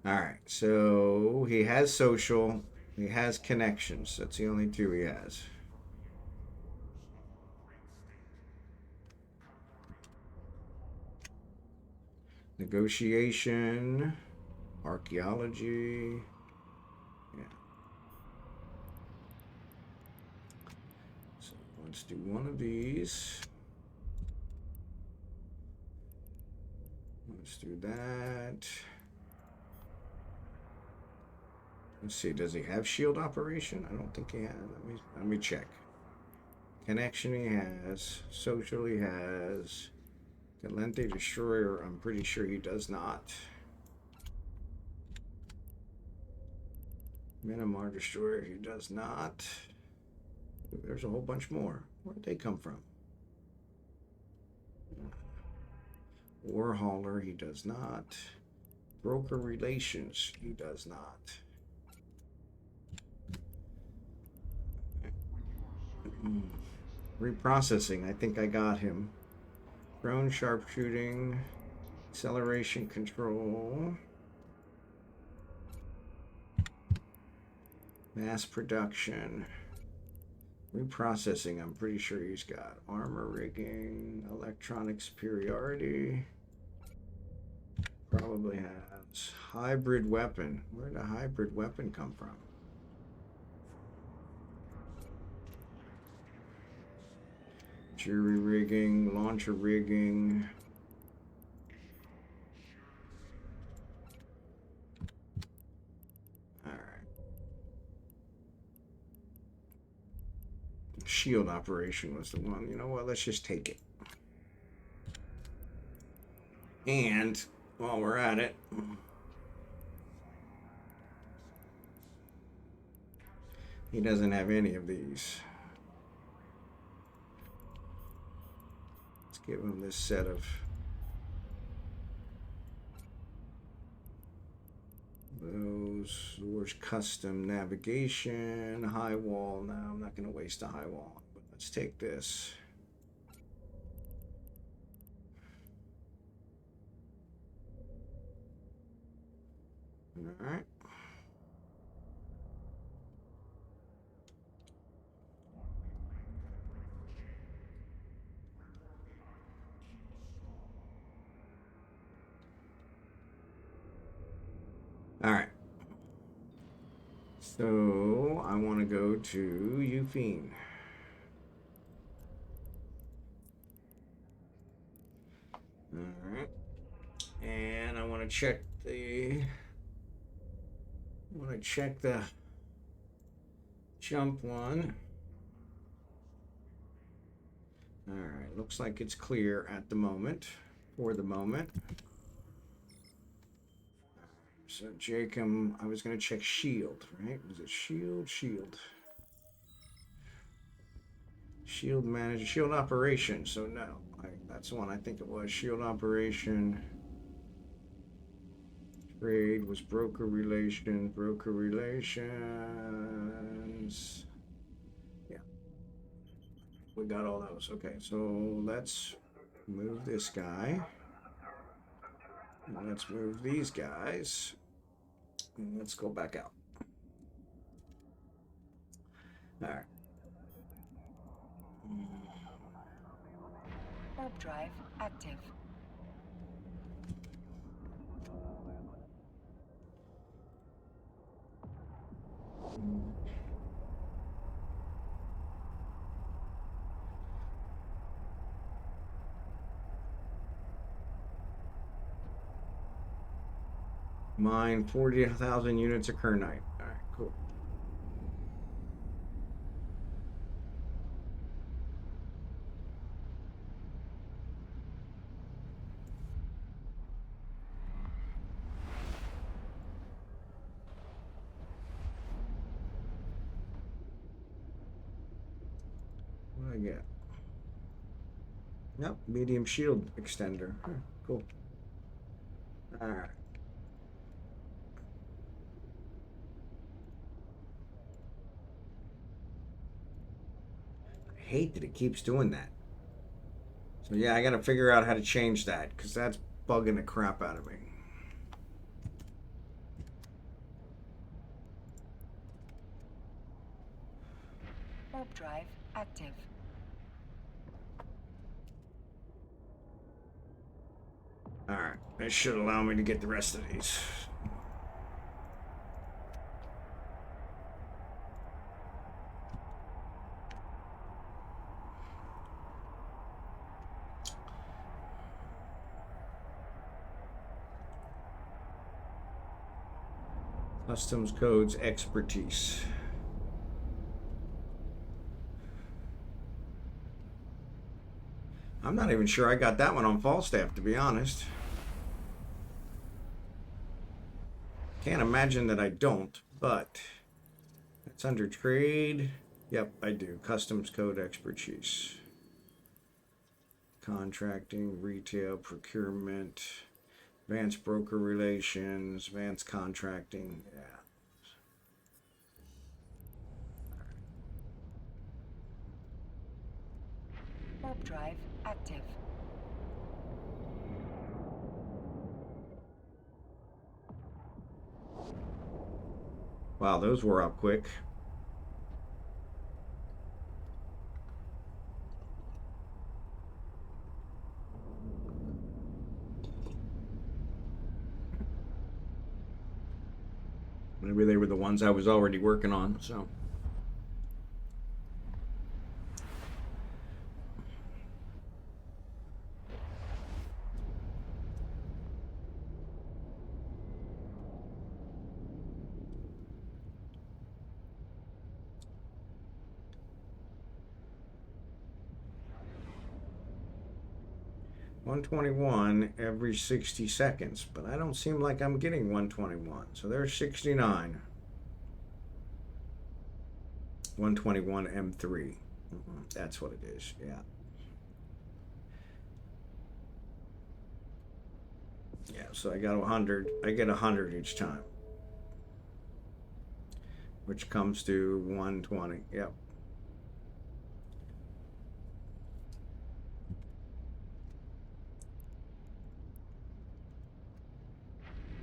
Alright, so he has social. He has connections. That's the only 2 he has. Negotiation, archaeology. Yeah. So let's do one of these. Let's do that. Let's see, does he have shield operation? I don't think he has. Let me check. Connection he has. Social he has. Galente Destroyer, I'm pretty sure he does not. Minimar Destroyer, he does not. There's a whole bunch more. Where'd they come from? War Hauler, he does not. Broker Relations, he does not. Reprocessing, I think I got him. Drone sharpshooting, acceleration control, mass production. Reprocessing, I'm pretty sure he's got. Armor rigging, electronic superiority. Probably has. Hybrid weapon. Where did a hybrid weapon come from? Jury rigging, launcher rigging. Alright. Shield operation was the one. You know what? Let's just take it. And while we're at it, he doesn't have any of these. Let's give him this set of those. Where's custom navigation, high wall? No, I'm not going to waste a high wall, but let's take this. All right. All right. So I want to go to Euphine. All right. And I want to check the jump one. All right, looks like it's clear at the moment, for the moment. So Jacob, I was going to check shield, right? Was it shield? Shield manager, shield operation. So no, that's the one I think it was. Shield operation. Trade was broker relations. Yeah. We got all those. Okay, so let's move this guy. And let's move these guys. And let's go back out. All right. Warp drive active. Mine 40,000 units occur night. All right, cool. What do I get? Yep, medium shield extender. Cool. All right. I hate that it keeps doing that. So yeah, I gotta figure out how to change that because that's bugging the crap out of me. Warp drive active. All right, that should allow me to get the rest of these. Customs codes expertise. I'm not even sure I got that one on Falstaff, to be honest. Can't imagine that I don't, but it's under trade. Yep, I do. Customs code expertise. Contracting, retail, procurement, advanced broker relations, advanced contracting. Yeah. Warp drive active. Wow, those were up quick. Maybe they were the ones I was already working on, so. $121 every 60 seconds, but I don't seem like I'm getting 121. So there's 69. 121 M3. That's what it is, yeah. Yeah, so I got 100. I get 100 each time, which comes to 120. Yep.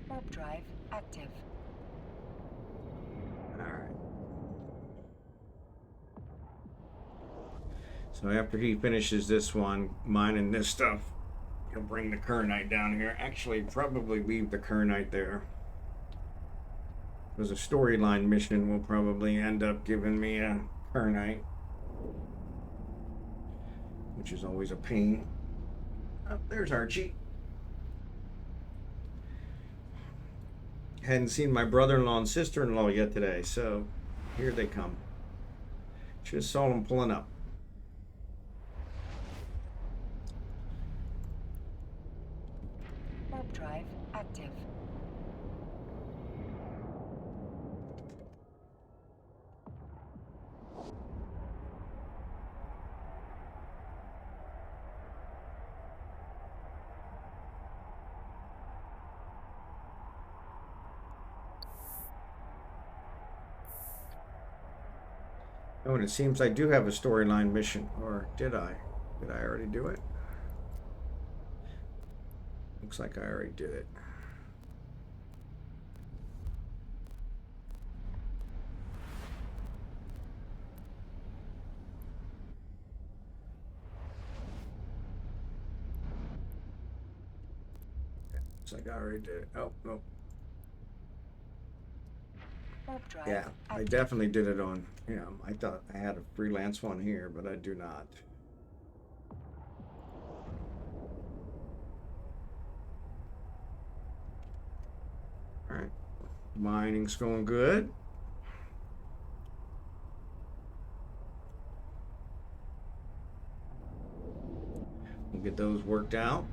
Warp drive active. All right. So after he finishes this one, mining this stuff, he'll bring the Kernite down here. Actually, probably leave the Kernite there. Because a storyline mission will probably end up giving me a Kernite, which is always a pain. Oh, there's Archie. Hadn't seen my brother-in-law and sister-in-law yet today, so here they come. Just saw them pulling up. Warp drive active. Oh, and it seems I do have a storyline mission. Or did I? Did I already do it? Looks like I already did it. Looks like I already did it. Oh, no. Warp drive Yeah, I active. definitely did it on, I thought I had a freelance one here, but I do not. All right, mining's going good. We'll get those worked out.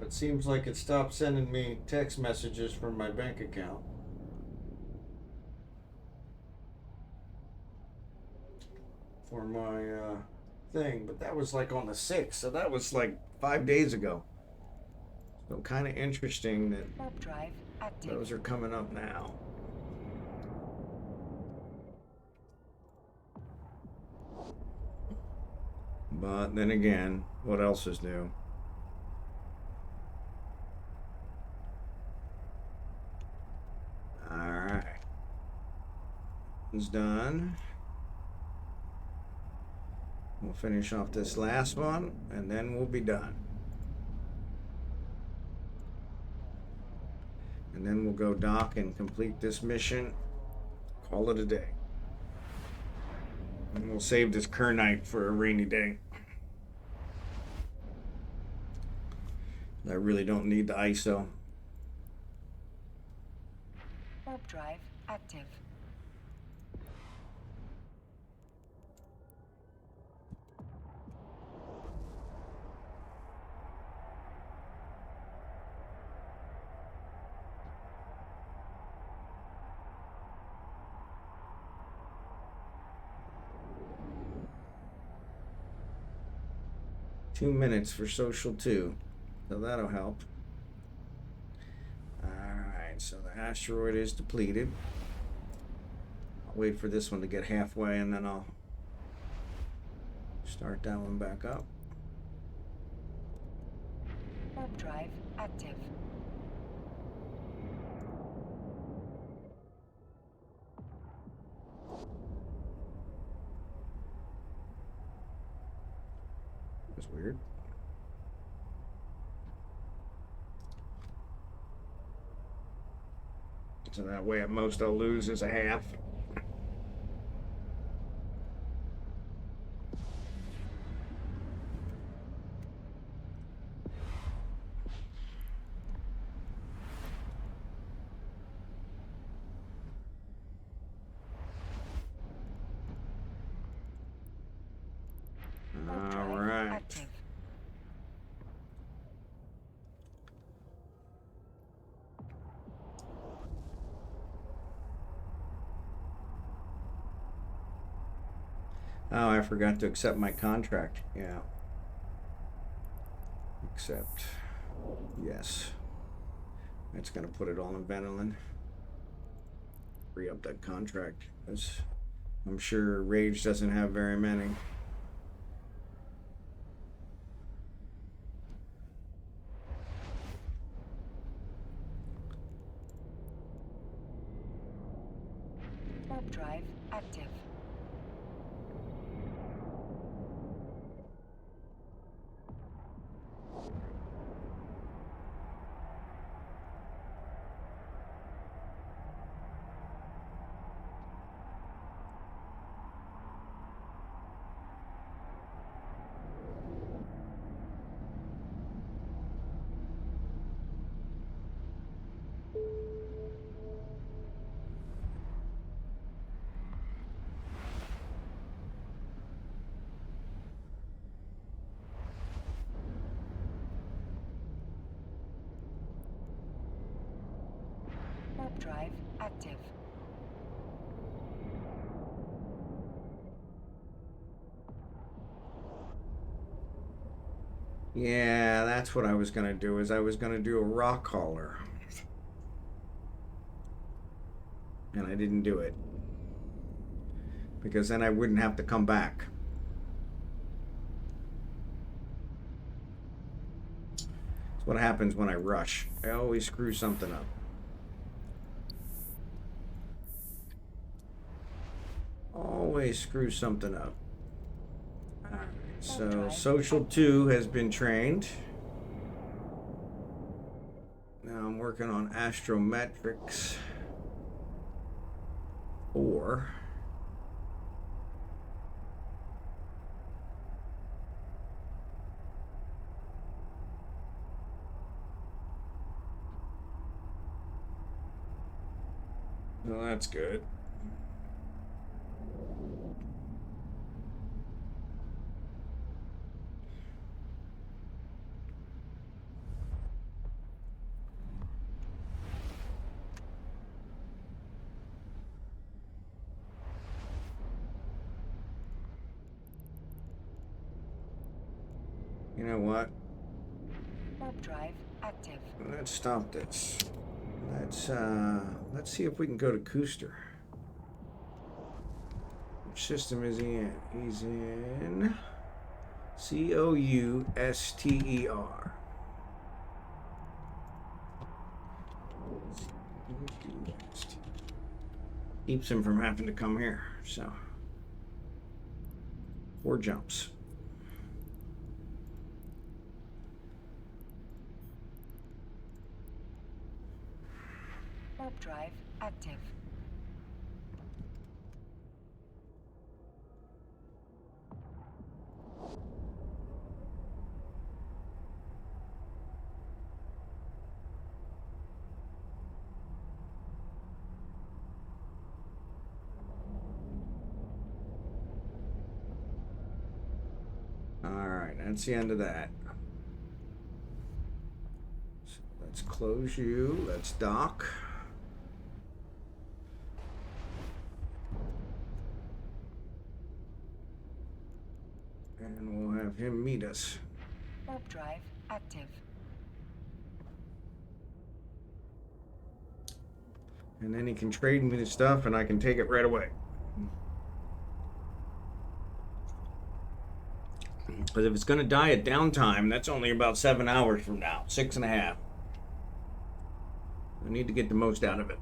It seems like it stopped sending me text messages from my bank account. For my thing, but that was like on the 6th, so that was like 5 days ago. So kind of interesting that Warp drive active. those are coming up now. But then again, what else is new? Alright. It's done. We'll finish off this last one, and then we'll be done. And then we'll go dock and complete this mission. Call it a day. And we'll save this Kernite for a rainy day. I really don't need the ISO. Warp drive active. Two minutes for social 2. So that'll help. Alright, so the asteroid is depleted. I'll wait for this one to get halfway and then I'll start that one back up. Warp drive active. That's weird. So that way at most I'll lose is a half. All right. Active. Oh, I forgot to accept my contract. Yeah. Accept. Yes. That's going to put it all in Venelin. Free up that contract. Because I'm sure Rage doesn't have very many. Warp drive active. Warp drive active. Yeah, that's what I was going to do, is I was going to do a rock hauler. And I didn't do it. Because then I wouldn't have to come back. That's what happens when I rush. I always screw something up. Always screw something up. Alright, so Social 2 has been trained. Now I'm working on Astrometrics 4. Well, that's good. You know what? Warp drive active. Let's stop this. Let's see if we can go to Cooster. Which system is he in? He's in Couster. Keeps him from having to come here, so 4 jumps. Warp drive active. Alright, that's the end of that. So let's close you. Let's dock. And we'll have him meet us. Warp drive active. And then he can trade me the stuff and I can take it right away. Because if it's going to die at downtime, that's only about 7 hours from now. 6.5. I need to get the most out of it.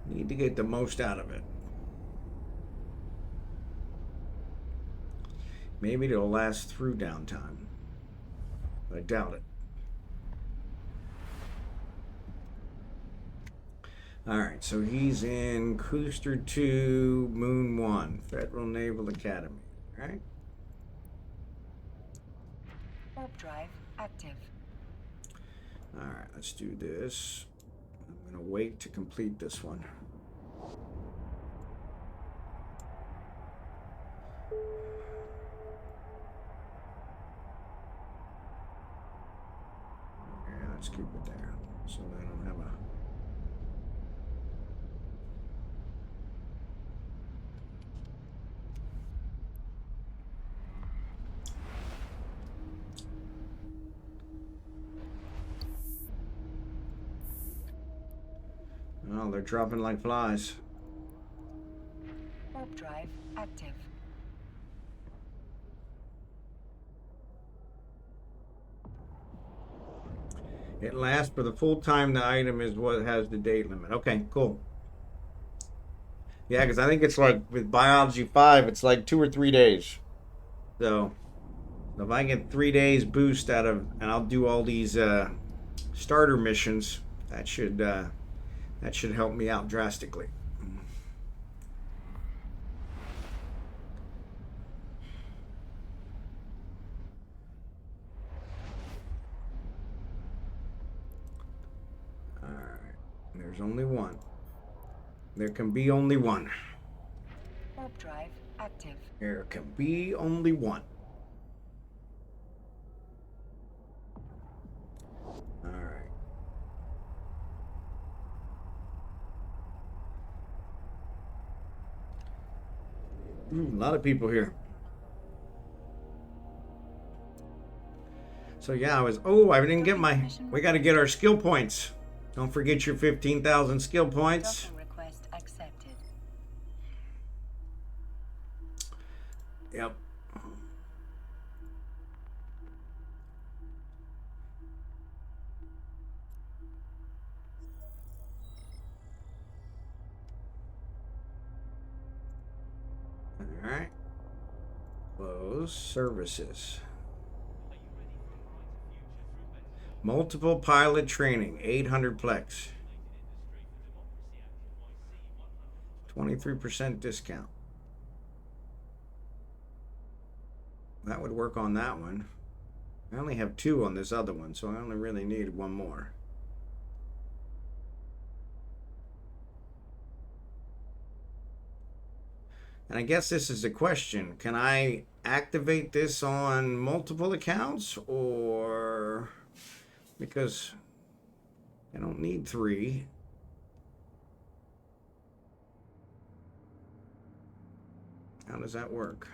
Need to get the most out of it. Maybe it'll last through downtime. But I doubt it. Alright, so he's in Cruiser 2, Moon 1, Federal Naval Academy. Alright? Warp drive active. Alright, let's do this. I'm going to wait to complete this one. Okay, let's keep it there. So I don't have a... Oh, they're dropping like flies. Warp drive active. It lasts for the full time the item is what has the date limit. Okay, cool. Yeah, because I think it's like with Biology 5, it's like 2 or 3 days. So if I get 3 days boost out of, and I'll do all these starter missions, that should help me out drastically. All right, there's only one. There can be only one. Warp drive active. There can be only one. All right. A lot of people here. So yeah, I didn't get my, we got to get our skill points. Don't forget your 15,000 skill points. Docking request accepted. Yep. All right. Close services. Multiple pilot training, 800 plex. 23% discount. That would work on that one. I only have 2 on this other one, so I only really need 1 more. And I guess this is the question. Can I activate this on multiple accounts, or... because I don't need 3. How does that work?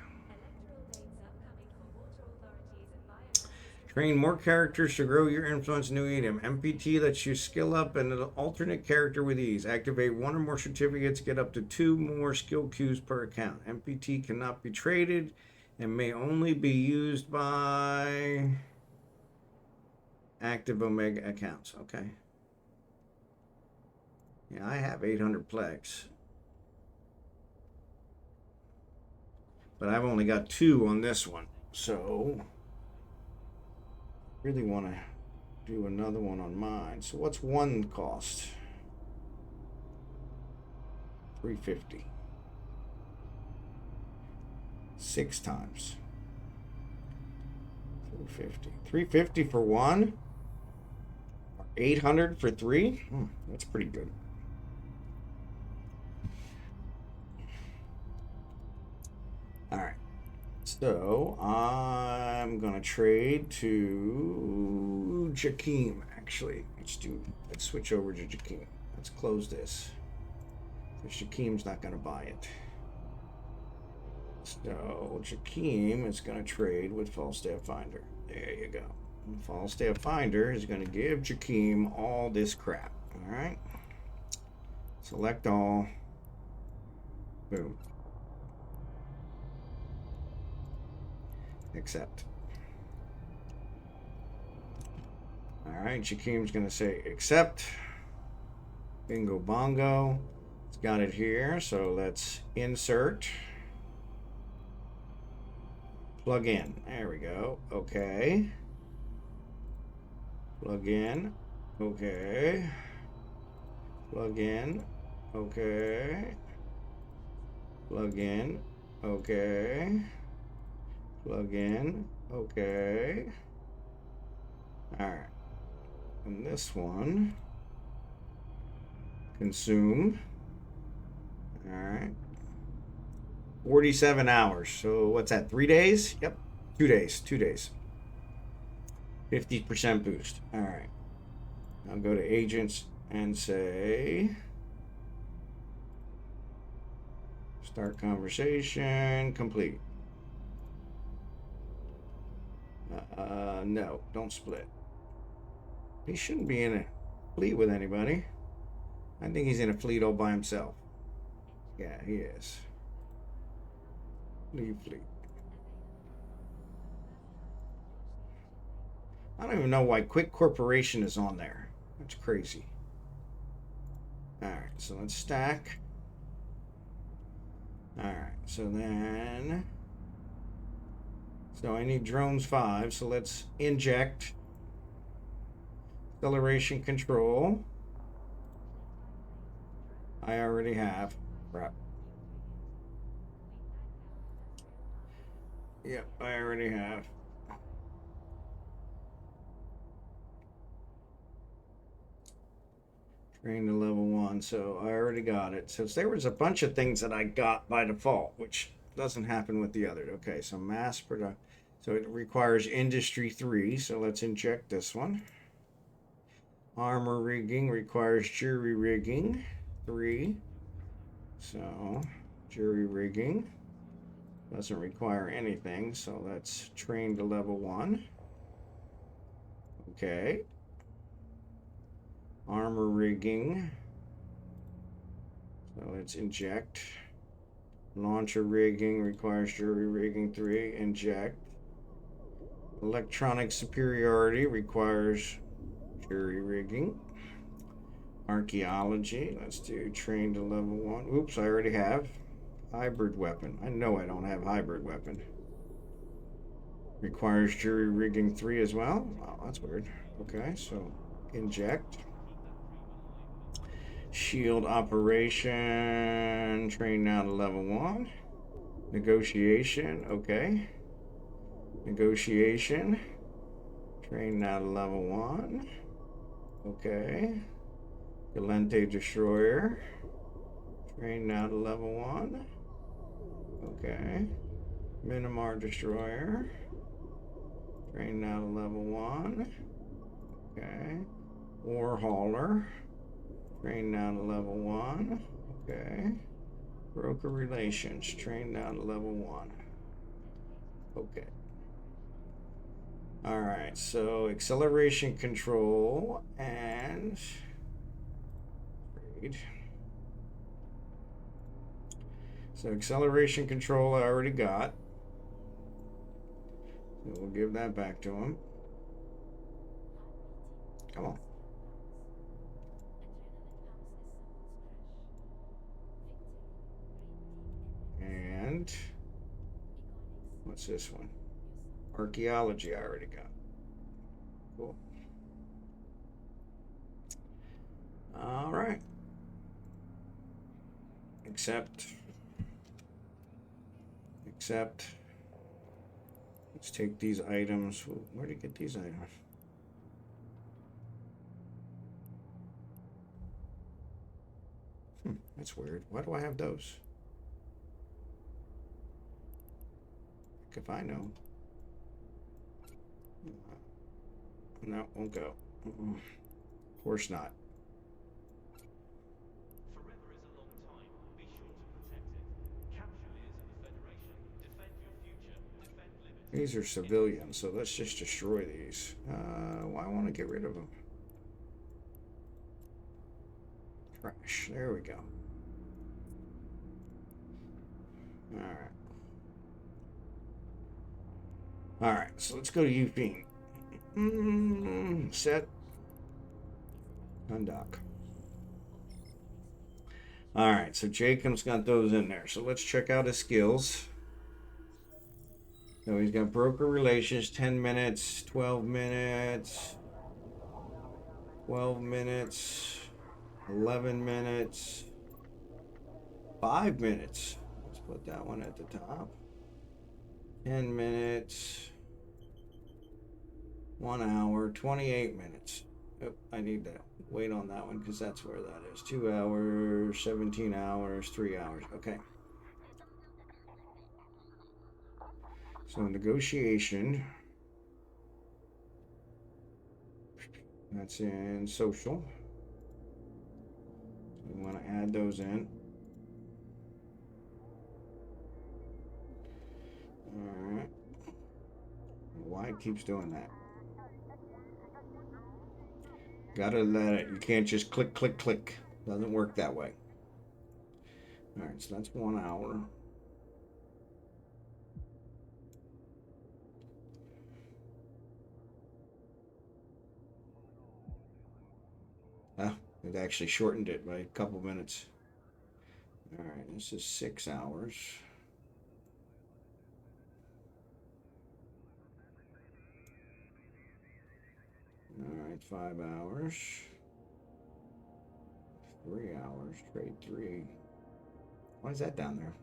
Train more characters to grow your influence new idiom. MPT lets you skill up an alternate character with ease. Activate 1 or more certificates. Get up to 2 more skill cues per account. MPT cannot be traded and may only be used by active Omega accounts. Okay. Yeah, I have 800 plex. But I've only got 2 on this one. So really want to do another one on mine. So what's 1 cost? 350. 6 times. 350. 350 for 1? 800 for 3? That's pretty good. All right. So I'm gonna trade to Jakeem. Actually, let's switch over to Jakeem. Let's close this. Because Jakeem's not gonna buy it. So Jakeem is gonna trade with Falstaff Finder. There you go. And Falstaff Finder is gonna give Jakeem all this crap. All right. Select all. Boom. Accept. All right, Jakeem's going to say accept. Bingo bongo. It's got it here, so let's insert. Plug in. There we go. Okay. Plug in. Okay. Plug in. Okay. Plug in. Okay. Plug in. Okay. Alright. And this one. Consume. Alright. 47 hours. So what's that? 3 days? Yep. 2 days. 2 days. 50% boost. Alright. I'll go to agents and say start conversation complete. No, don't split. He shouldn't be in a fleet with anybody. I think he's in a fleet all by himself. Yeah, he is. Leave fleet. I don't even know why Quick Corporation is on there. That's crazy. Alright, so let's stack. Alright, so then... So I need drones 5, so let's inject. Acceleration control. I already have. Crap. Yep, I already have. Train to level 1, so I already got it. So there was a bunch of things that I got by default, which doesn't happen with the other. Okay, so mass production. So it requires industry 3, so let's inject this one. Armor rigging requires jury rigging 3. So jury rigging doesn't require anything, so let's train to level 1. Okay. Armor rigging. So let's inject. Launcher rigging requires jury rigging 3. Inject. Electronic superiority requires jury rigging. Archaeology. Let's do train to level 1. Oops, I already have. Hybrid weapon. I know I don't have hybrid weapon. Requires jury rigging 3 as well. Oh, that's weird. Okay, so inject. Shield operation. Train now to level 1. Negotiation. Okay. Negotiation. Train now to level 1. Okay. Galente destroyer. Train now to level 1. Okay. Minimar destroyer. Train now to level 1. Okay. War hauler. Train now to level 1. Okay. Broker relations. Train now to level 1. Okay. Alright, so acceleration control and trade. So acceleration control I already got. So we'll give that back to him. Come on. And what's this one? Archaeology I already got. Cool. All right. Accept. Let's take these items. Where did you get these items? That's weird. Why do I have those? If I know. No, won't go. Of course not. Forever is a long time. Be sure to protect it. Capture layers of the Federation. Defend your future. Defend limits. These are civilians, so let's just destroy these. Why want to get rid of them? Trash. There we go. Alright. Alright, so let's go to Eugene. Set. Undock. Alright, so Jacob's got those in there. So let's check out his skills. So he's got broker relations, 10 minutes, 12 minutes, 12 minutes, 11 minutes, 5 minutes. Let's put that one at the top. 10 minutes, 1 hour, 28 minutes. Oh, I need to wait on that one because that's where that is. 2 hours, 17 hours, 3 hours. Okay. So negotiation. That's in social. So we want to add those in. Alright. Why it keeps doing that? Gotta let it. You can't just click, click, click. Doesn't work that way. Alright, so that's 1 hour. Ah, it actually shortened it by a couple minutes. Alright, this is 6 hours. Alright, 5 hours. 3 hours, trade 3. Why is that down there?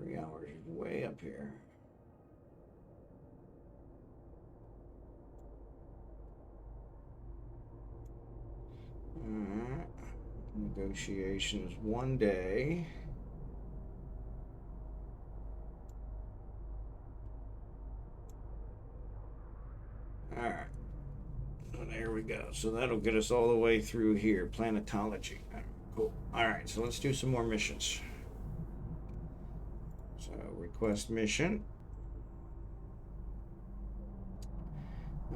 3 hours is way up here. Alright. Negotiations 1 day. Alright. So there we go. So that'll get us all the way through here. Planetology. Cool. Alright, so let's do some more missions. So request mission.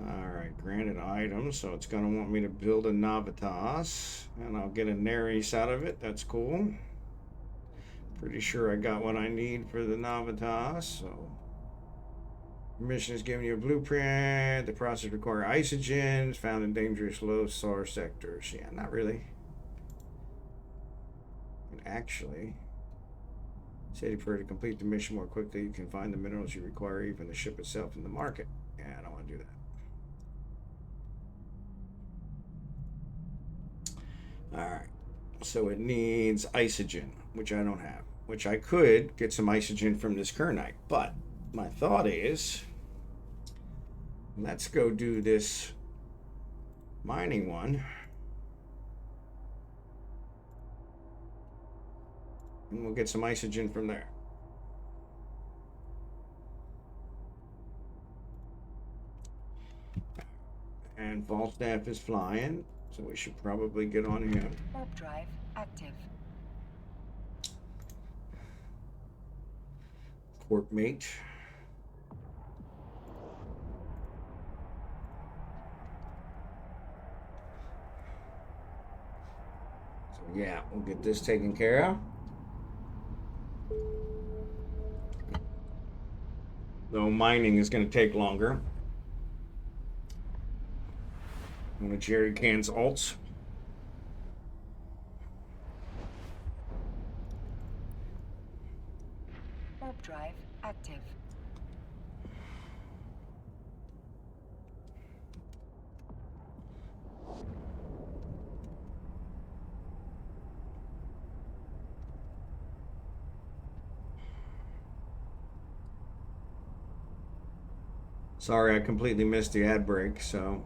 Alright, granted items. So it's going to want me to build a Navitas. And I'll get a Neris out of it. That's cool. Pretty sure I got what I need for the Navitas. So mission is giving you a blueprint. The process requires isogens found in dangerous low SAR sectors. Yeah, not really. And actually, say for to complete the mission more quickly, you can find the minerals you require, even the ship itself in the market. Yeah, I don't want to do that. Alright. So it needs isogen, which I don't have. Which I could get some isogen from this kernite. But my thought is, let's go do this mining one. And we'll get some isogen from there. And Falstaff is flying, so we should probably get on him. Warp drive active. Corp mate. So yeah, we'll get this taken care of. Though mining is going to take longer. One of Jerry Can's alts. Warp drive active. Sorry, I completely missed the ad break, so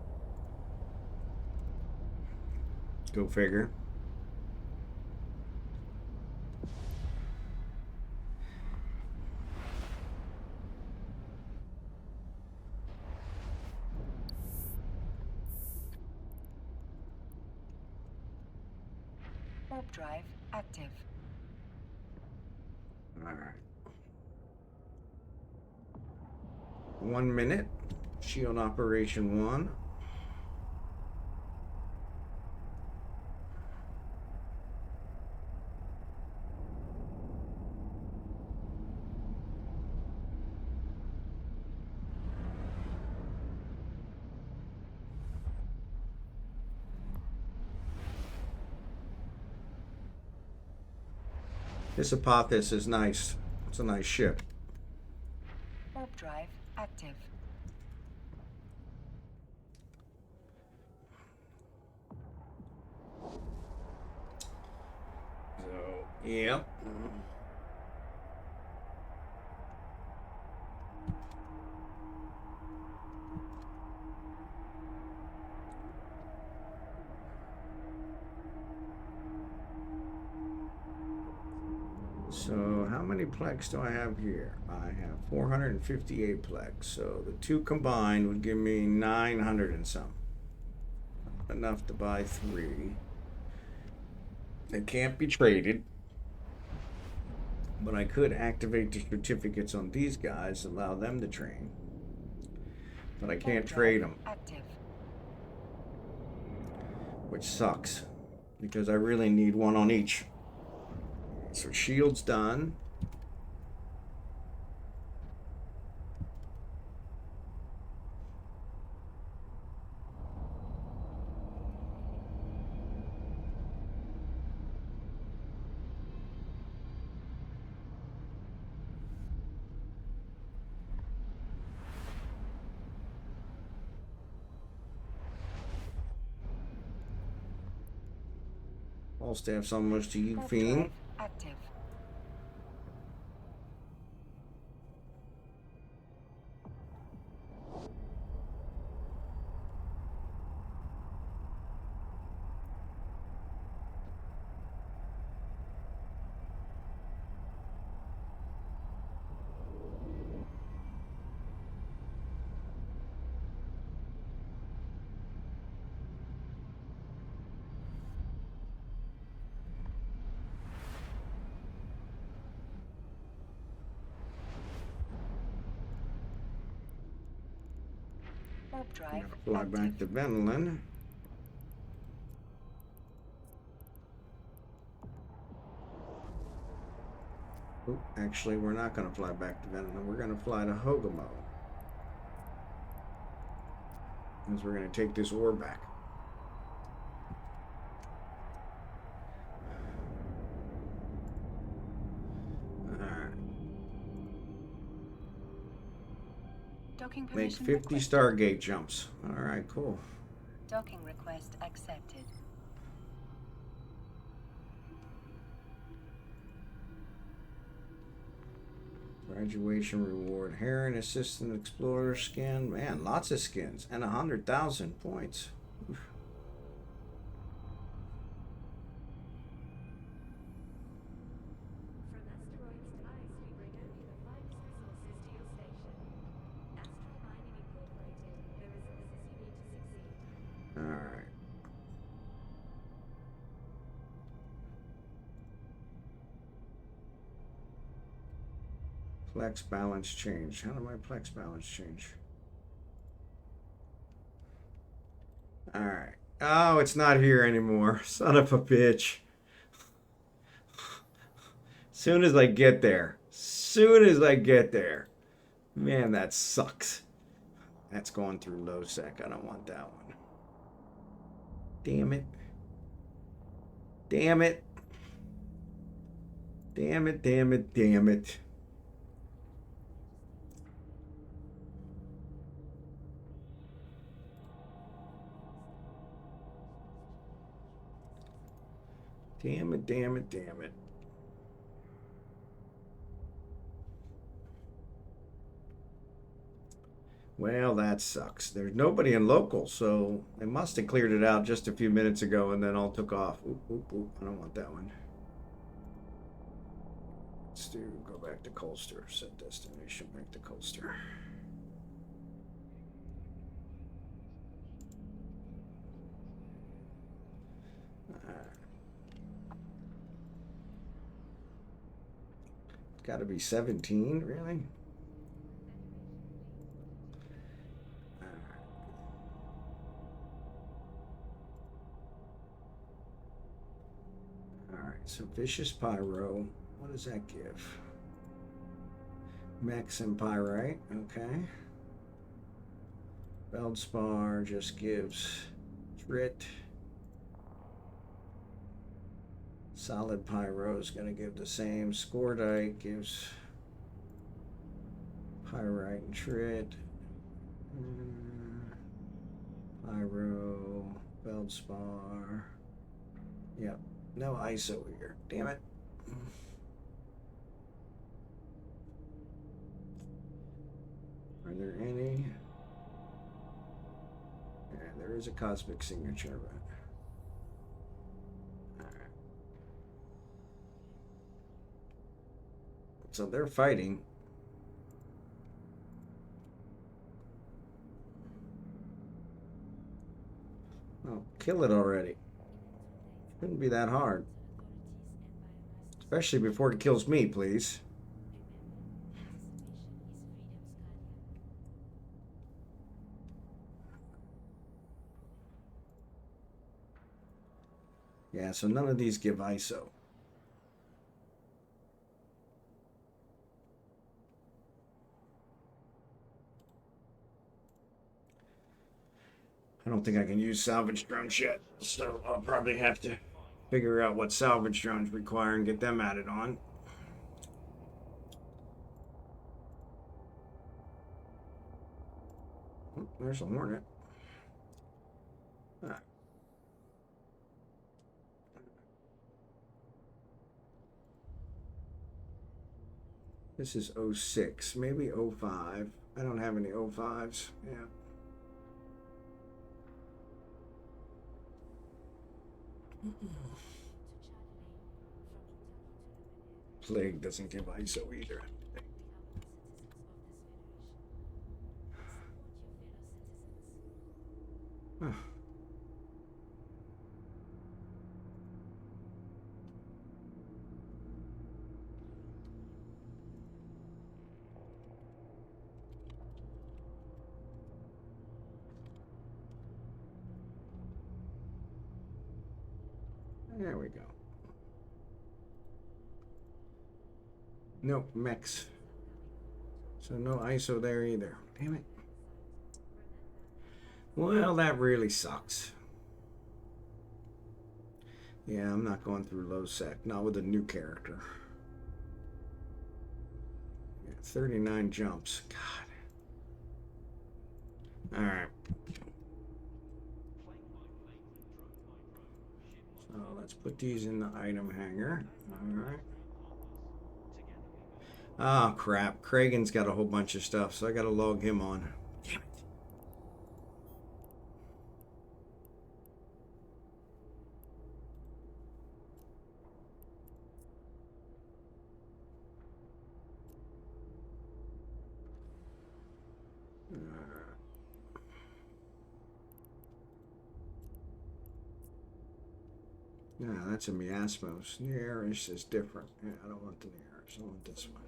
go figure. Warp drive active. All right. 1 minute. Shield operation 1. This Apophis is nice. It's a nice ship. drive active. So, yep. So how many plex do I have here? I have 458 plex. So the two combined would give me 900 and some. Enough to buy 3. They can't be traded. But I could activate the certificates on these guys, allow them to train. But I can't trade them. Active. Which sucks. Because I really need one on each. So shield's done. All staff's almost to you, Warp Fiend. drive active. Warp drive Fly active. back to Venlin. Oop, actually, we're not going to fly back to Venlin. We're going to fly to Hogamo. Because we're going to take this ore back. Alright. Docking Make permission 50 requested. Stargate jumps. Alright, cool. Docking request accepted. Graduation reward. Heron Assistant Explorer skin. Man, lots of skins. And 100,000 points. Oof. From asteroids to ice, we bring only the finest resources to your station. Astral Mining Incorporated, the resources you need to succeed. Alright. Plex balance change. How did my Plex balance change? Alright. Oh, it's not here anymore. Son of a bitch. Soon as I get there. Man, that sucks. That's going through low sec. I don't want that one. Damn it. Damn it. Damn it, damn it, damn it. Damn it, damn it, damn it. Well, that sucks. There's nobody in local, so they must have cleared it out just a few minutes ago and then all took off. Oop, oop, oop. I don't want that one. Let's do, go back to Colster. Set destination back to Colster. Got to be 17, really? Alright, so Vicious Pyro. What does that give? Mex and Pyrite, okay. Feldspar just gives Trit. Solid Pyro is going to give the same. Scordite gives Pyrite and Trit. Pyro. Feldspar. Yep. No ISO here. Damn it. Are there any? Yeah, there is a cosmic signature, but. Alright. So they're fighting. Oh, kill it already. Shouldn't be that hard. Especially before it kills me, please. Yeah, so none of these give ISO. I don't think I can use salvage drones yet, so I'll probably have to figure out what salvage drones require and get them added on. Oh, there's a hornet. Ah. This is 06, maybe 05. I don't have any 05s. Yeah. Plague doesn't give ISO either. Huh. There we go. No, mechs. So no ISO there either. Damn it. Well, that really sucks. Yeah, I'm not going through low sec. Not with a new character. Yeah, 39 jumps. God. Alright. So let's put these in the item hanger. Alright. Oh, crap. Kragan's got a whole bunch of stuff, so I gotta log him on. Damn it. Yeah, that's a miasmos. Nearish is different. Yeah, I don't want the Nearish. I want this one.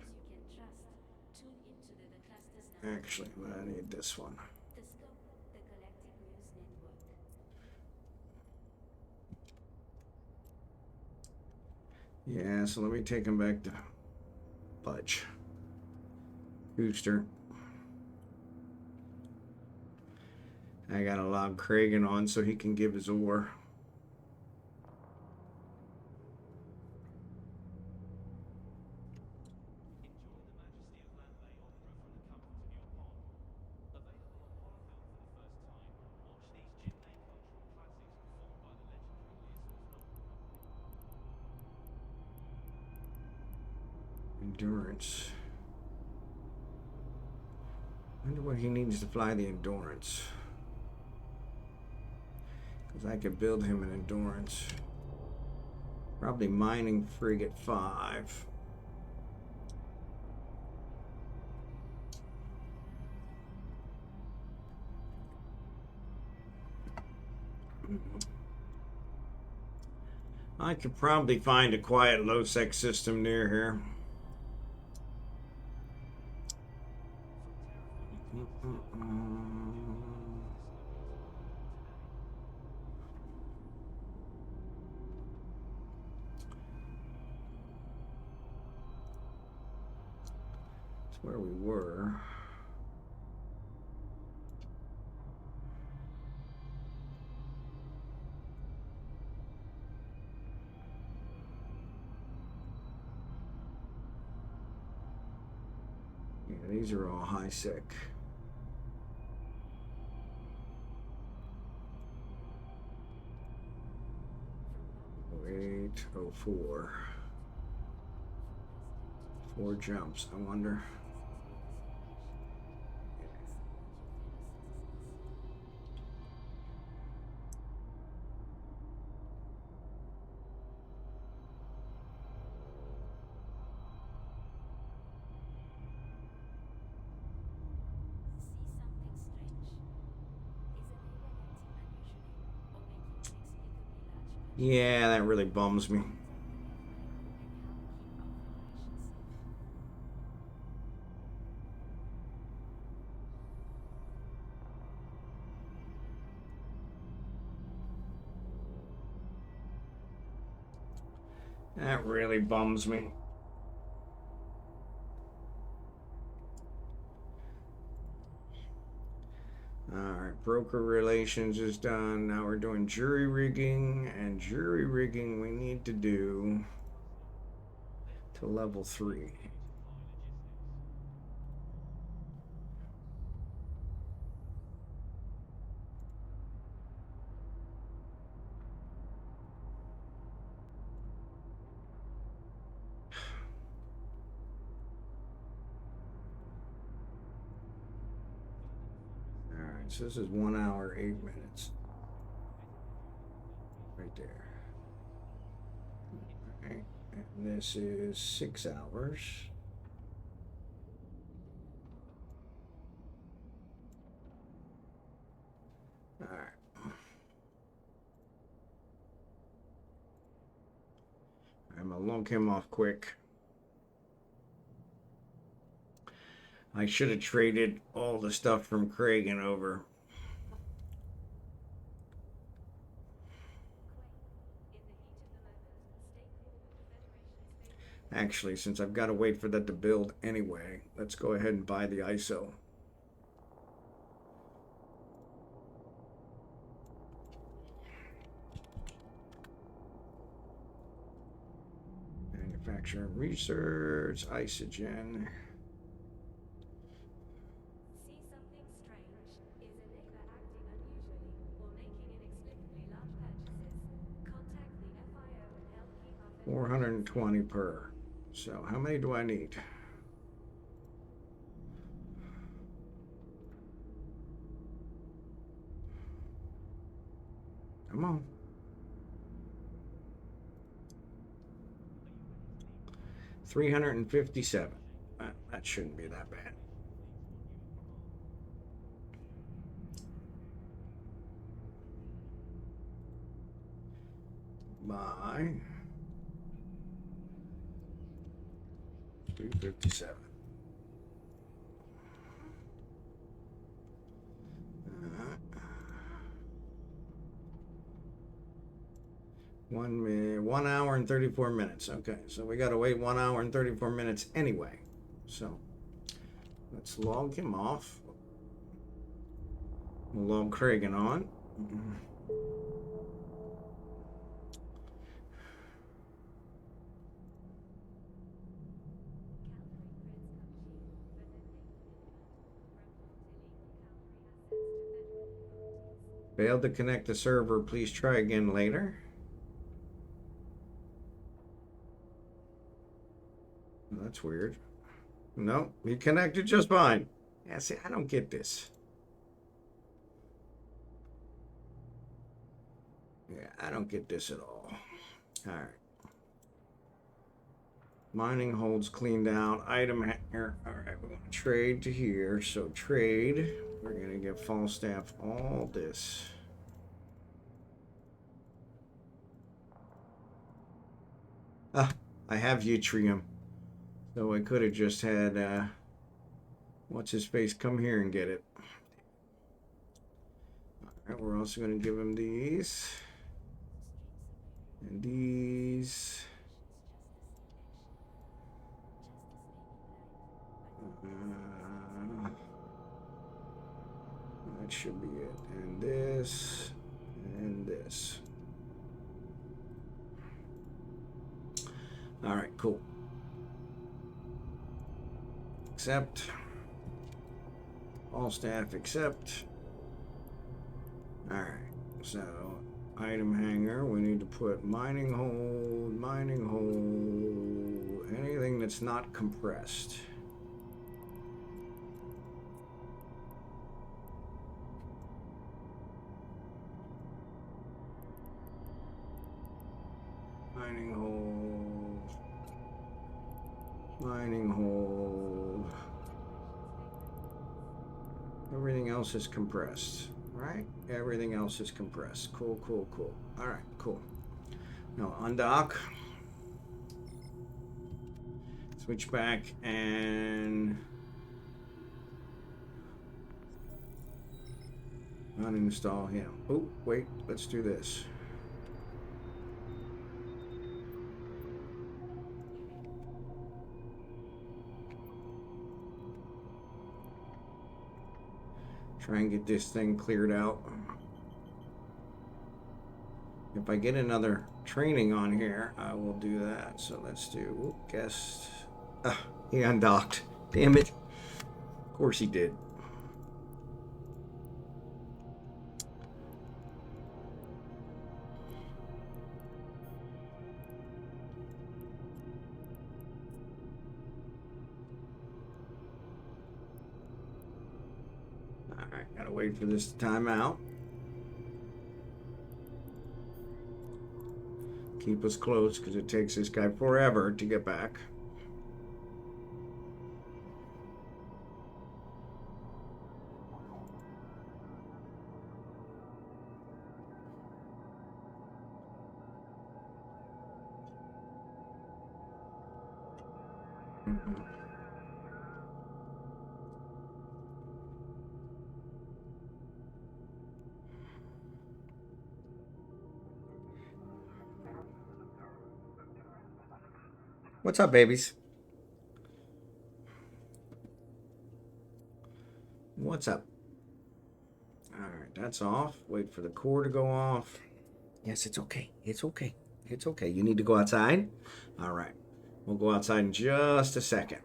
Actually, I need this one. Yeah, so let me take him back to Budge. Booster. I gotta log Kragan on so he can give his ore. Endurance. I wonder what he needs to fly the endurance. Because I could build him an endurance. Probably mining frigate 5. I could probably find a quiet low-sec system near here. That's where we were. Yeah, these are all high sec. 08, 04. 4 jumps, I wonder. Yeah, that really bums me. That really bums me. Alright, broker relations is done. Now we're doing jury rigging, and jury rigging we need to do to level 3. Alright, so this is 1 hour, 8 minutes. Right there. Alright, and this is 6 hours. Alright. I'm gonna lunk him off quick. I should have traded all the stuff from Kragan over. Actually, since I've got to wait for that to build anyway, let's go ahead and buy the ISO. Manufacturing research, isogen. See something strange? Is Enigma acting unusually or making inexplicably large purchases? Contact the FIO and help keep our Federation 420 per. So how many do I need? Come on. 357. That shouldn't be that bad. Buy 357. One minute, 1 hour and 34 minutes. Okay, so we got to wait 1 hour and 34 minutes anyway. So let's log him off. We'll log Kragan on. Failed to connect the server. Please try again later. That's weird. No, he connected just fine. Yeah, see, I don't get this. Yeah, I don't get this at all. All right. Mining holds cleaned out. Item here. All right, we're going to trade to here. So trade. We're going to give Falstaff all this. Ah, I have yttrium. So I could have just had, what's his face, come here and get it. All right, we're also going to give him these. And these. That should be it. And this. And this. All right, cool. Accept. All staff accept. Alright, so item hanger, we need to put mining hold, anything that's not compressed. Mining hold. Everything else is compressed, right? Everything else is compressed. Cool. All right, cool. Now undock. Switch back and uninstall him. Oh, wait, let's do this. Try and get this thing cleared out. If I get another training on here, I will do that. So let's do guest. He undocked. Damn it. Of course he did. Alright, gotta wait for this to time out. Keep us close because it takes this guy forever to get back. What's up, babies? What's up? Alright, that's off. Wait for the core to go off. Yes, it's okay. It's okay. It's okay. You need to go outside? Alright. We'll go outside in just a second.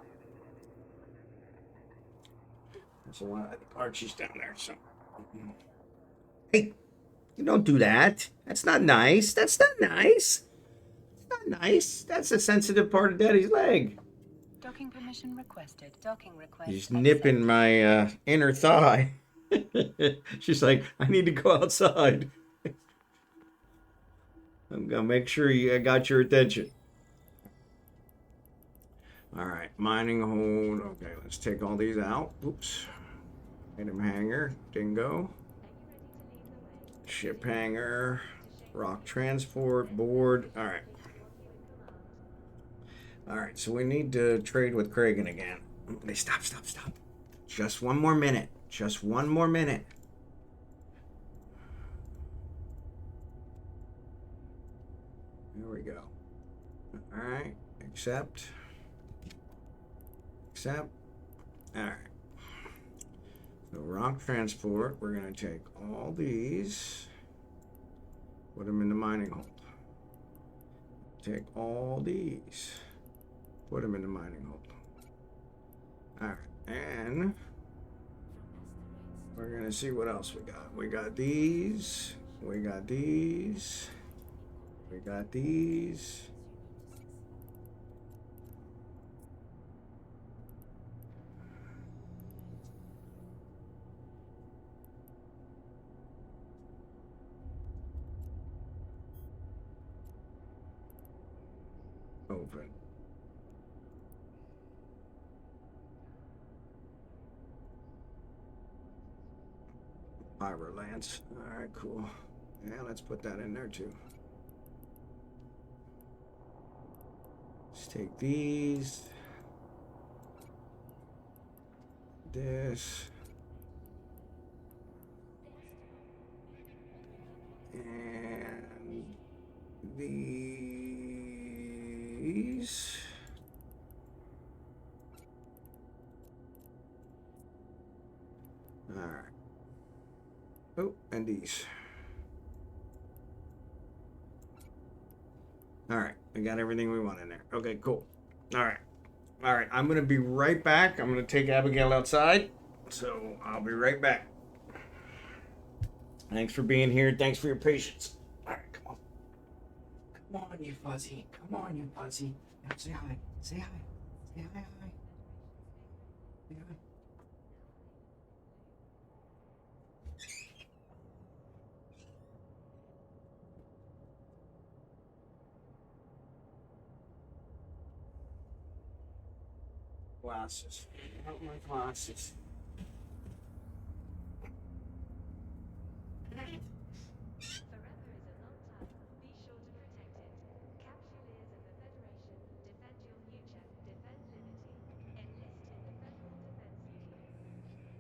So I think Archie's down there, so. Hey, you don't do that. That's not nice. That's not nice. It's not nice. That's a sensitive part of Daddy's leg. Docking permission requested. Docking request. He's nipping accepted. my inner thigh. She's like, I need to go outside. I'm gonna make sure I got your attention. All right, mining hold. Okay, let's take all these out. Oops. Item hanger, dingo. Ship hanger, rock transport, board. All right. All right, so we need to trade with Kragan again. Okay, stop. Just one more minute. Just one more minute. There we go. All right, accept. All right. So rock transport, we're going to take all these, put them in the mining hold. Take all these, put them in the mining hold. All right, and we're going to see what else we got. We got these, we got these, we got these. Open. Fiber lance. All right, cool. Yeah, let's put that in there too. Let's take these. This. And these. All right. Oh, and these. All right, we got everything we want in there. Okay, cool. All right. I'm gonna be right back. I'm gonna take Abigail outside. So I'll be right back. Thanks for being here. Thanks for your patience. All right, come on. Come on, you fuzzy. Come on, you fuzzy. Now say hi. Say hi. Say hi, hi. Say hi. Glasses. Out my glasses. Forever is a long time. Be sure to protect it. Capsuleers of the Federation, defend your future, defend liberty. Enlist in the Federal Defense League.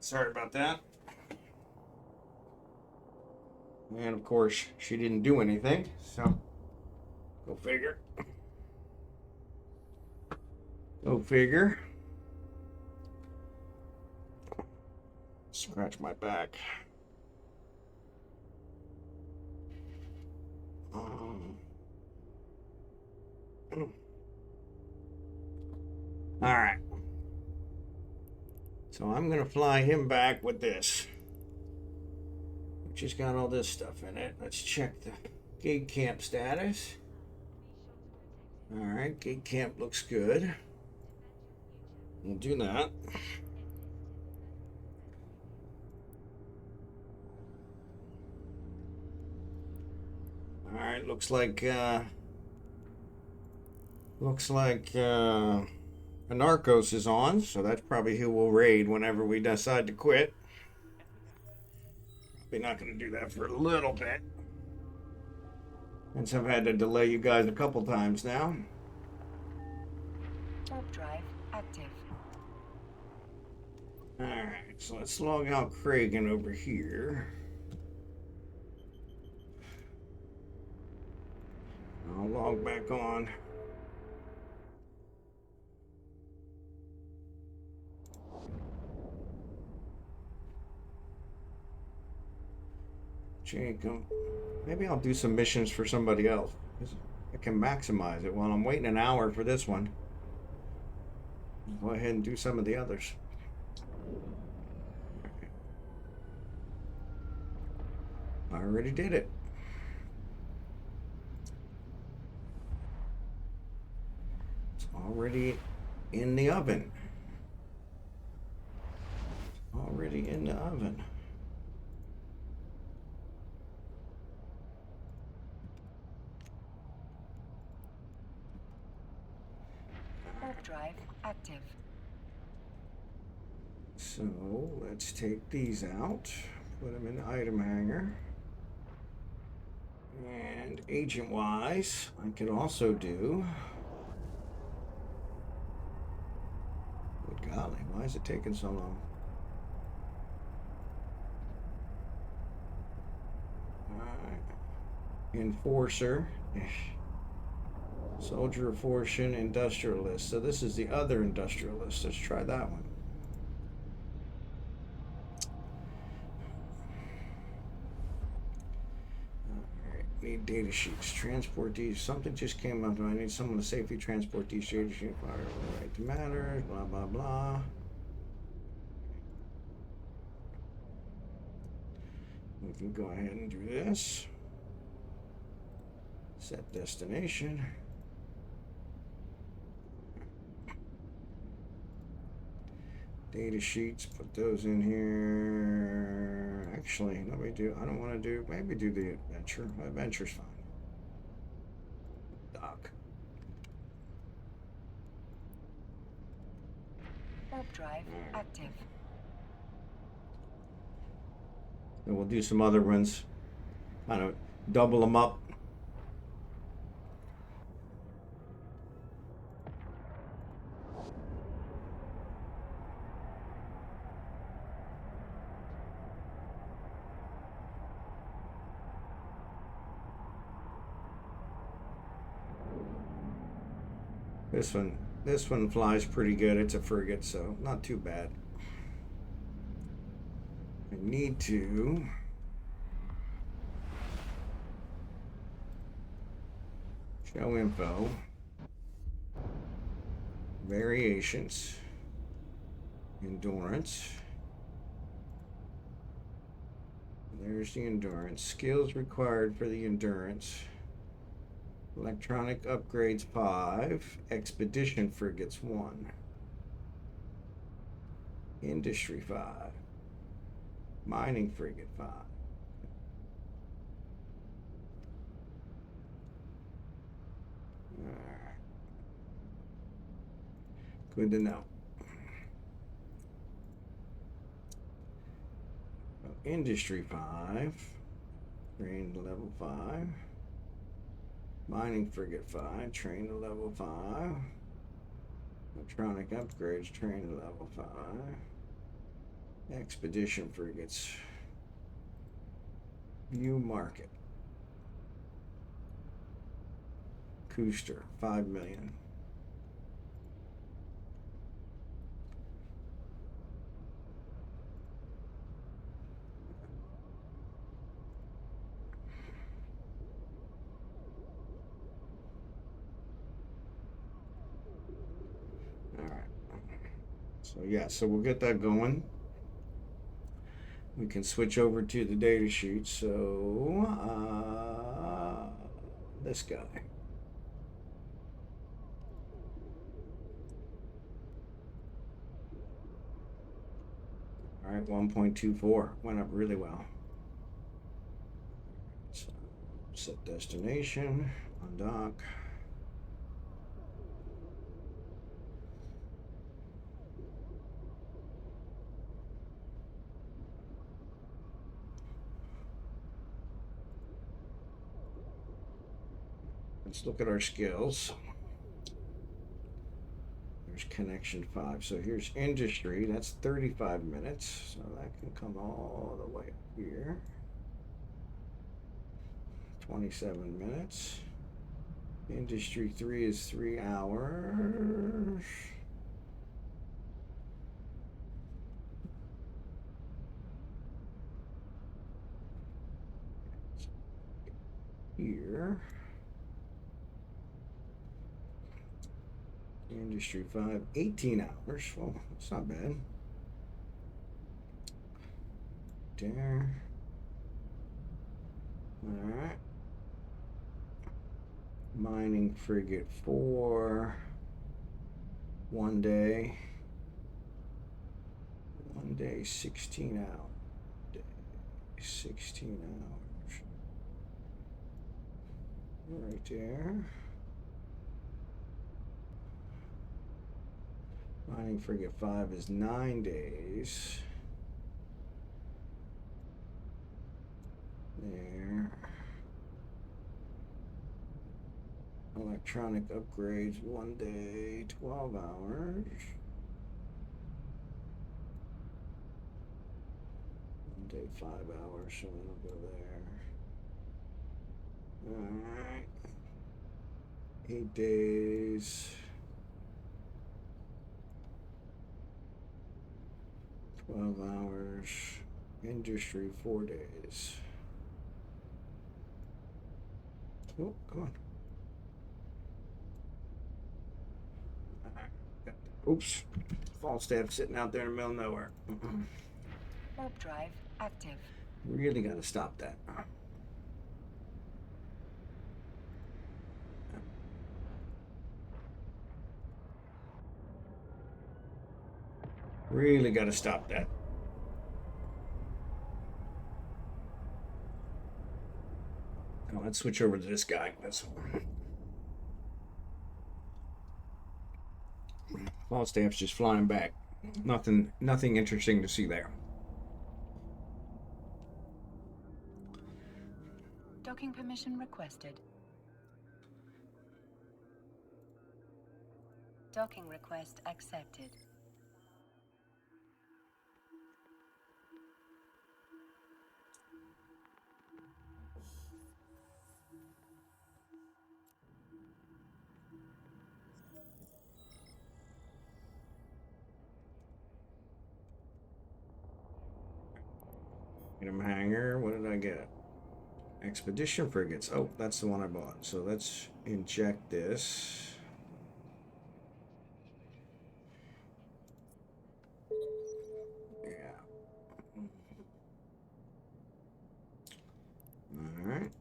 Sorry about that. And of course, she didn't do anything, so go figure. Go figure. Scratch my back. All right. So I'm going to fly him back with this. Just got all this stuff in it. Let's check the gate camp status. All right, gate camp looks good. We'll do that. All right, looks like Anarchos is on, so that's probably who we'll raid whenever we decide to quit. We're not going to do that for a little bit, since I've had to delay you guys a couple times now. Warp drive active. All right, so let's log out Kragan over here. I'll log back on. Jacob. Maybe I'll do some missions for somebody else. I can maximize it while I'm waiting an hour for this one. Go ahead and do some of the others. I already did it. It's already in the oven. Already in the oven. Warp drive active. So let's take these out, put them in the item hanger. And agent wise, I can also do. Good golly, why is it taking so long? Alright. Enforcer. Soldier of Fortune, Industrialist. So this is the other Industrialist. Let's try that one. Alright, need data sheets. Transport these. Something just came up. I need someone to safely transport these data sheets. Right to matter. Blah, blah, blah. We can go ahead and do this. Set destination. Data sheets, put those in here. Actually, let me do, I don't want to do, maybe do the adventure. Adventure's fine. Doc. Warp drive active. And we'll do some other ones. Kind of double them up. This one flies pretty good. It's a frigate, so not too bad. I need to show info, variations, endurance. There's the endurance. Skills required for the endurance. Electronic upgrades 5. Expedition frigates 1. Industry 5. Mining frigate 5. Alright. Good to know. Industry 5. Trained to level 5. Mining frigate 5, trained to level 5. Electronic upgrades, trained to level 5. Expedition frigates. View market. Cooster, 5 million. All right. So yeah, so we'll get that going. We can switch over to the data sheet. So this guy. All right, 1.24 went up really well. So set destination, undock. Let's look at our skills. There's connection 5. So here's industry. That's 35 minutes. So that can come all the way up here. 27 minutes. Industry 3 is 3 hours. Here. Industry 5, 18 hours. Well, that's not bad. There. Alright. Mining frigate 4. 1 day. 1 day, 16 hours. Day, 16 hours. Right there. Mining frigate 5 is 9 days. There. Electronic upgrades 1 day, 12 hours. 1 day, 5 hours, so it'll go there. Alright. 8 days. 12 hours. Industry 4 days. Oh, come on. Oops. Falstaff sitting out there in the middle of nowhere. Warp drive active. Really got to stop that. Really got to stop that. Now let's switch over to this guy. Falstaff's just flying back. Nothing interesting to see there. Docking permission requested. Docking request accepted. Item hangar. What did I get? Expedition frigates. Oh, that's the one I bought. So let's inject this. Yeah. All right.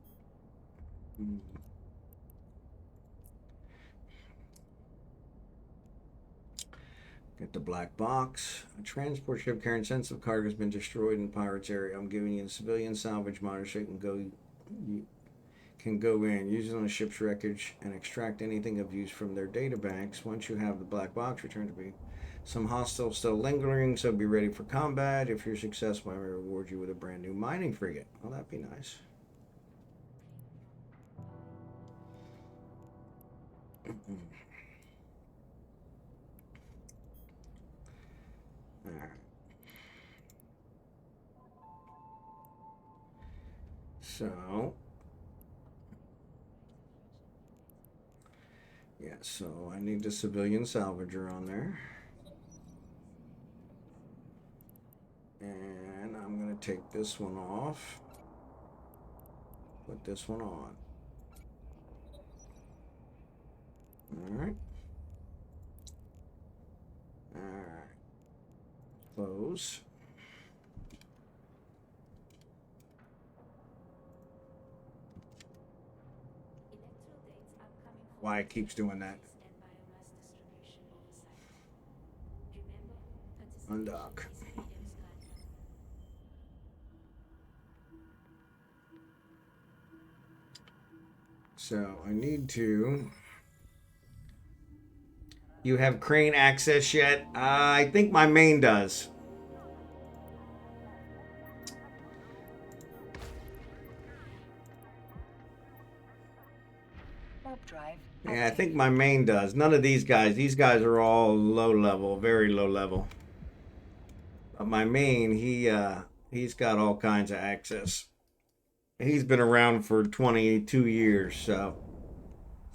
Get the black box. A transport ship carrying sensitive cargo has been destroyed in pirates area. I'm giving you a civilian salvage mothership and you can go in, use it on the ship's wreckage, and extract anything of use from their data banks. Once you have the black box, return to be some hostiles still lingering, so be ready for combat. If you're successful, I may reward you with a brand new mining frigate. Well, that'd be nice. All right. So, yeah, so I need the civilian salvager on there. And I'm going to take this one off. Put this one on. Alright. Alright. Close. Why it keeps doing that. Undock. So I need to. You have crane access yet? I think my main does. Warp drive. Yeah, I think my main does. None of these guys. These guys are all low level, very low level. But my main, he's got all kinds of access. He's been around for 22 years, so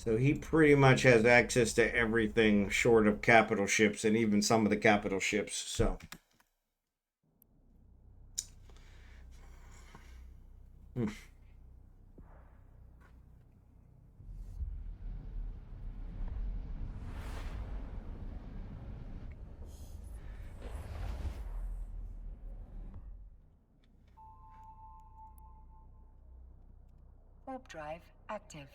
he pretty much has access to everything short of capital ships and even some of the capital ships. So Warp drive active.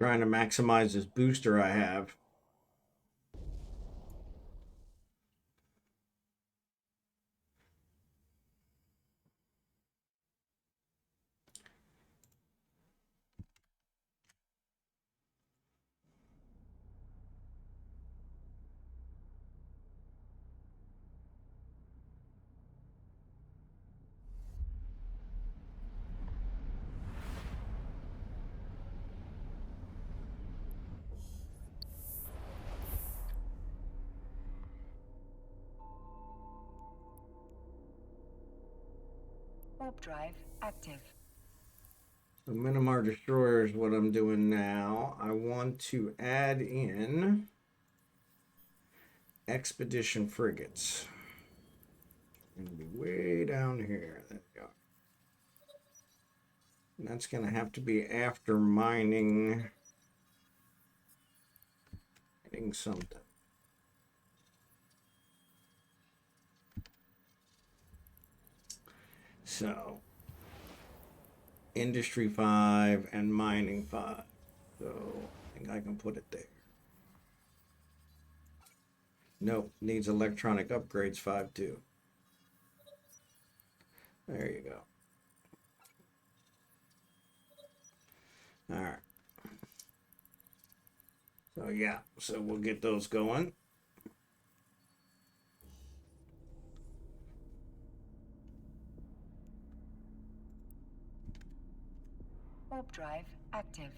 trying to maximize this booster I have. Warp drive active. So Minimar Destroyer is what I'm doing now. I want to add in expedition frigates. It's going to be way down here. There we go. And that's going to have to be after mining something. So, Industry 5 and Mining 5. So, I think I can put it there. Nope, needs electronic upgrades 5 too. There you go. All right. So yeah, so we'll get those going. Warp drive active.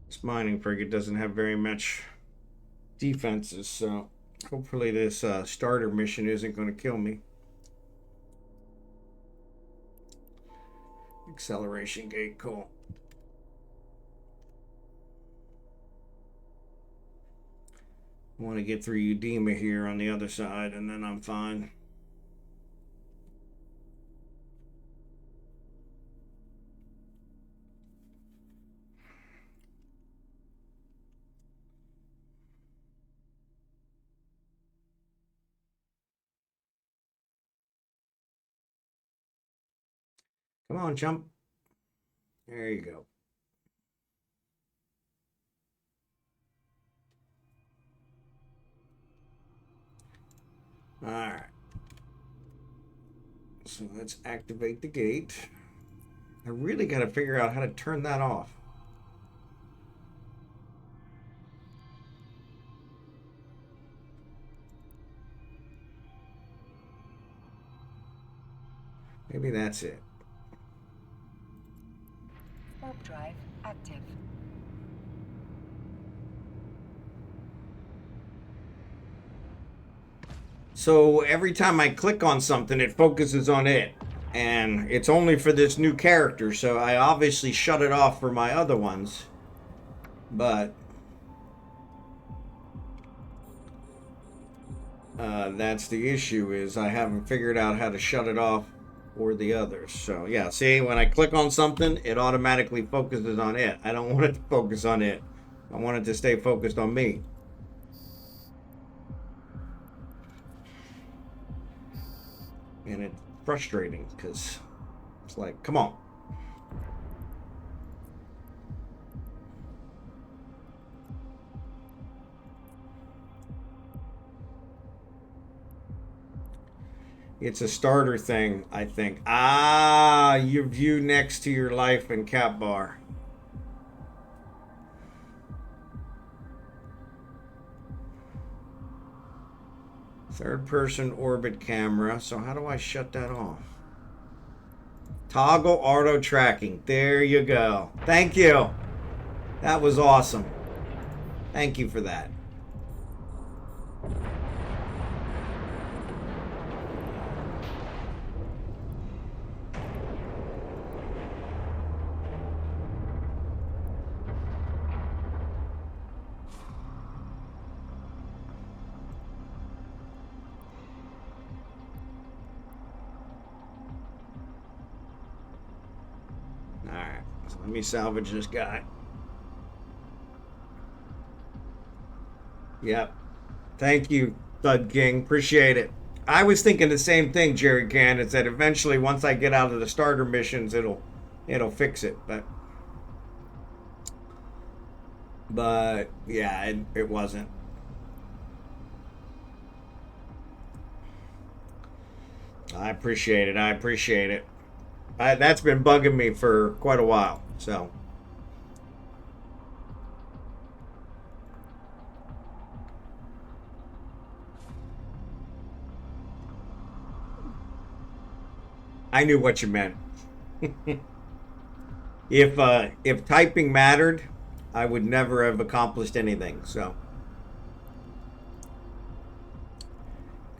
This mining frigate doesn't have very much defenses, so hopefully this starter mission isn't going to kill me. Acceleration gate, cool. I want to get through Udema here on the other side, and then I'm fine. Come on, chump. There you go. All right. So let's activate the gate. I really got to figure out how to turn that off. Maybe that's it. drive active. So every time I click on something, it focuses on it. And it's only for this new character, so I obviously shut it off for my other ones. But that's the issue, is I haven't figured out how to shut it off for the others. So yeah, see, when I click on something, it automatically focuses on it. I don't want it to focus on it. I want it to stay focused on me. And it's frustrating because it's like, come on. It's a starter thing, I think. Ah, your view next to your life and cap bar. Third person orbit camera. So how do I shut that off? Toggle auto tracking. There you go. Thank you. That was awesome. Thank you for that. Alright, so let me salvage this guy. Yep. Thank you, Thudking. Appreciate it. I was thinking the same thing, Jerry Can. It's that eventually, once I get out of the starter missions, it'll fix it. But yeah, it wasn't. I appreciate it. I appreciate it. That's been bugging me for quite a while. So. I knew what you meant. If typing mattered, I would never have accomplished anything. So.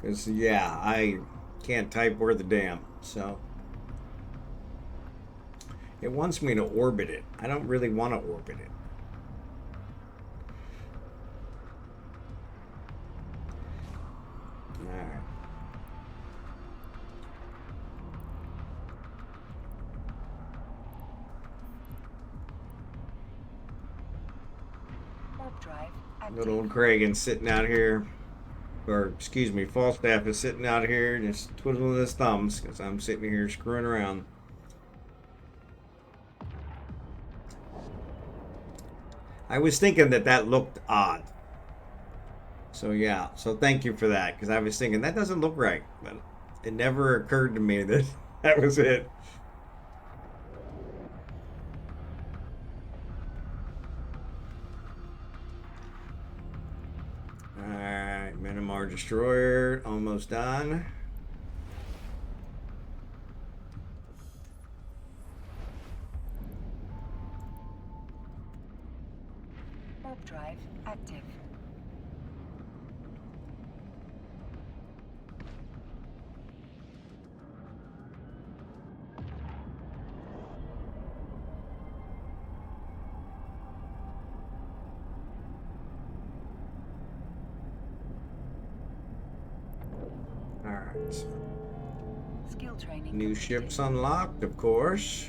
Because yeah, I can't type worth a damn. So. It wants me to orbit it. I don't really want to orbit it. All right. Warp drive active. Good old Kragan's sitting out here, or excuse me, Falstaff is sitting out here just twiddling his thumbs because I'm sitting here screwing around. I was thinking that looked odd. So yeah, so thank you for that, because I was thinking that doesn't look right, but it never occurred to me that that was it. Alright, Minimar Destroyer, almost done. Warp drive active. Alright. Skill training New completed. ships unlocked, of course.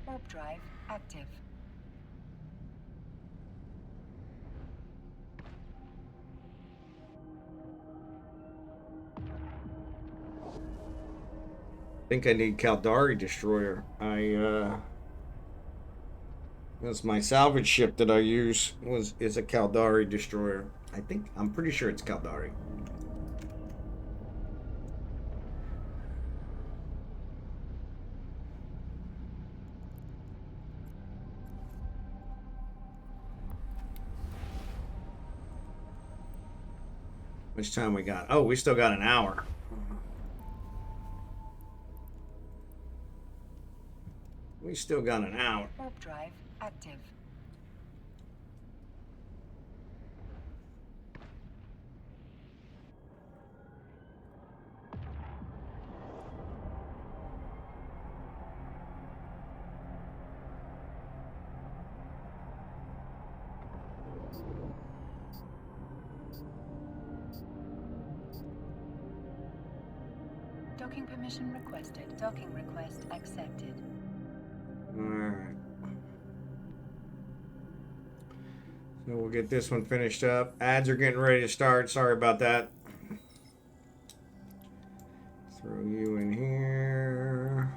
Warp drive active. I think I need Caldari Destroyer. That's my salvage ship that I use is a Caldari Destroyer. I'm pretty sure it's Caldari. Which time we got? Oh, we still got an hour. We still got an hour. Warp drive active. Docking permission requested. Docking request accepted. Alright. So we'll get this one finished up. Ads are getting ready to start. Sorry about that. Throw you in here.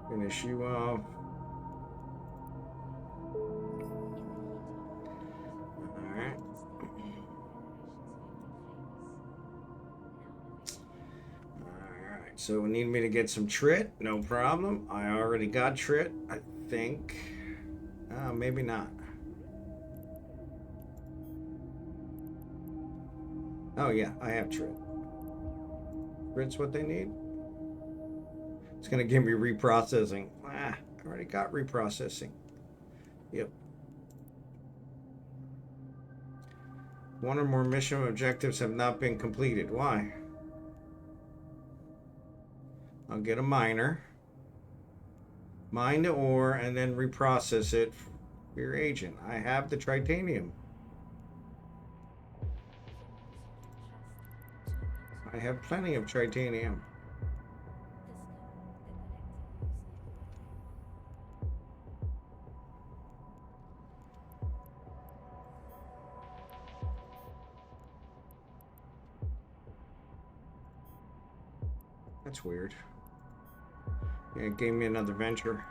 Finish you off. Alright. Alright, so we need me to get some trit. No problem. I already got trit, I think. Maybe not. Oh yeah, I have trit. Trit's what they need. It's gonna give me reprocessing. I already got reprocessing. Yep. One or more mission objectives have not been completed. Why? I'll get a miner. Mine the ore and then reprocess it for your agent. I have the tritanium. I have plenty of tritanium. That's weird. Yeah, it gave me another venture.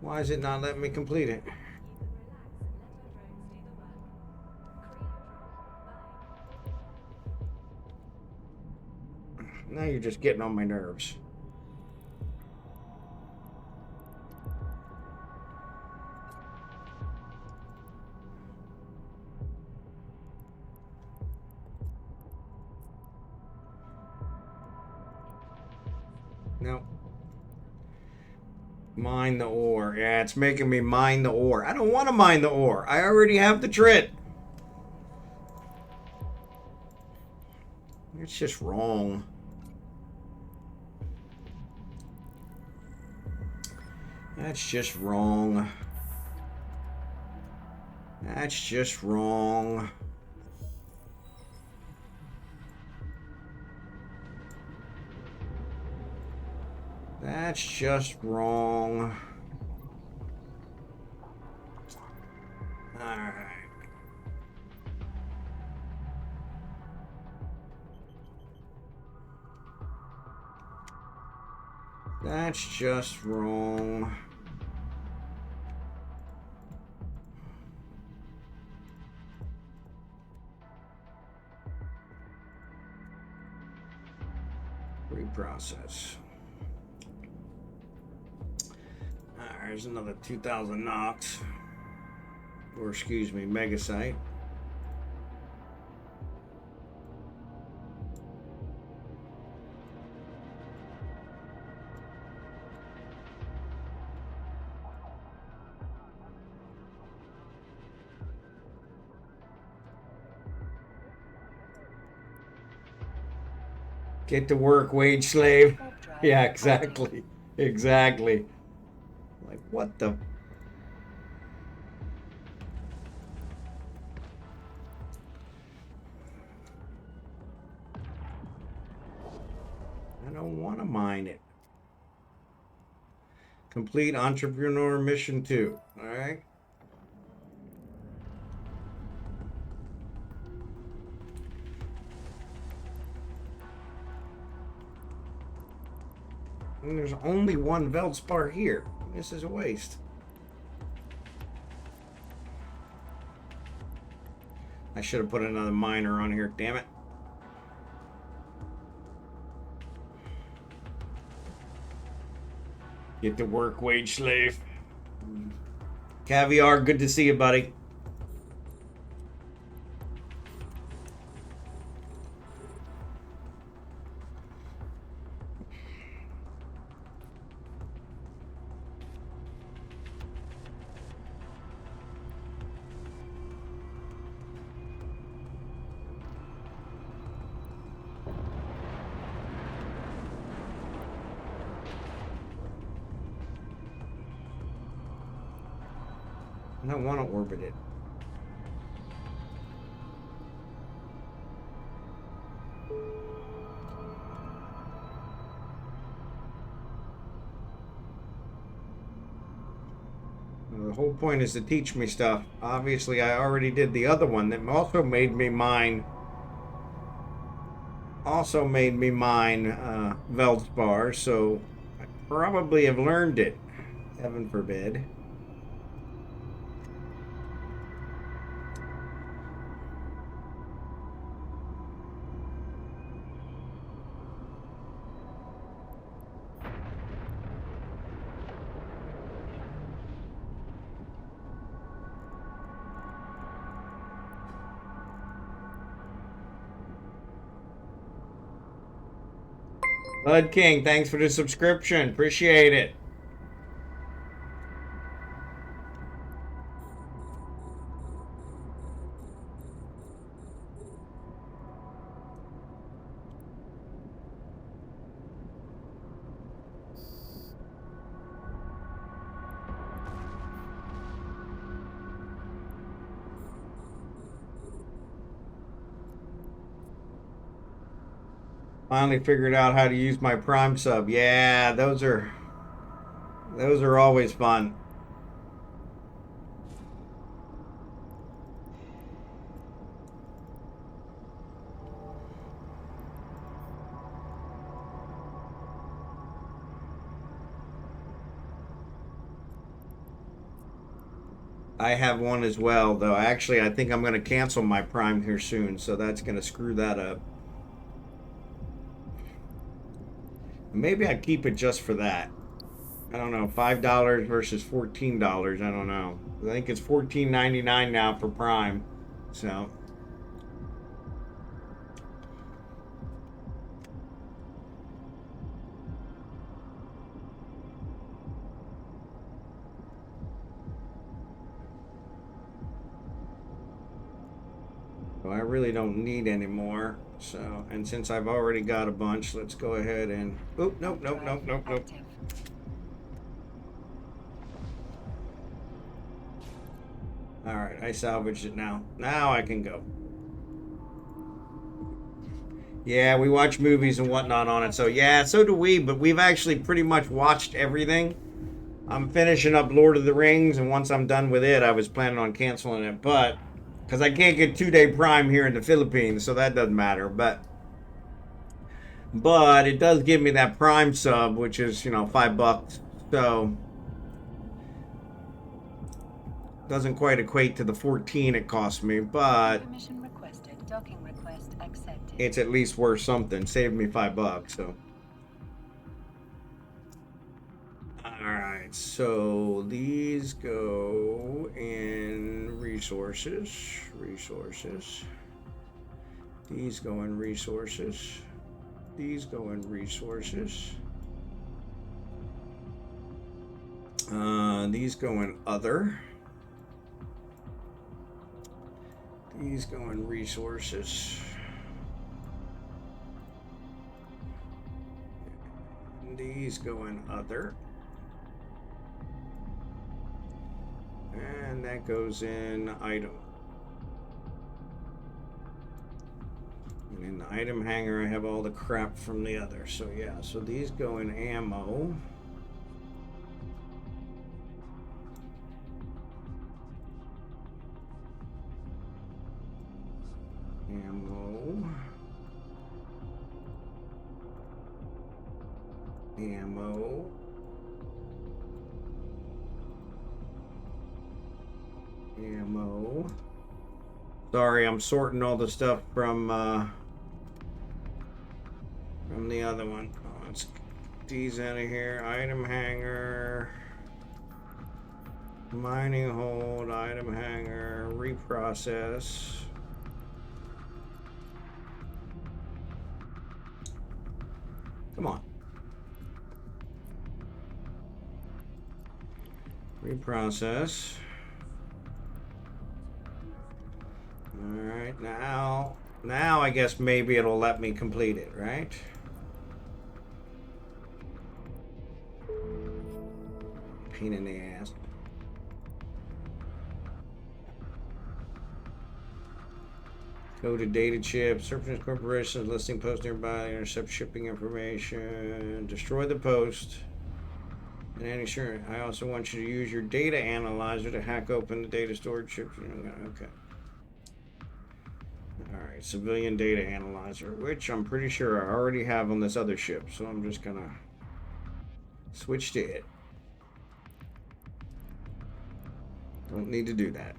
Why is it not letting me complete it? Now you're just getting on my nerves. No. Mine the ore. Yeah, it's making me mine the ore. I don't want to mine the ore. I already have the trit. It's just wrong. That's just wrong. That's just wrong. That's just wrong. Alright. That's just wrong. Reprocess. There's another 2,000 Nox. Or excuse me, Megasite. Get to work, wage slave. Yeah, exactly. Exactly. Like, what the? I don't want to mine it. Complete entrepreneur mission 2. All right. And there's only one Veldspar here. This is a waste. I should have put another miner on here, damn it. Get to work, wage slave. Caviar, good to see you, buddy. I don't want to orbit it. The whole point is to teach me stuff. Obviously, I already did the other one that also made me mine. Veldspar, so I probably have learned it. Heaven forbid. Thudking, thanks for the subscription. Appreciate it. Finally figured out how to use my Prime sub. Yeah, those are always fun. I have one as well, though. Actually, I think I'm going to cancel my Prime here soon, so that's going to screw that up. Maybe I'd keep it just for that. I don't know, $5 versus $14. I don't know. I think it's $14.99 now for Prime. So. I really don't need any more. So, and since I've already got a bunch, let's go ahead and. Oop, nope. Active. Alright, I salvaged it now. Now I can go. Yeah, we watch movies and whatnot on it. So, yeah, so do we, but we've actually pretty much watched everything. I'm finishing up Lord of the Rings, and once I'm done with it, I was planning on canceling it, but. Because I can't get 2-day Prime here in the Philippines, so that doesn't matter. But it does give me that Prime sub, which is, $5. So doesn't quite equate to the 14 it cost me, but Permission requested. Docking request accepted. it's at least worth something. Saved me $5, so. Alright, so these go in resources. These go in resources. These go in resources. These go in other. These go in resources. These go in other. And that goes in item. And in the item hanger, I have all the crap from the other. So yeah, so these go in ammo. Ammo. Sorry, I'm sorting all the stuff from the other one. Oh, let's get these out of here. Item hanger. Mining hold, item hanger, reprocess. Come on. Reprocess. Alright, now I guess maybe it'll let me complete it, right? Pain in the ass. Coded data chip. Serpent Corporation listing post nearby. Intercept shipping information. Destroy the post. And any sure. I also want you to use your data analyzer to hack open the data storage chips. Okay. Alright, civilian data analyzer, which I'm pretty sure I already have on this other ship, so I'm just gonna switch to it. Don't need to do that.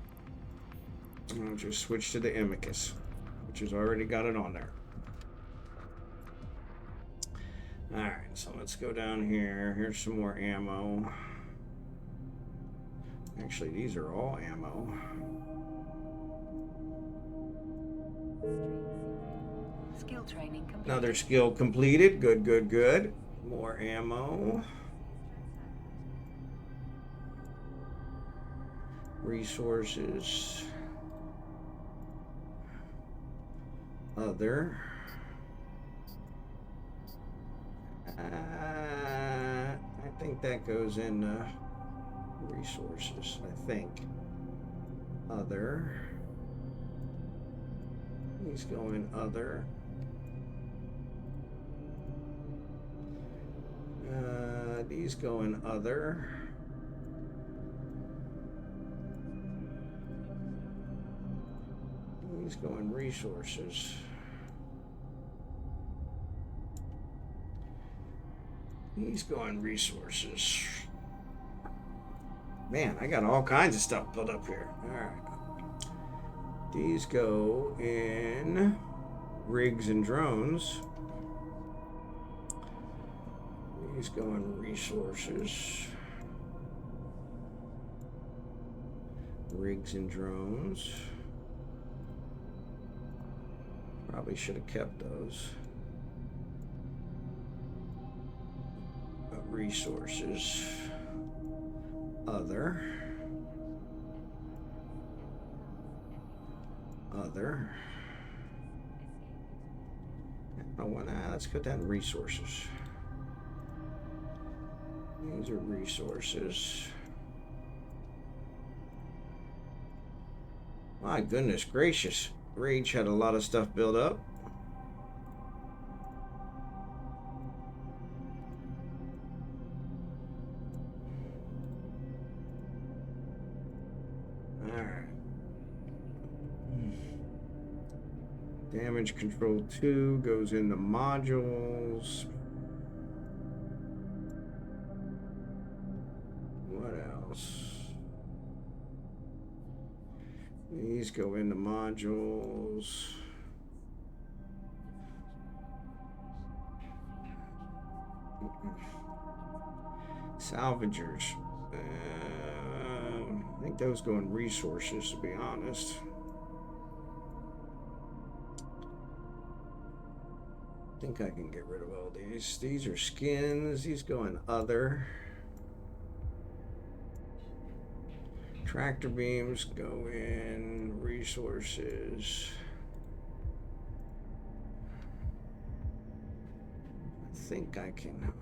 I'll just switch to the Amicus, which has already got it on there. Alright, so let's go down here. Here's some more ammo. Actually, these are all ammo. Skill training completed. Another skill completed. Good, good, good. More ammo. Resources. Other. I think that goes in resources. I think. Other. He's going other. These go in other. These go in resources. These go in resources. Man, I got all kinds of stuff built up here. Alright. These go in rigs and drones. These go in resources. Rigs and drones. Probably should have kept those. Resources. Other. Other. Oh, well, let's put that in resources. These are resources. My goodness gracious. Rage had a lot of stuff built up. Alright. Damage control 2 goes into modules. What else? These go into modules. Salvagers. I think those go in resources, to be honest. I think I can get rid of all these. These are skins. These go in other. Tractor beams go in resources. I think I can.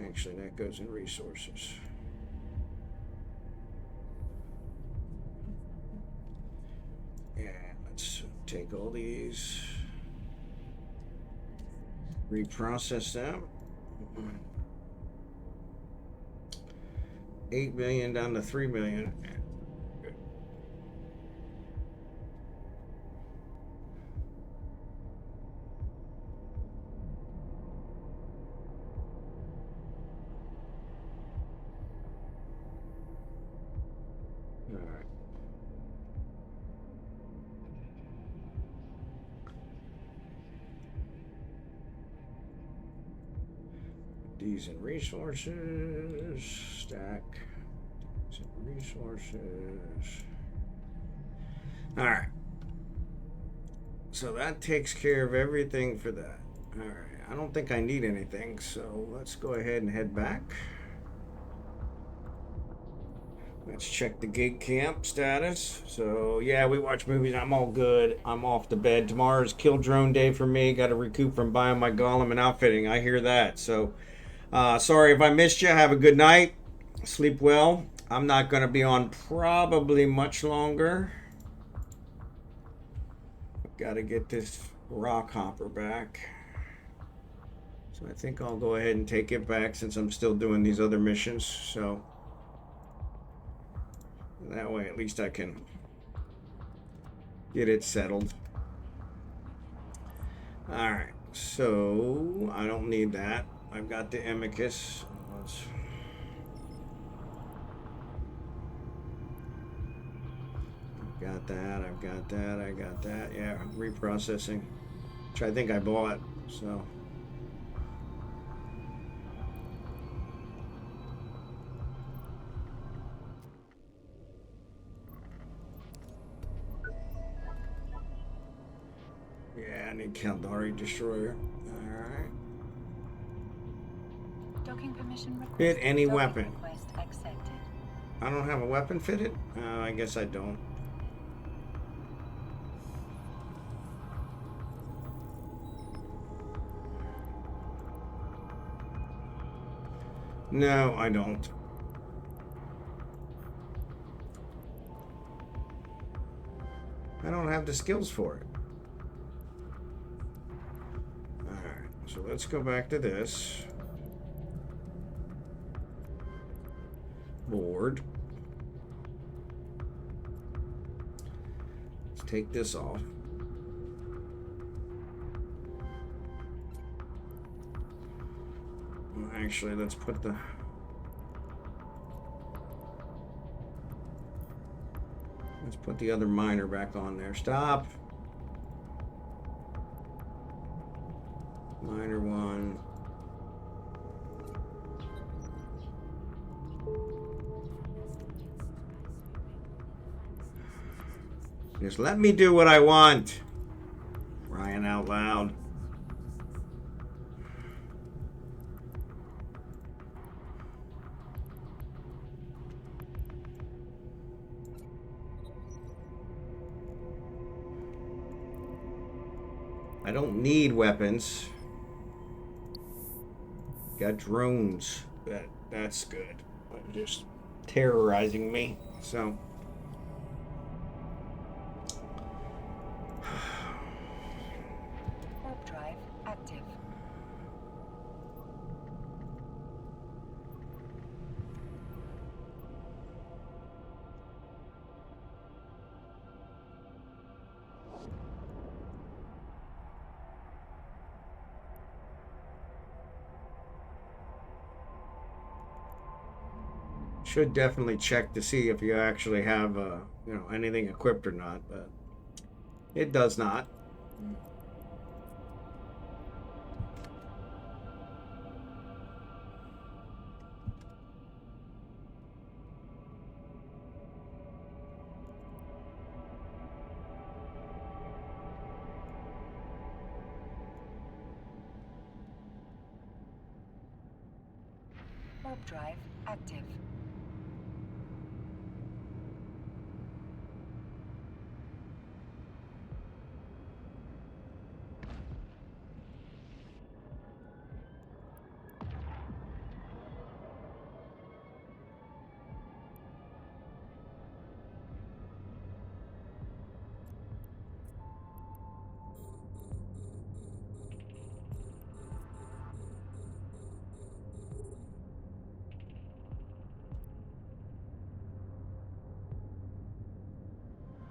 Actually, that goes in resources. Yeah, let's take all these, reprocess them. 8 million down to 3 million. All right. These in resources, stack, these in resources. All right. So that takes care of everything for that. All right. I don't think I need anything, so let's go ahead and head back. Let's check the gig camp status. So yeah, we watch movies. I'm all good. I'm off to bed. Tomorrow's kill drone day for me. Got to recoup from buying my golem and outfitting. I hear that. So sorry if I missed you. Have a good night. Sleep well. I'm not going to be on probably much longer. Got to get this rock hopper back. So I think I'll go ahead and take it back since I'm still doing these other missions. So that way at least I can get it settled. Alright, so I don't need that. I've got the amicus. I've got that, I've got that, I got that. Yeah, reprocessing. Which I think I bought, so. Yeah, I need Kaldari Destroyer. Alright. Docking permission requested. Fit any Docking weapon. Request accepted. I don't have a weapon fitted? I guess I don't. No, I don't. I don't have the skills for it. Alright, so let's go back to this. Board. Let's take this off. Well, actually, let's put the... Let's put the other miner back on there. Stop! Miner 1. Just let me do what I want. Crying out loud. I don't need weapons. Got drones. That's good. They're just terrorizing me. So Warp drive active. should definitely check to see if you actually have anything equipped or not, but it does not. Warp drive active.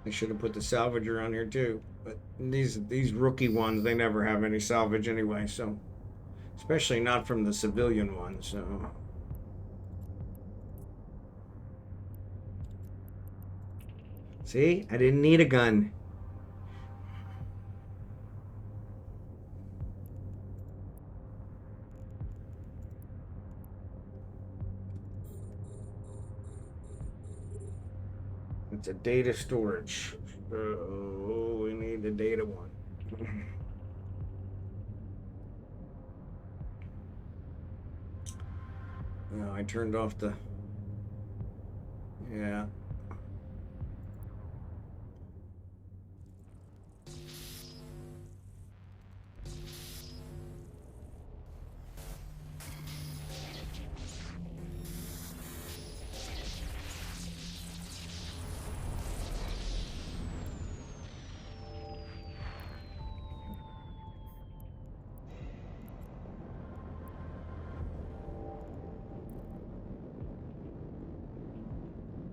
I should have put the salvager on here too, but these rookie ones, they never have any salvage anyway, so especially not from the civilian ones. So see, I didn't need a gun. It's a data storage. Oh, we need the data one. No, I turned off the... Yeah.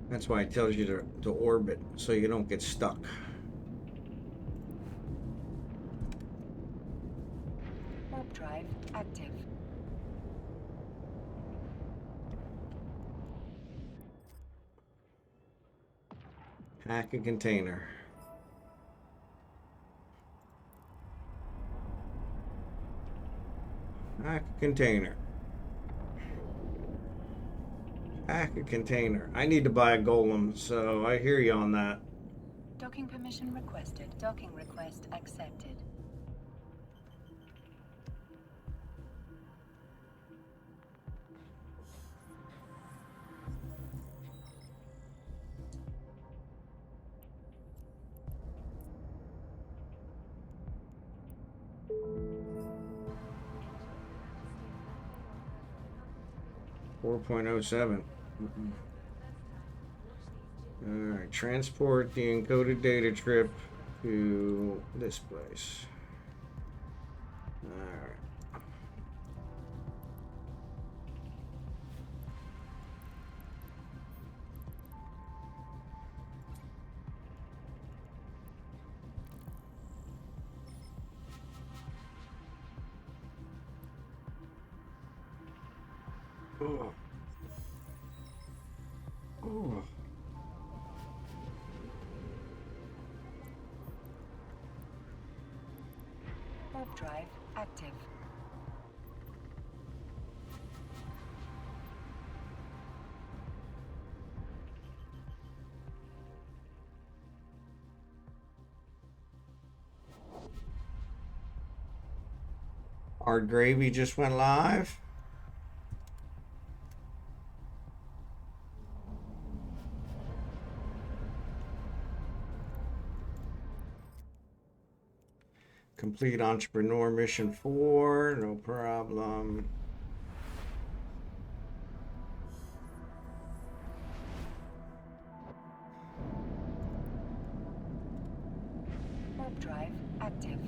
That's why it tells you to orbit so you don't get stuck. Warp drive active. Hack a container. Hack a container. Hack a container. I need to buy a golem, so I hear you on that. Docking permission requested. Docking request accepted. Four 4.07. Alright, transport the encoded data trip to this place. Alright. Oh. Oh. Warp drive active. Hard Gravy just went live. Complete Entrepreneur Mission 4, no problem. Warp drive active.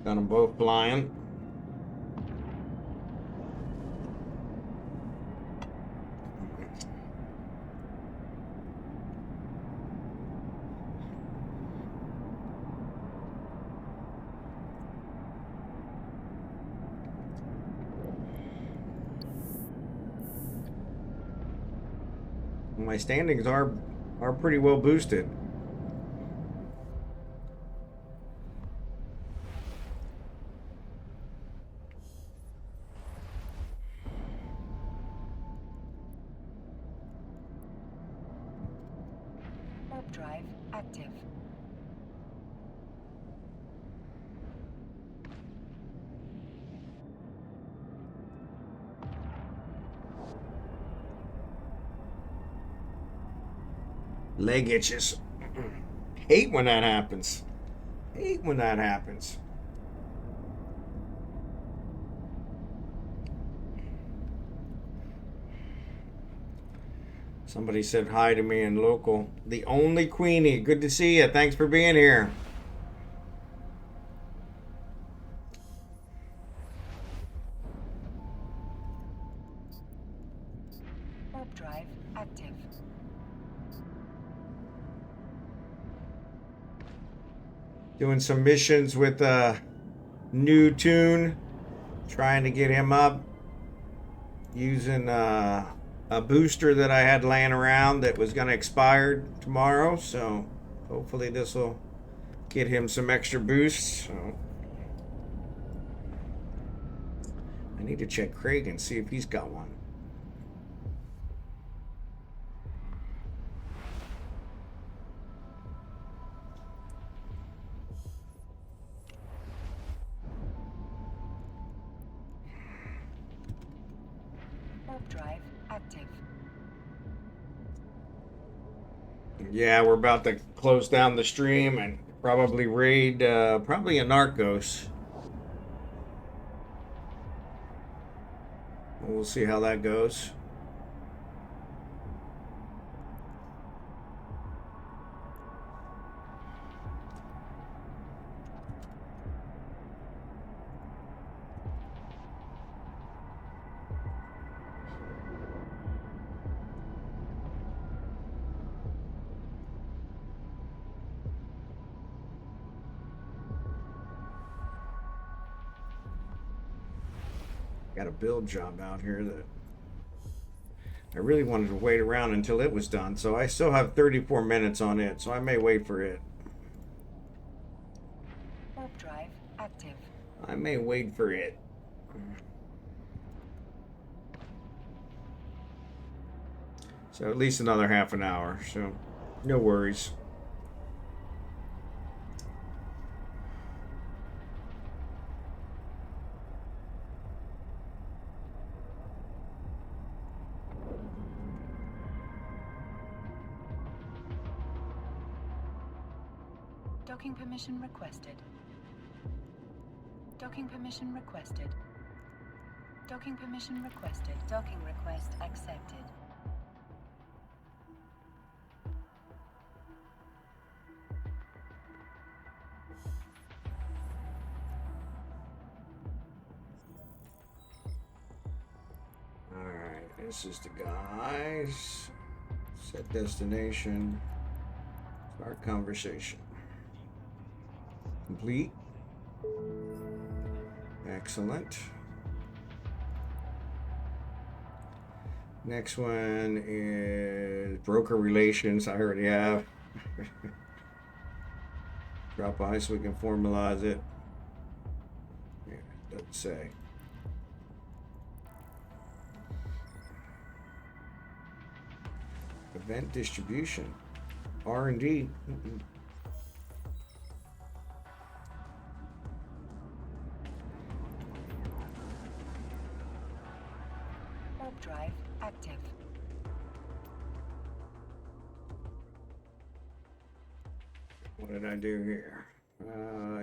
Got them both flying. My standings are pretty well boosted. Warp drive active. Leg itches. Hate when that happens. Hate when that happens. Somebody said hi to me in local. The only Queenie. Good to see you. Thanks for being here. Warp drive active. Doing some missions with new toon. Trying to get him up. Using a booster that I had laying around that was going to expire tomorrow. So hopefully this will get him some extra boosts. So I need to check Craig and see if he's got one. Warp drive active. Yeah, we're about to close down the stream and probably raid probably a Narcos. We'll see how that goes. Got a build job out here that I really wanted to wait around until it was done, so I still have 34 minutes on it, so I may wait for it. Warp drive active. I may wait for it. So at least another half an hour, so no worries. Docking permission requested. Docking permission requested. Docking permission requested. Docking request accepted. Alright, this is the guys. Set destination. Start conversation. Complete. Excellent. Next one is broker relations. I already have. Drop by so we can formalize it. Yeah, doesn't say. Event distribution. R&D. Warp drive active. What did I do here?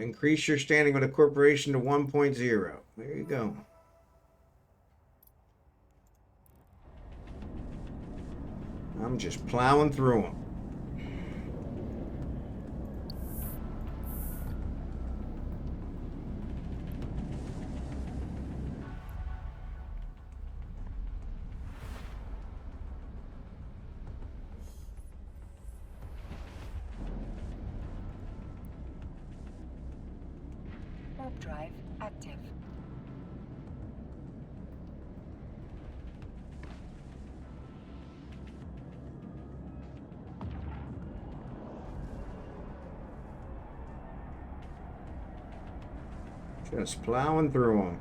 Increase your standing with a corporation to 1.0. There you go. I'm just plowing through them. Warp drive active. Just plowing through them.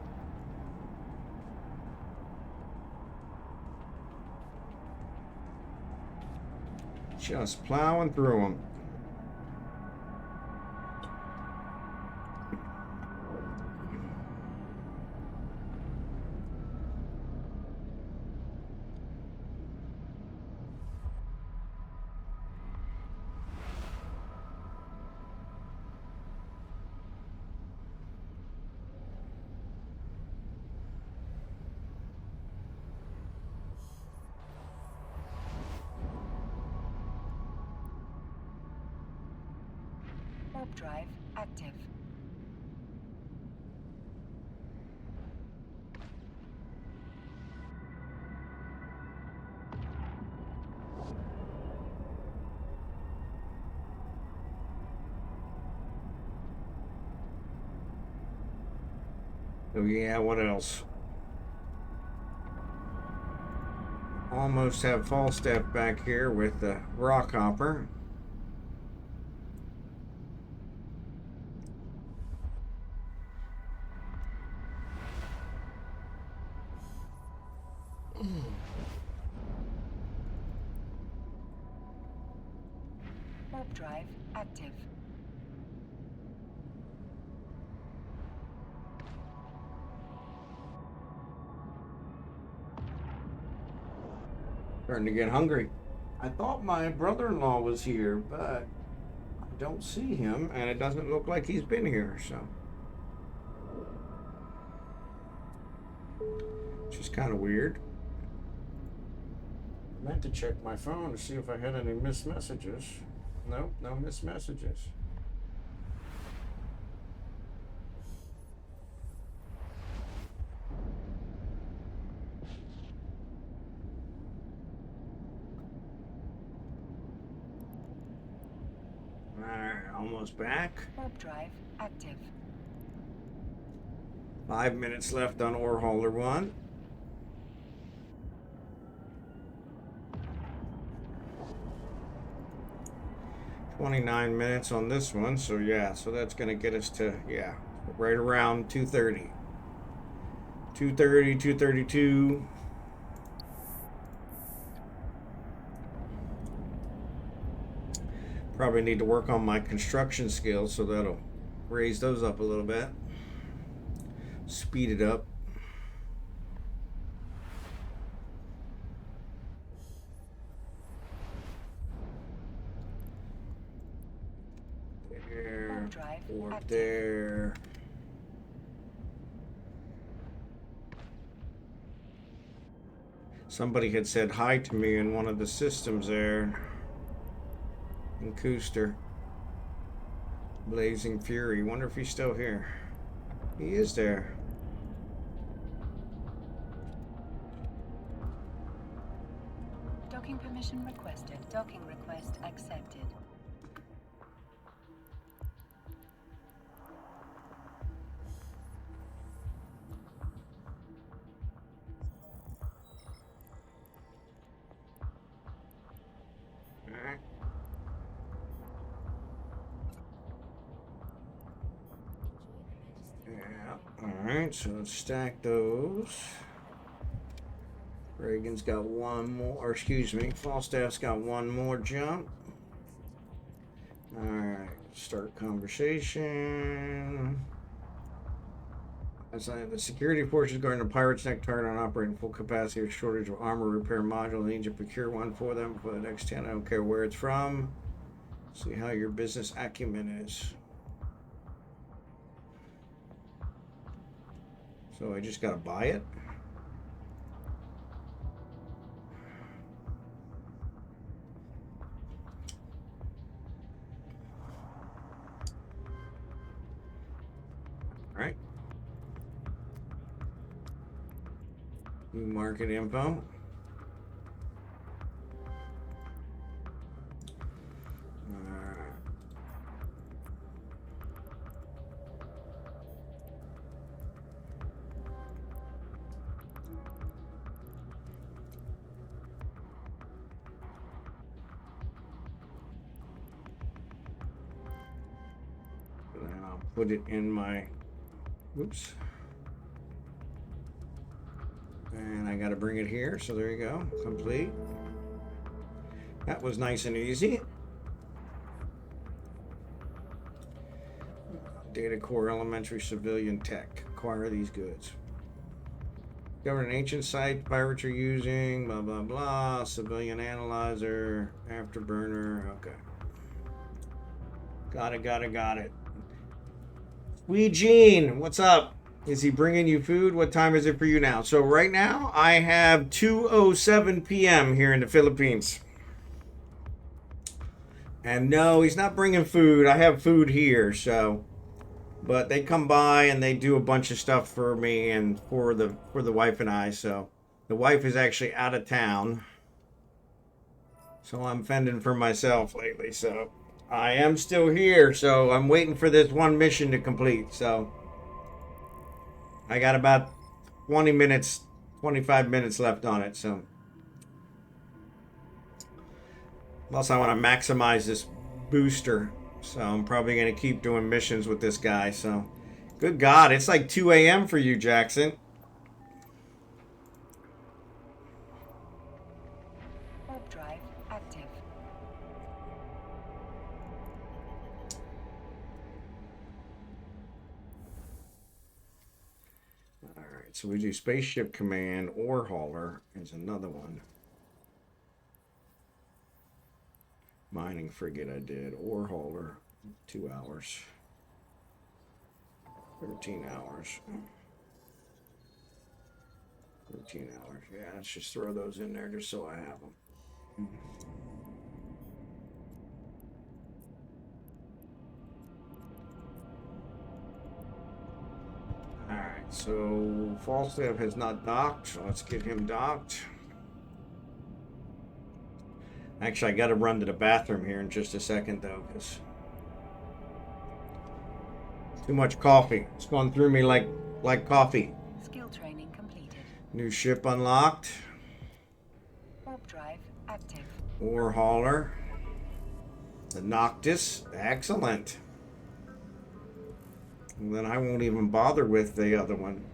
Just plowing through them. Warp drive active. Oh yeah, what else? Almost have Falstaff back here with the rock hopper. Warp drive active. Starting to get hungry. I thought my brother-in-law was here, but I don't see him, and it doesn't look like he's been here, so. Which is kind of weird. I meant to check my phone to see if I had any missed messages. Nope, no missed messages. Alright, almost back. Warp drive active. 5 minutes left on ore hauler 1. $29 on this one, so yeah, so that's gonna get us to, yeah, right around 2:30. 2:30, 2:32. Probably need to work on my construction skills, so that'll raise those up a little bit. Speed it up. There, Drive or active. there. Somebody had said hi to me in one of the systems there. In Cooster. Blazing Fury. Wonder if he's still here. He is there. Docking permission requested. Docking request accepted. Alright. Yeah. Alright, so let's stack those. Reagan's got one more, or excuse me, Falstaff's got one more jump. Alright, start conversation. As the security forces guarding the Pirates' Neck target on operating full capacity with shortage of armor repair modules. Need to procure one for them for the next 10. I don't care where it's from. See how your business acumen is. So I just gotta buy it. All right. New market info. And I'll put it in my, oops. And I got to bring it here. So there you go. Complete. That was nice and easy. Data core elementary civilian tech. Acquire these goods. Discover an ancient site pirates are using. Blah, blah, blah. Civilian analyzer. Afterburner. Okay. Got it. Sweet Gene, what's up? Is he bringing you food? What time is it for you now? So right now, I have 2:07 p.m. here in the Philippines. And no, he's not bringing food. I have food here, so. But they come by and they do a bunch of stuff for me and for the wife and I. So the wife is actually out of town. So I'm fending for myself lately, so. I am still here, so I'm waiting for this one mission to complete, so I got about 20 minutes, 25 minutes left on it, so plus I want to maximize this booster, so I'm probably going to keep doing missions with this guy, so good God, it's like 2 a.m. for you, Jackson. Warp drive active. Alright, so we do Spaceship Command, Ore Hauler is another one. Mining Frigate I did, Ore Hauler, 2 hours. 13 hours. 13 hours, yeah, let's just throw those in there just so I have them. Alright, so Falstaff has not docked, so let's get him docked. Actually, I gotta run to the bathroom here in just a second though, because too much coffee. It's going through me like like coffee. Skill training completed. New ship unlocked. Warp drive active. Ore hauler. The Noctis. Excellent. And then I won't even bother with the other one.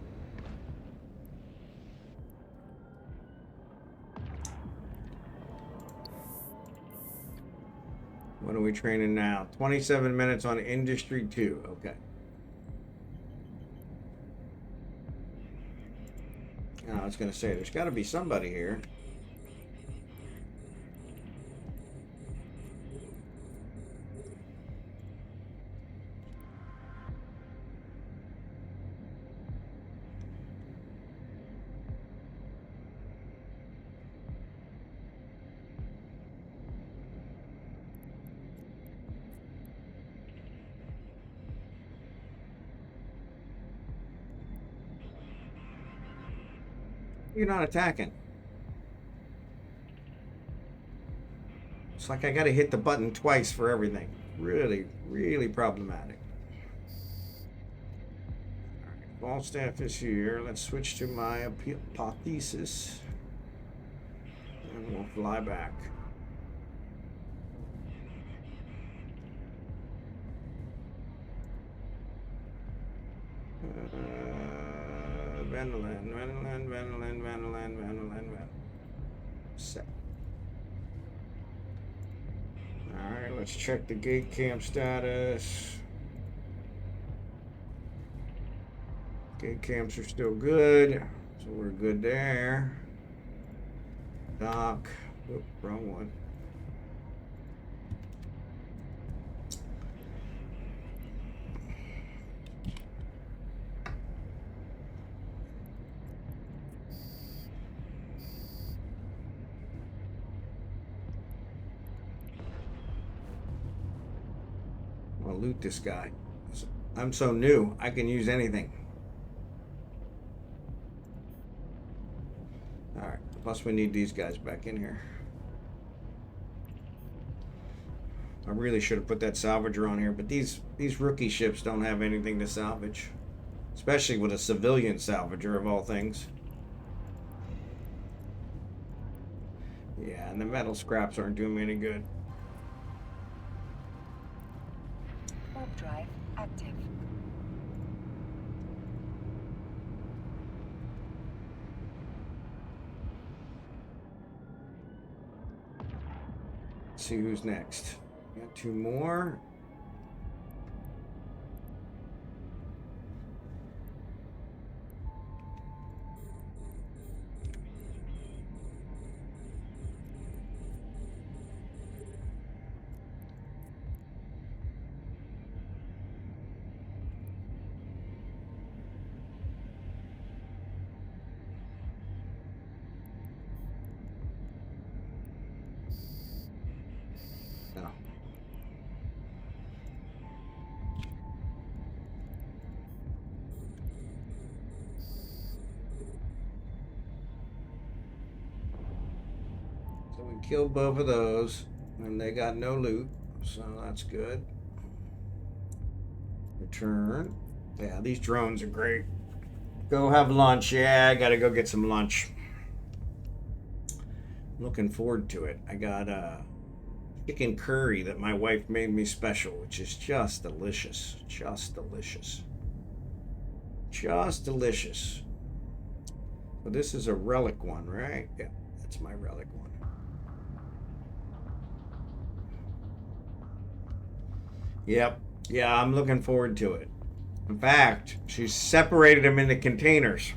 What are we training now? 27 minutes on Industry 2. Okay. I was going to say, there's got to be somebody here. You're not attacking. It's like I gotta hit the button twice for everything. Really, really problematic. Alright, Falstaff is here. Let's switch to my apotheosis. And we'll fly back. Vanillin. Set. Alright, let's check the gate camp status. Gate camps are still good, so we're good there. Dock. Oop, wrong one. I'll loot this guy. I'm so new, I can use anything. Alright, plus we need these guys back in here. I really should have put that salvager on here, but these rookie ships don't have anything to salvage. Especially with a civilian salvager of all things. Yeah, and the metal scraps aren't doing me any good. Warp drive active. Let's see who's next. Got two more. No. So we killed both of those, and they got no loot, so that's good. Return. Yeah, these drones are great. Go have lunch. Yeah, I gotta go get some lunch. Looking forward to it. I got chicken curry that my wife made me special, which is just delicious. Just delicious. Just delicious. So this is a relic one, right? Yeah, that's my relic one. Yep. Yeah, I'm looking forward to it. In fact, she separated them into containers.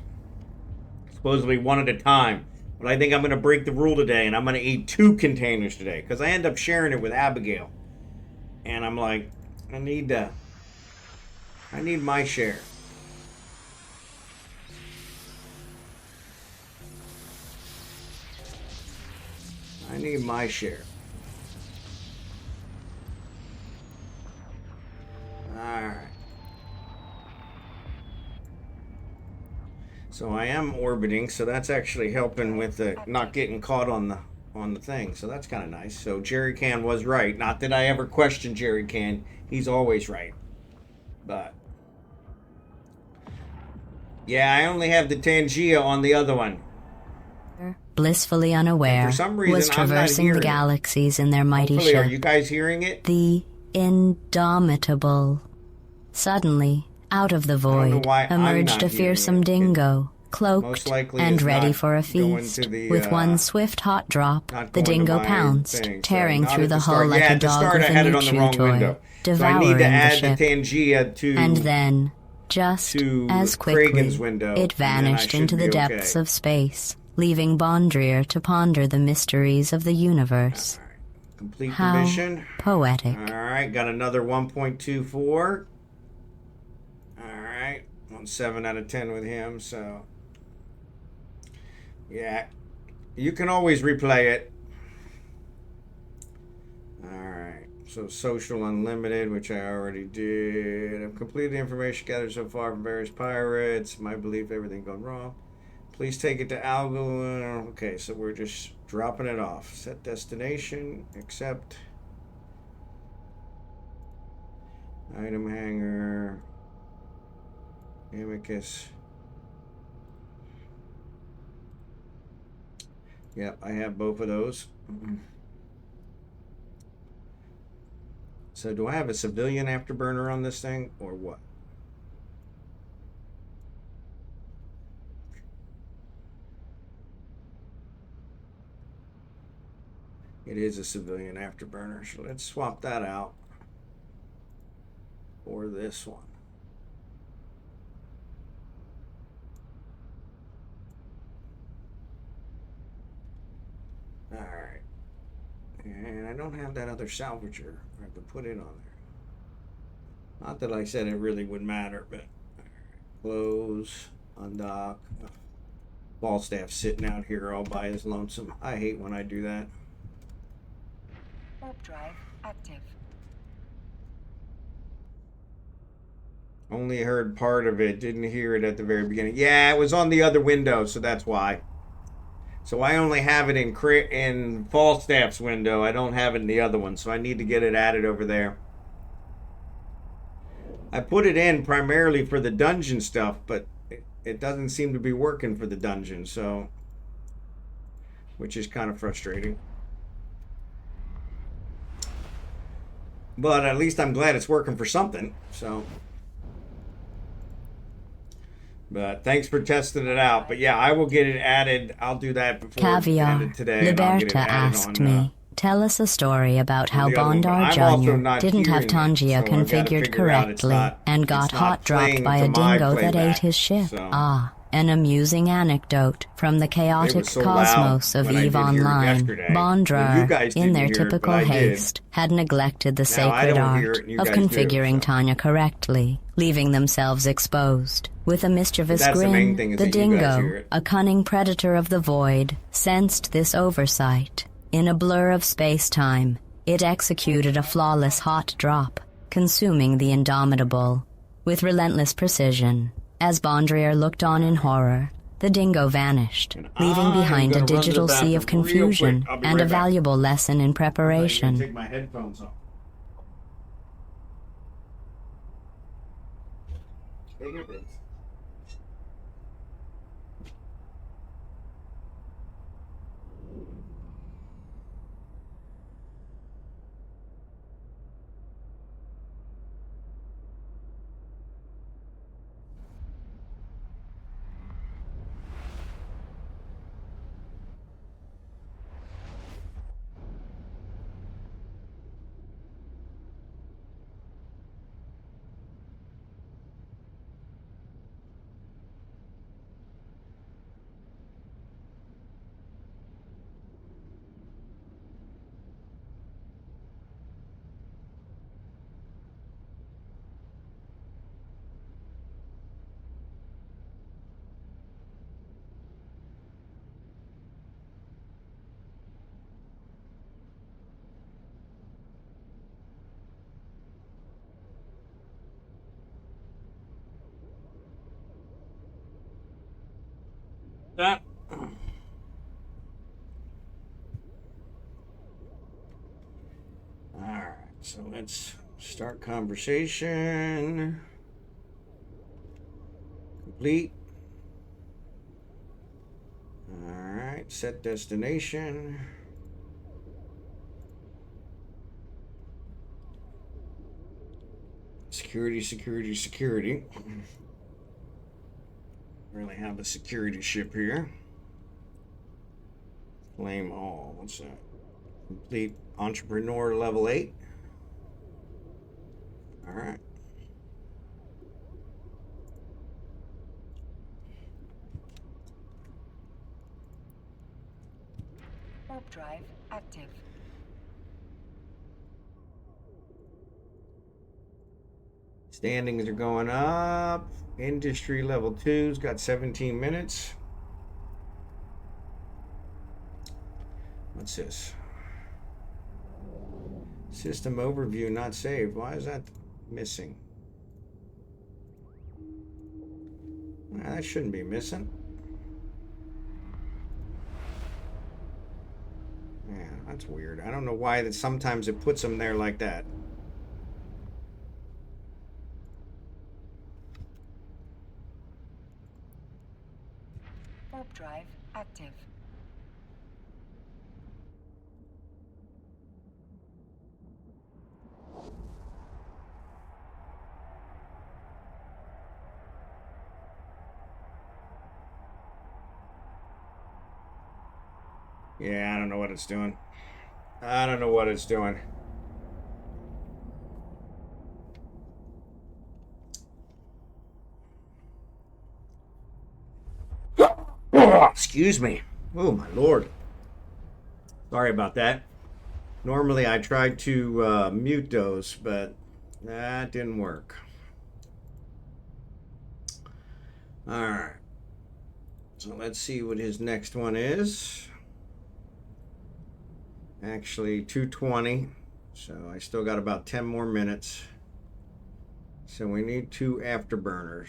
Supposedly one at a time. But I think I'm going to break the rule today, and I'm going to eat 2 containers today. Because I end up sharing it with Abigail. And I'm like, I need my share. I need my share. Alright. So I am orbiting, so that's actually helping with the not getting caught on the thing. So that's kind of nice. So Jerry Can was right. Not that I ever question Jerry Can. He's always right. But Yeah, I only have the Tangia on the other one. Blissfully unaware, And for some reason, was I'm not traversing the hearing it. galaxies in their mighty Hopefully, are ship, you guys hearing it? the Indomitable. Suddenly, out of the don't know void, why I'm emerged not a hearing fearsome it. dingo, Most cloaked likely and is ready not for a going feast. to the, With one swift hot drop, not the going to dingo my pounced, thing, so tearing not through at the start. hull like Yeah, a at the dog start with I a had it new on the chew wrong toy, window. So I devouring need to the add ship. the Tangia to And then, just as quickly, Kragan's window, it and then I vanished should into the be depths okay. of space, leaving Bondrier to ponder the mysteries of the universe. Complete the How mission. poetic. Alright, got another 1.24. Alright, on 7 out of 10 with him, so. Yeah, you can always replay it. Alright, so Social Unlimited, which I already did. I've completed the information gathered so far from various pirates. My belief, everything gone wrong. Please take it to Algo. Okay, so we're just dropping it off. Set destination, accept. Item hanger. Amicus. Yep, I have both of those. So do I have a civilian afterburner on this thing or what? It is a civilian afterburner, so let's swap that out for this one. Alright. And I don't have that other salvager. I have to put it on there. Not that I said it really would matter, but close, undock. Falstaff sitting out here all by his lonesome. I hate when I do that. Warp drive active. Only heard part of it, didn't hear it at the very beginning. Yeah, it was on the other window, so that's why. So I only have it in Falstaff's window. I don't have it in the other one, so I need to get it added over there. I put it in primarily for the dungeon stuff, but it doesn't seem to be working for the dungeon, so, which is kind of frustrating. But at least I'm glad it's working for something, so. But thanks for testing it out. But yeah, I will get it added. I'll do that before the end Caviar. of today. And I'll get it Liberta added asked on, me, tell us a story about how the other one, but Bondar I'm also Jr. not didn't have hearing it, Tangia so I've gotta configured figure out it's correctly not- and it's got not hot dropped playing by to a my dingo that playback, ate his ship. so. Ah, an amusing anecdote from the chaotic so cosmos loud of when I EVE did hear it Online. yesterday. And you Bondrar, guys in didn't their hear it, but typical I did. haste, had neglected the Now, I sacred don't hear art it, and you of guys do, configuring so. Tanya correctly, leaving themselves exposed. With a mischievous That's the main grin, thing, is the that you guys hear dingo, it. a cunning predator of the void, sensed this oversight. In a blur of space-time, it executed a flawless hot drop, consuming the Indomitable with relentless precision. As Bondrier looked on in horror, the dingo vanished, leaving I'm behind a gonna run to the digital sea of bathroom real confusion quick. I'll be and a right back. valuable lesson in I'm gonna preparation. take my headphones off. Take it, please. That. Alright, so let's start conversation. Complete. right, set destination. Security, security, security. Really have a security ship here. Claim all. What's that? Complete entrepreneur level 8. All right. Warp drive active. Standings are going up. Industry level 2's got 17 minutes. What's this? System overview not saved. Why is that missing? That shouldn't be missing. Yeah, that's weird. I don't know why that sometimes it puts them there like that. Warp drive active. Yeah, I don't know what it's doing. I don't know what it's doing. Excuse me. Oh, my Lord. Sorry about that. Normally I tried to mute those, but that didn't work. All right. So let's see what his next one is. Actually, 2:20. So I still got about 10 more minutes. So we need 2 afterburners.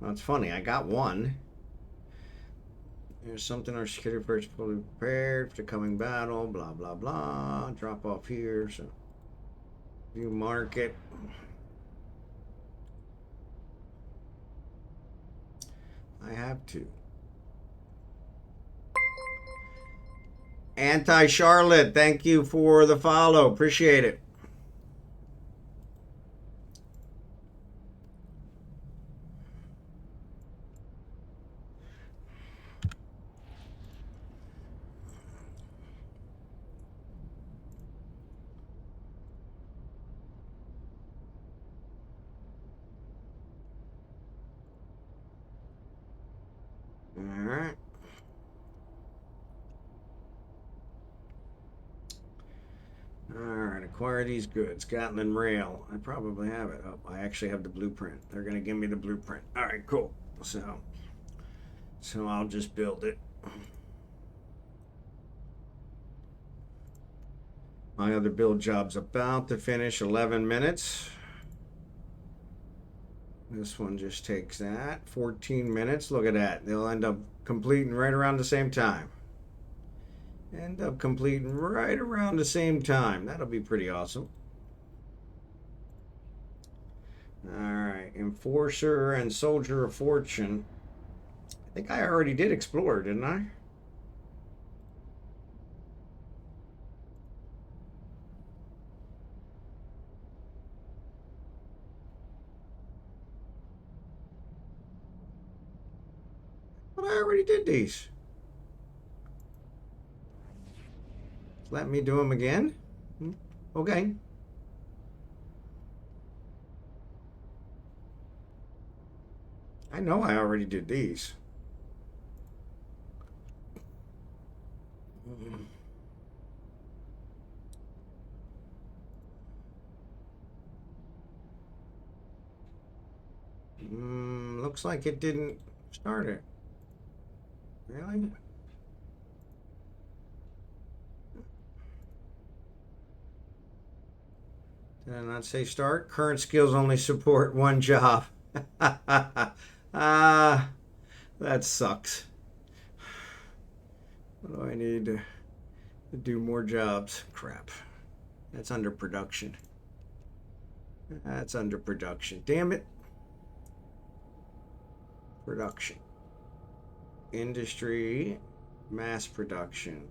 Well, it's funny. I got one. There's something our security first fully prepared for the coming battle. Blah, blah, blah. Drop off here. So view market. I have to. Anti-Charlotte, thank you for the follow. Appreciate it. All right. Alright, acquire these goods. Gatling Rail. I probably have it. Oh, I actually have the blueprint. They're going to give me the blueprint. Alright, cool. So I'll just build it. My other build job's about to finish. 11 minutes. This one just takes that. 14 minutes. Look at that. They'll end up completing right around the same time. End up completing right around the same time. That'll be pretty awesome. Alright, Enforcer and Soldier of Fortune. I think I already did Explorer, didn't I? But I already did these. Let me do them again? Okay. I know I already did these. Looks like it didn't start it. Really? Did I not say start? Current skills only support one job. That sucks. What do I need to do more jobs? Crap. That's under production. That's under production. Damn it. Production. Industry, mass production.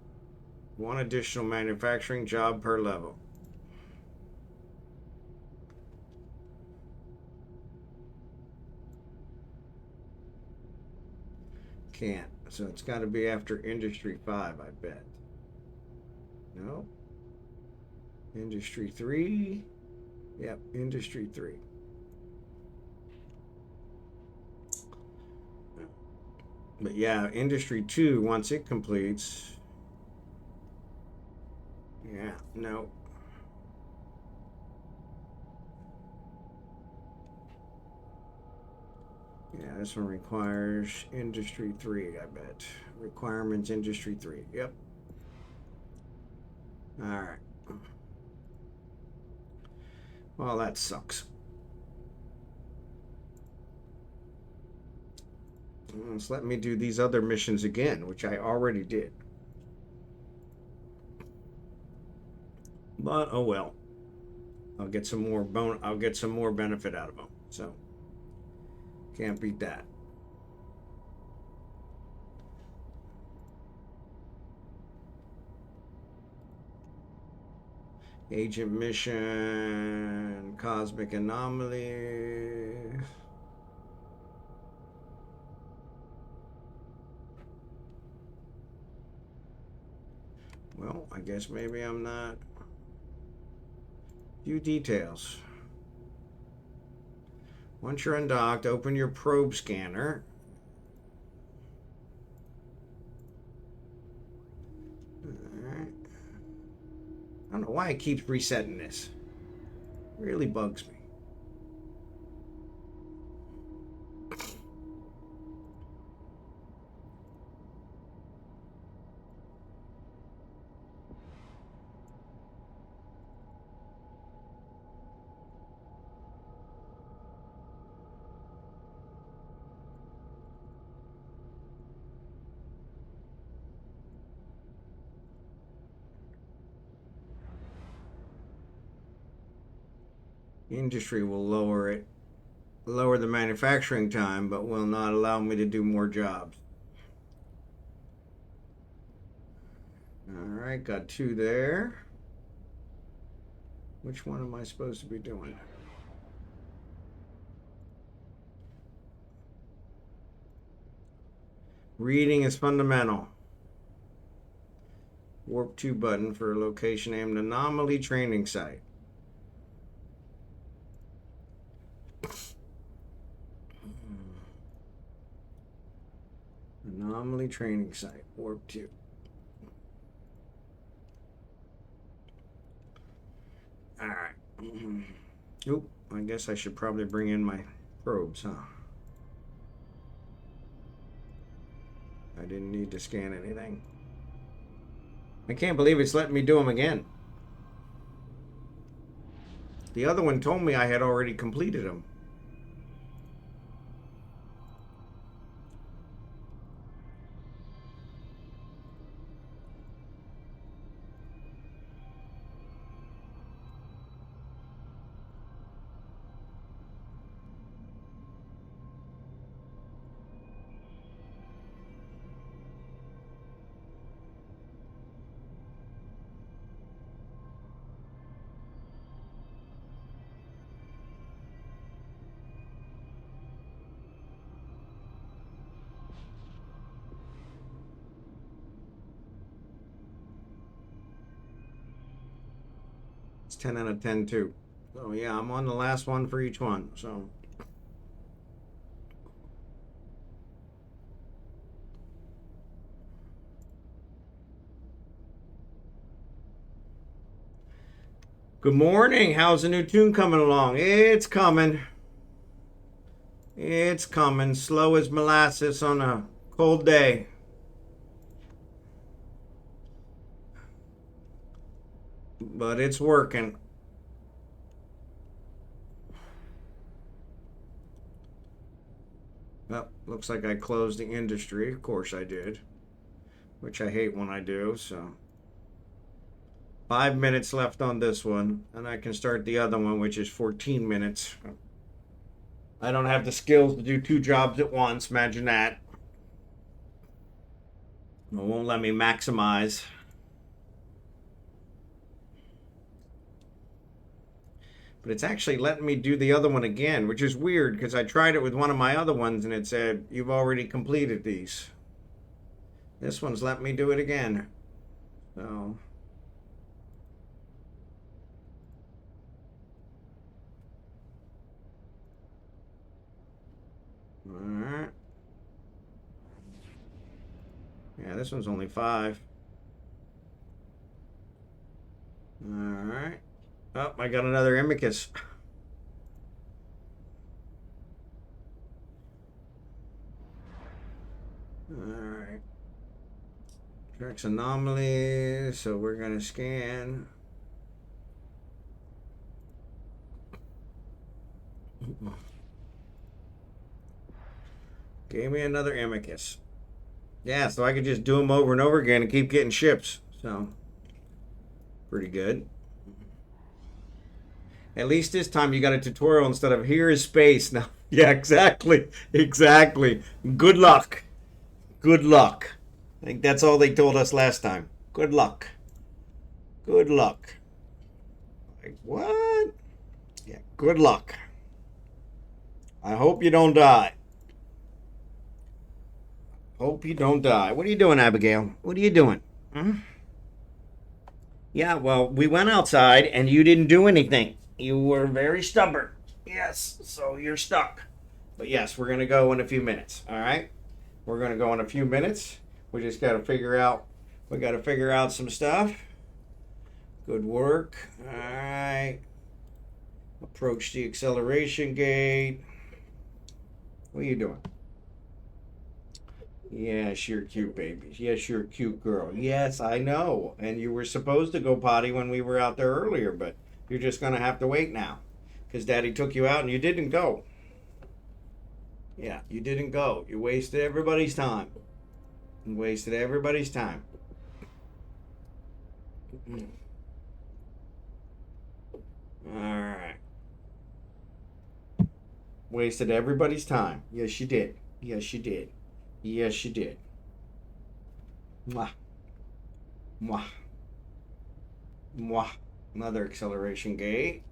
One additional manufacturing job per level. Can't. So it's got to be after Industry 5, I bet. No. Industry 3. Yep, Industry 3. But yeah, Industry 2, once it completes. Yeah, no. Yeah, this one requires Industry 3, I bet. Requirements Industry 3. Yep. Alright. Well, that sucks. Let's let me do these other missions again, which I already did. But oh well. I'll get some more benefit out of them. So can't beat that. Agent mission, cosmic anomaly. Well, I guess maybe I'm not. Few details. Once you're undocked, open your probe scanner. Alright. I don't know why it keeps resetting this. It really bugs me. Industry will lower the manufacturing time, but will not allow me to do more jobs. Alright, got 2 there. Which one am I supposed to be doing? Reading is fundamental. Warp 2 button for a location named Anomaly Training Site. Anomaly Training Site, Warp 2. Alright. Oop, I guess I should probably bring in my probes, huh? I didn't need to scan anything. I can't believe it's letting me do them again. The other one told me I had already completed them. It's 10 out of 10 too. So yeah, I'm on the last one for each one. So good morning. How's the new tune coming along? It's coming. It's coming. Slow as molasses on a cold day. But it's working. Well, looks like I closed the industry. Of course I did. Which I hate when I do, so. 5 minutes left on this one. And I can start the other one, which is 14 minutes. I don't have the skills to do 2 jobs at once. Imagine that. It won't let me maximize. But it's actually letting me do the other one again, which is weird because I tried it with one of my other ones and it said, you've already completed these. This one's letting me do it again. So. Alright. Yeah, this one's only 5. Alright. Oh, I got another Amicus. Alright. Tracks anomalies, so we're gonna scan. Gave me another Amicus. Yeah, so I could just do them over and over again and keep getting ships. So, pretty good. At least this time you got a tutorial instead of here is space. Now, yeah, exactly. Exactly. Good luck. Good luck. I think that's all they told us last time. Good luck. Good luck. Like, what? Yeah, good luck. I hope you don't die. Hope you don't die. What are you doing, Abigail? What are you doing? Hmm? Yeah, well, we went outside and you didn't do anything. You were very stubborn. Yes, so you're stuck. But yes, we're going to go in a few minutes, all right? We're going to go in a few minutes. We just got to figure out, some stuff. Good work. All right. Approach the acceleration gate. What are you doing? Yes, you're cute, baby. Yes, you're a cute girl. Yes, I know. And you were supposed to go potty when we were out there earlier, but you're just going to have to wait now. Because Daddy took you out and you didn't go. Yeah, you didn't go. You wasted everybody's time. You wasted everybody's time. Alright. Wasted everybody's time. Yes, you did. Yes, you did. Yes, you did. Mwah. Mwah. Mwah. Another acceleration gate.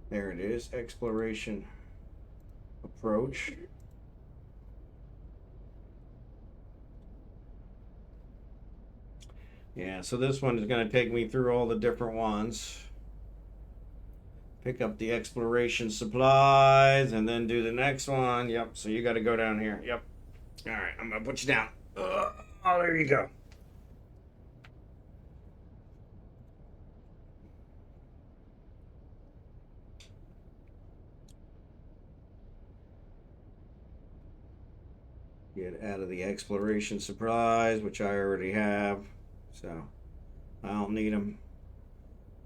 There it is. Exploration approach. Yeah, so this one is going to take me through all the different ones. Pick up the exploration supplies and then do the next one. Yep, so you got to go down here. Yep. All right, I'm going to put you down. Oh, there you go. Get out of the exploration supplies, which I already have. So I don't need them.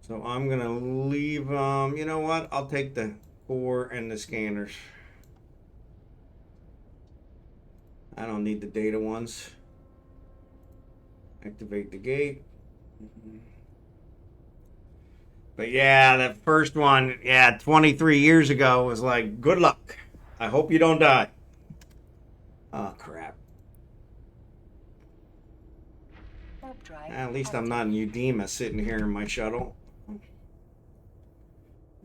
So I'm going to leave, you know what? I'll take the core and the scanners. I don't need the data ones. Activate the gate. But yeah, that first one, 23 years ago was like, good luck. I hope you don't die. Oh, crap. At least I'm not in Udema sitting here in my shuttle.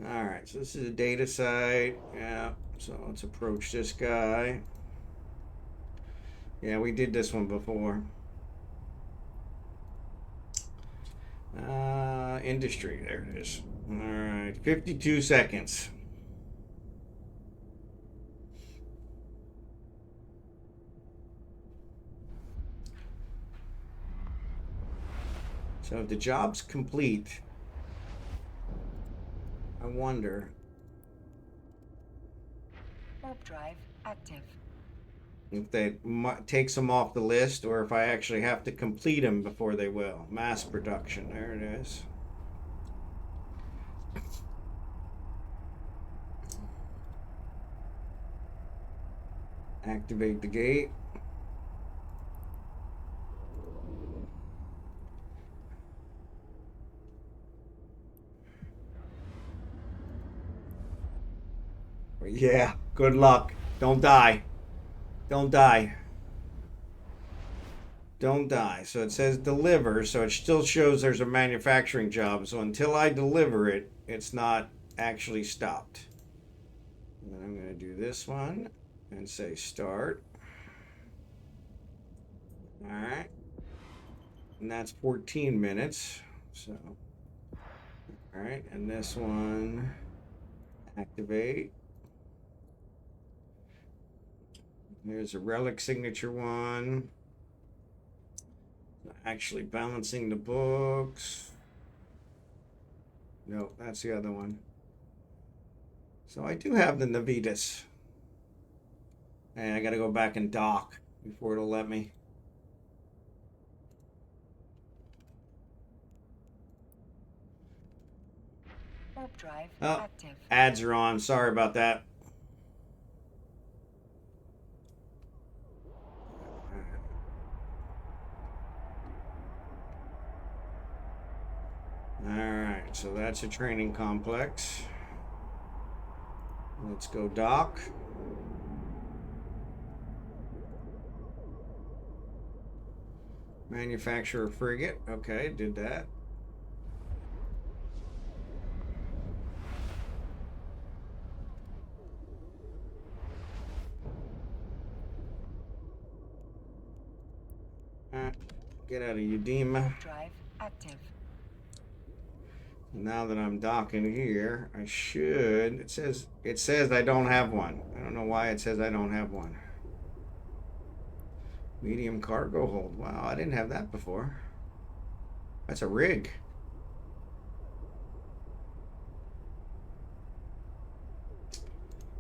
Alright, so this is a data site. Yeah, so let's approach this guy. Yeah, we did this one before. Industry, there it is. Alright, 52 seconds. So if the job's complete, I wonder. Warp drive active. If that takes them off the list, or if I actually have to complete them before they will. Mass production, there it is. Activate the gate. Yeah, good luck. Don't die. Don't die. Don't die. So it says deliver, so it still shows there's a manufacturing job. So until I deliver it, it's not actually stopped. And then I'm going to do this one and say start. All right. And that's 14 minutes. So, all right. And this one, activate. Here's a relic signature one. Actually balancing the books. No, that's the other one. So I do have the Navitas. And I got to go back and dock before it'll let me. Warp drive Oh, active. ads are on. Sorry about that. Alright, so that's a training complex. Let's go dock. Manufacturer frigate. Okay, did that. Get out of Udema. Warp drive active. Now that I'm docking here, I should. It says I don't have one. I don't know why it says I don't have one. Medium cargo hold. Wow, I didn't have that before. That's a rig.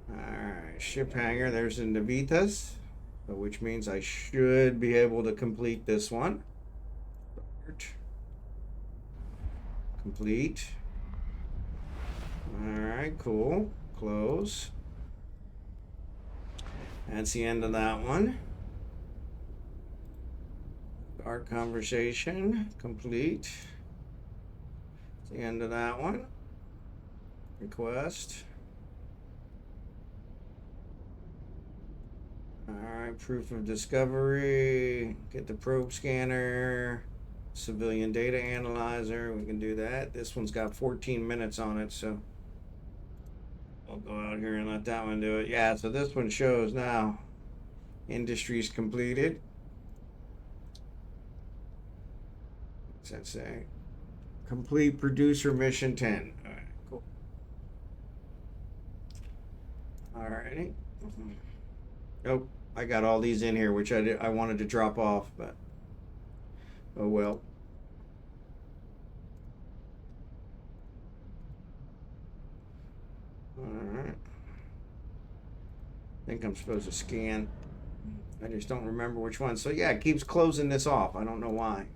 Alright, ship hangar. There's the Navitas, which means I should be able to complete this one. Complete. Alright, cool. Close. That's the end of that one. Our conversation. Complete. That's the end of that one. Request. Alright, proof of discovery. Get the probe scanner. Civilian data analyzer. We can do that. This one's got 14 minutes on it, so I'll go out here and let that one do it. Yeah, so this one shows now. Industries completed. What's that say? Complete producer mission 10. All right, cool. Alrighty. Nope, I got all these in here, which I wanted to drop off, but oh well. Alright. I think I'm supposed to scan. I just don't remember which one. So yeah, it keeps closing this off. I don't know why.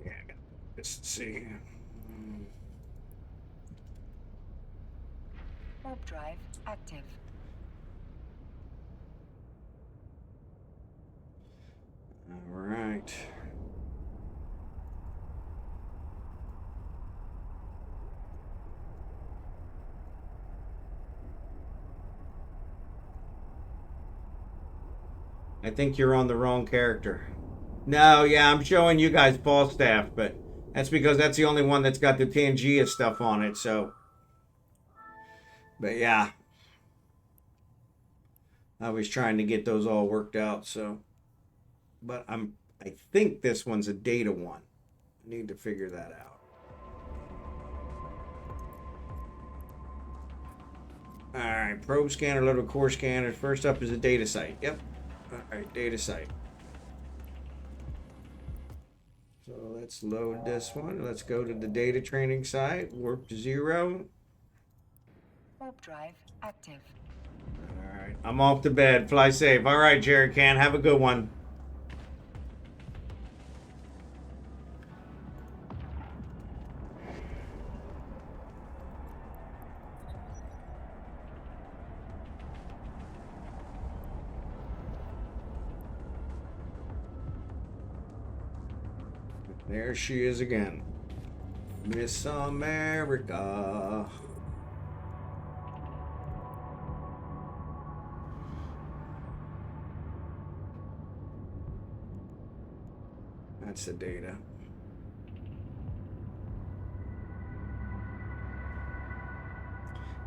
Yeah, let's see. Warp drive active. All right. I think you're on the wrong character. No, yeah, I'm showing you guys Falstaff, but that's because that's the only one that's got the Tangia stuff on it, so. But yeah. I was trying to get those all worked out, so. But I think this one's a data one. I need to figure that out. Alright, probe scanner, little core scanner. First up is a data site. Yep. Alright, data site. So let's load this one. Let's go to the data training site. Warp to 0. Warp drive active. Alright, I'm off to bed. Fly safe. Alright, Jerry Can. Have a good one. There she is again. Miss America. That's the data.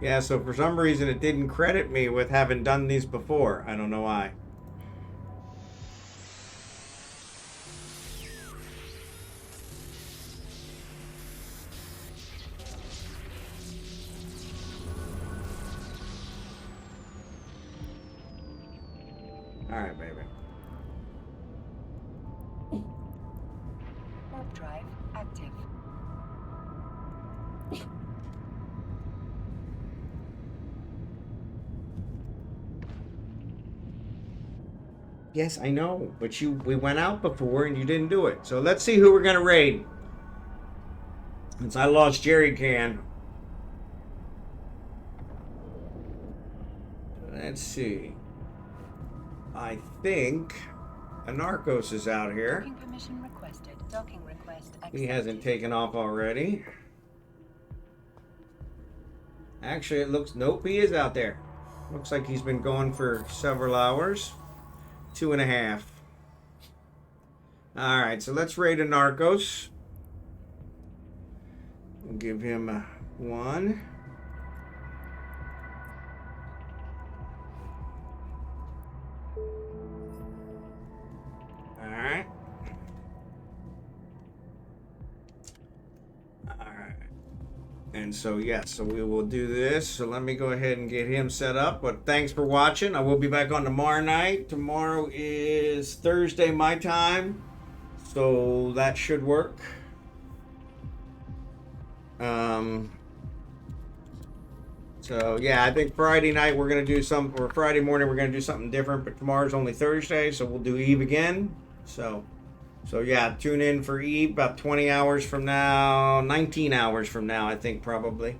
Yeah, so for some reason it didn't credit me with having done these before. I don't know why. All right, baby. Warp drive active. Yes, I know, but we went out before and you didn't do it. So let's see who we're gonna raid. Since I lost Jerry Can. Let's see. I think Anarchos is out here. Docking permission requested. Docking request accepted. He hasn't taken off already. Actually, it looks... Nope, he is out there. Looks like he's been going for several hours. 2.5. Alright, so let's raid Anarchos. We'll give him a 1. Alright. Alright. And so, yeah, so we will do this. So let me go ahead and get him set up. But thanks for watching. I will be back on tomorrow night. Tomorrow is Thursday my time. So that should work. So yeah, I think Friday night we're gonna do some, or Friday morning we're gonna do something different. But tomorrow's only Thursday, so we'll do Eve again. So yeah, tune in for Eve about 20 hours from now, 19 hours from now, I think probably,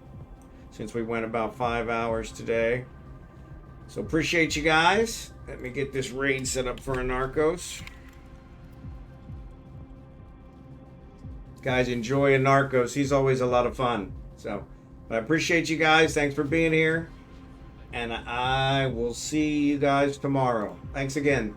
since we went about 5 hours today. So appreciate you guys. Let me get this raid set up for Anarchos. Guys, enjoy Anarchos. He's always a lot of fun. So, but I appreciate you guys. Thanks for being here. And I will see you guys tomorrow. Thanks again.